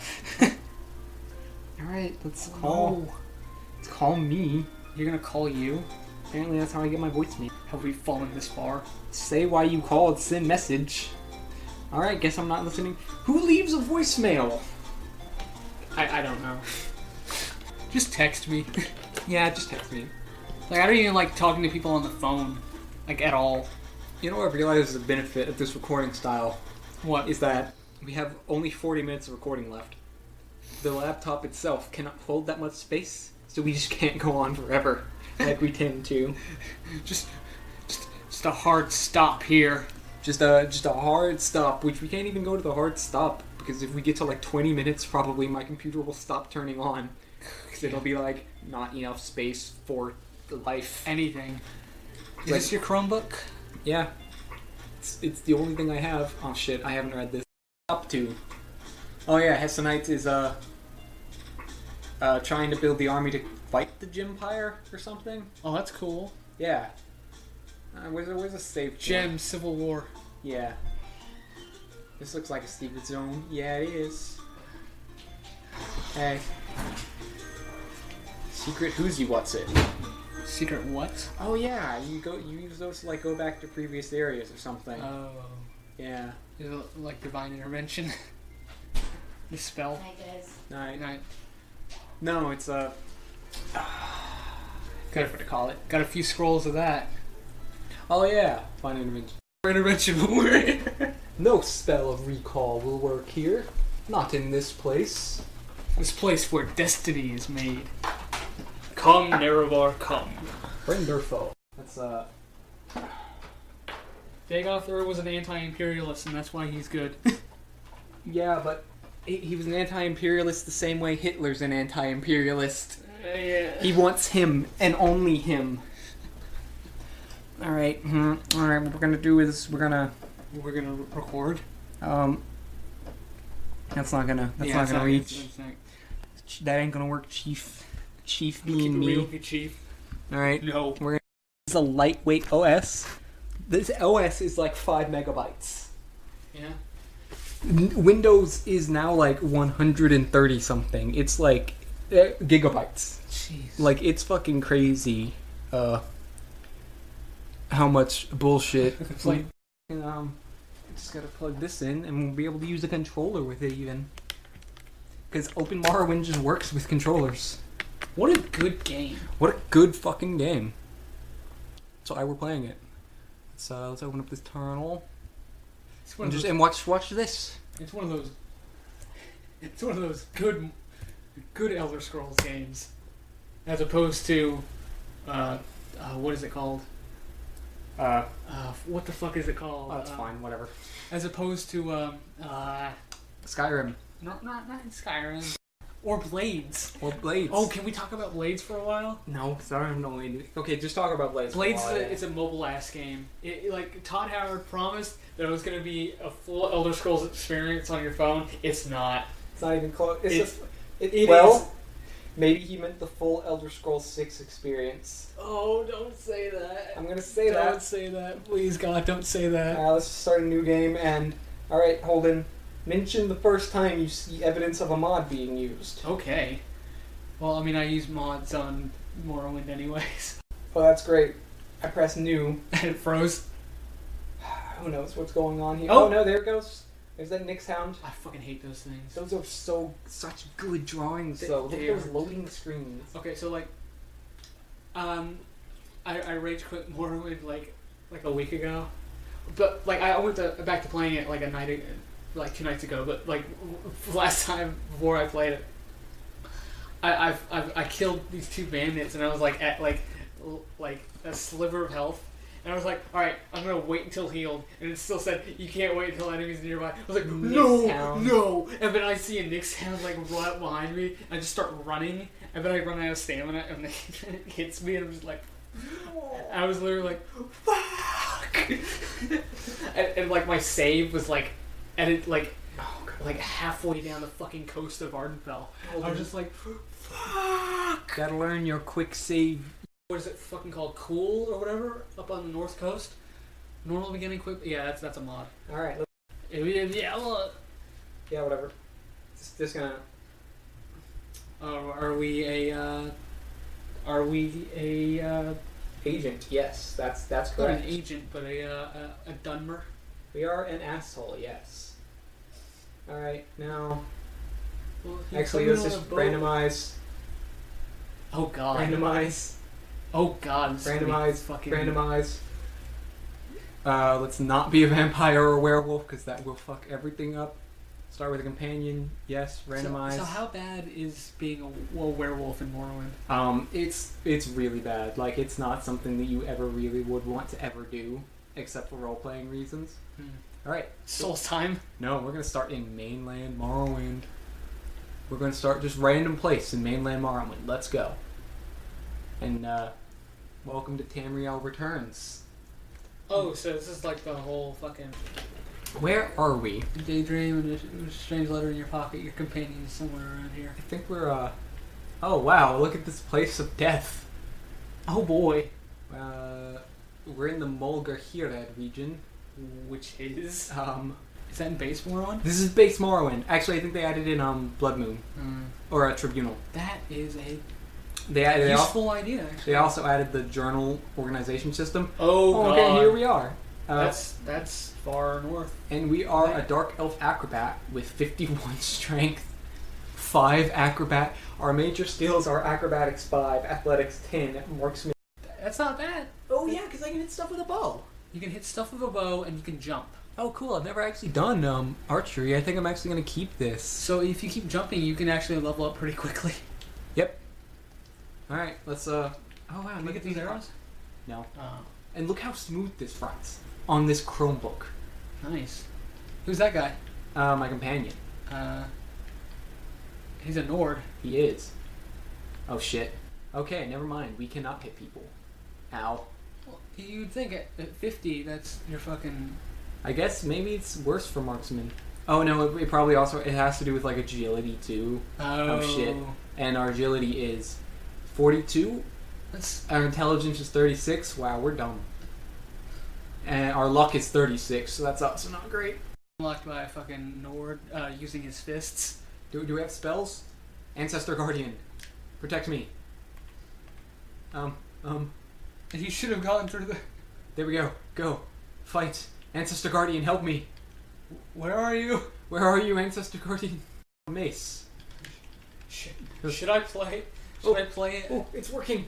Alright, let's call me. You're gonna call you? Apparently that's how I get my voicemail. Have we fallen this far? Say why you called, send message. Alright, guess I'm not listening. Who leaves a voicemail? I don't know. Just text me. Yeah, just text me. Like I don't even like talking to people on the phone, like at all. You know what I realize is a benefit of this recording style? What? Is that we have only 40 minutes of recording left. The laptop itself cannot hold that much space, so we just can't go on forever like we tend to. Just a hard stop here. Just a hard stop, which we can't even go to the hard stop because if we get to like 20 minutes, probably my computer will stop turning on because it'll be like not enough space for the life. Anything. Is Like- this your Chromebook? Yeah, it's the only thing I have. Oh shit, I haven't read this. Up to. Oh yeah, Hessenites is trying to build the army to fight the Gympire or something. Oh, that's cool. Yeah. Where's a safe Gem Civil War. Yeah. This looks like a secret zone. Yeah, it is. Hey. Secret who's you what's it? Secret what? Oh yeah, you use those to like go back to previous areas or something. Oh. Yeah. Is it like divine intervention? The spell. Hi guys. Night. No, it's Got to call it. Got a few scrolls of that. oh yeah, fine intervention. Intervention will work. No spell of recall will work here. Not in this place. This place where destiny is made. Come, Nerevar, come. Brenderfo. That's Dagoth Ur was an anti-imperialist, and that's why he's good. Yeah, but he was an anti-imperialist the same way Hitler's an anti-imperialist. Yeah. He wants him and only him. All right. All right. What we're gonna do is we're gonna record. That's not gonna reach. That ain't gonna work, Chief. Chief being me. Real Chief. All right. No. This is a lightweight OS. This OS is like 5 megabytes. Yeah. Windows is now like 130 something. It's like gigabytes. Jeez. Like it's fucking crazy. How much bullshit. It's like, just gotta plug this in, and we'll be able to use a controller with it even. Because Open Morrowind just works with controllers. what a good game. What a good fucking game. That's why we're playing it. Let's open up this terminal It's one and of those, watch this. It's one of those. It's one of those good Elder Scrolls games, as opposed to, what is it called? What the fuck is it called? Oh, that's fine. Whatever. As opposed to Skyrim not Skyrim or Blades. or Blades. Oh, can we talk about Blades for a while? no, Skyrim don't really do. Okay, just talk about Blades. for a Blades while, yeah. it's a mobile ass game. Like Todd Howard promised that it was going to be a full Elder Scrolls experience on your phone. It's not. It's not even close. It well, is. maybe he meant the full Elder Scrolls 6 experience. Oh, don't say that. I'm gonna say Don't that. say that. Please, God, don't say that. Let's start a new game, and alright, Holden, mention the first time you see evidence of a mod being used. Okay. Well, I mean, I use mods on Morrowind anyways. Oh, that's great. I press new. And it froze. Who knows what's going on here? Oh. Oh no, there it goes. There's that Nick sound. I fucking hate those things. Those are such good drawings, They- though. Look they at those are. loading screens. Okay, so like, I rage quit Morrowind like a week ago, but like I went back to playing it like a night, like 2 nights ago. But like last time before I played it, I killed these 2 bandits, and I was like at like a sliver of health. And I was like, alright, I'm gonna wait until healed. And it still said, you can't wait until enemies nearby. I was like, no! And then I see a Nyx hound like run up behind me, and I just start running, and then I run out of stamina, and then it hits me, and I'm just like, I was literally like, fuck! and like my save was like, like halfway down the fucking coast of Ardenfell. I was just like, fuck! Gotta learn your quick save. What is it fucking called? Cool or whatever? Up on the north coast? Normal beginning quick? Yeah, that's a mod. Alright, Yeah, well, yeah, whatever. Just gonna... are we a Agent, yes, that's not an correct. agent, but a Dunmer? We are an asshole, yes. Alright, now... Well, Actually, let's just randomize. Oh god. Randomize. Oh god. this is gonna be Randomize. Fucking. Randomize. Let's not be a vampire or a werewolf, because that will fuck everything up. Start with a companion. Yes. Randomize. So how bad is being a werewolf in Morrowind? It's really bad. Like, it's not something that you ever really would want to ever do, except for role-playing reasons. Alright. Souls time? No, we're gonna start in mainland Morrowind. We're gonna start just random place in mainland Morrowind. Let's go. And, welcome to Tamriel Returns. Oh, so this is like the whole fucking Where are we? daydream and a strange letter in your pocket. Your companion is somewhere around here. I think we're, oh wow, look at this place of death. Oh boy. We're in the Mulgahirad region. Which is? Is that in base Morrowind? This is base Morrowind. Actually, I think they added in, Blood Moon. Or a Tribunal. That is a They useful idea, actually. They also added the journal organization system. Oh god. Okay, here we are. That's far north. And we are a Dark Elf Acrobat with 51 strength, 5 Acrobat. Our major skills are Acrobatics 5, Athletics 10, Marksman. That's not bad. Oh yeah, because I can hit stuff with a bow. You can hit stuff with a bow and you can jump. Oh cool, I've never actually done archery. I think I'm actually going to keep this. So if you keep jumping, you can actually level up pretty quickly. Yep. Alright, let's oh wow, Can we get these arrows? No. Oh. And look how smooth this fronts. on this Chromebook. Nice. Who's that guy? My companion. He's a Nord. He is. Oh shit. Okay, never mind. We cannot hit people. Ow. Well, you'd think at 50, that's your fucking... I guess maybe it's worse for marksmen. Oh no, it probably also it has to do with like agility too. Oh shit. And our agility is 42. Our intelligence is 36. Wow, we're dumb. And our luck is 36, so that's also not great. Unlocked by a fucking Nord using his fists. Do we have spells? Ancestor Guardian, protect me. You should have gotten through the... There we go. Go. Fight. Ancestor Guardian, help me. Where are you? Where are you, Ancestor Guardian? Mace. Should I play? Should I play it? Oh, it's working.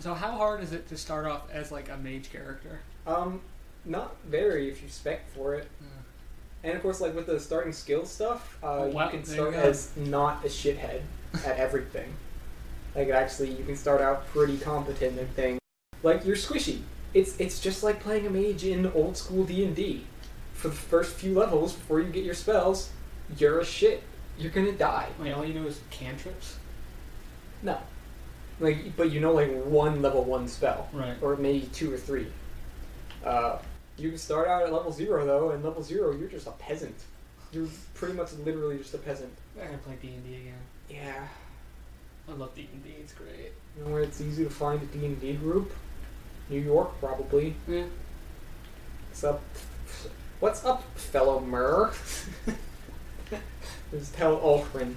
So how hard is it to start off as like a mage character? Not very if you spec for it. And of course, like with the starting skill stuff, you can start as not a shithead at everything. Like actually, you can start out pretty competent at things. Like you're squishy. It's just like playing a mage in old school D&D. For the first few levels before you get your spells, you're a shit. You're gonna die. Wait, all you know is cantrips? No. Like, but you know like one level 1 spell. Right. Or maybe 2 or 3. You can start out at level 0 though, and level 0 you're just a peasant. You're pretty much literally just a peasant. I gotta play D&D again. Yeah. I love D&D, it's great. You know where it's easy to find a D&D group? New York, probably. Yeah. What's up, fellow Myrrh? There's Tel Alchrin,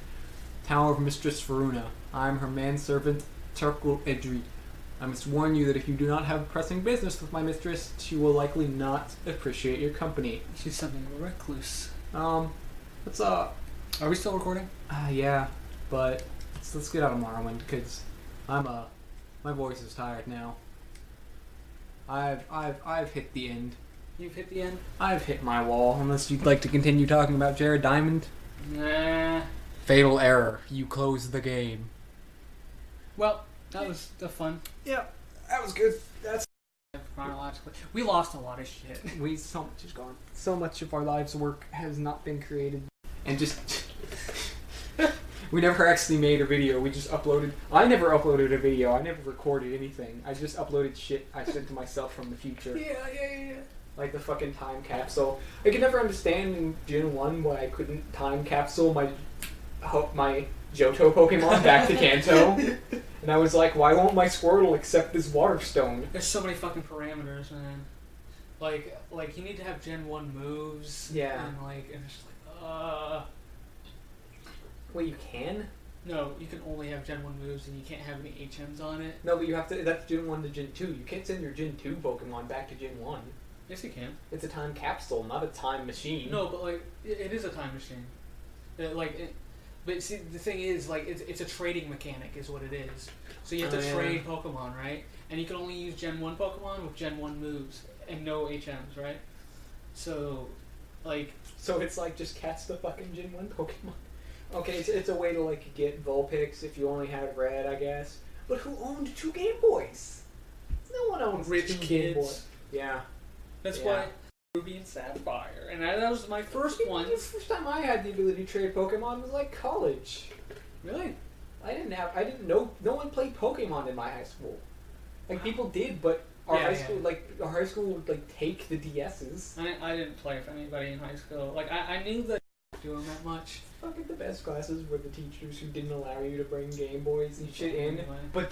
Tower of Mistress Faruna. I am her manservant, Turkul Edri. I must warn you that if you do not have pressing business with my mistress, she will likely not appreciate your company. She's something of a recluse. What's up? Are we still recording? Yeah, but let's get out of Morrowind, because my voice is tired now. I've hit the end. You've hit the end? I've hit my wall, unless you'd like to continue talking about Jared Diamond. Nah. Fatal error. You closed the game. Well, that was the fun. Yeah, that was good. That's chronologically. We lost a lot of shit. So much is gone. So much of our lives' work has not been created. And just... we never actually made a video. We just uploaded... I never uploaded a video. I never recorded anything. I just uploaded shit I sent to myself from the future. Yeah. Like the fucking time capsule. I could never understand in Gen 1 why I couldn't time capsule my Johto Pokemon back to Kanto. And I was like, why won't my Squirtle accept this Water Stone? There's so many fucking parameters, man. Like you need to have Gen 1 moves. Yeah. And it's just like, Wait, you can? No, you can only have Gen 1 moves and you can't have any HMs on it. No, but you have to, that's Gen 1 to Gen 2. You can't send your Gen 2 Pokemon back to Gen 1. Yes, you can. It's a time capsule, not a time machine. No, but it is a time machine. But see, the thing is, it's a trading mechanic, is what it is. So you have to trade Pokemon, right? And you can only use Gen 1 Pokemon with Gen 1 moves and no HMs, right? So, So it's like just catch the fucking Gen 1 Pokemon. Okay, it's a way to get Vulpix if you only had Red, I guess. But who owned 2 Game Boys? No one owns rich 2 kids. Game Boys. Yeah. That's why Ruby and Sapphire, and that was my first one. The first time I had the ability to trade Pokemon was college. Really? I didn't know. No one played Pokemon in my high school. People did, but our high school would take the DSs. I didn't play with anybody in high school. I knew that doing that much. Fucking the best classes were the teachers who didn't allow you to bring Game Boys and shit in, but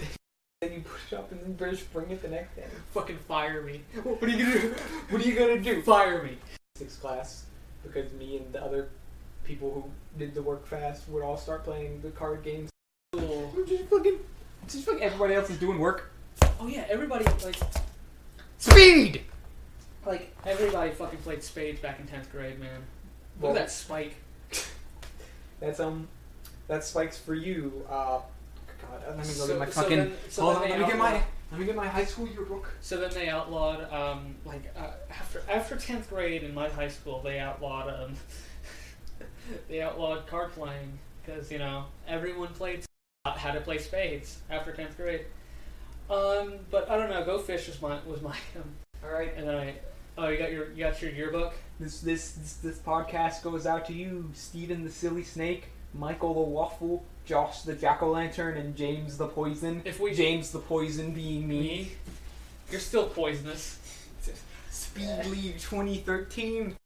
then you push up and then just bring it the next day. Fucking fire me. What are you gonna do? What are you gonna do? Fire me. 6th class, because me and the other people who did the work fast would all start playing the card games. Cool. Just fucking everybody else is doing work. Oh yeah, everybody Speed! Everybody fucking played spades back in 10th grade, man. Look at that spike. That's spikes for you. God, let me go get my So fucking. then Hold on, they let me get my high school yearbook. So then they outlawed, after 10th grade in my high school, they outlawed card playing because everyone had to play spades after 10th grade. But I don't know. Go Fish was my All right. And then you got your yearbook. This podcast goes out to you, Steven the Silly Snake, Michael the Waffle, Josh the Jack-o'-lantern, and James the Poison. James the Poison being me. You're still poisonous. Speed League 2013.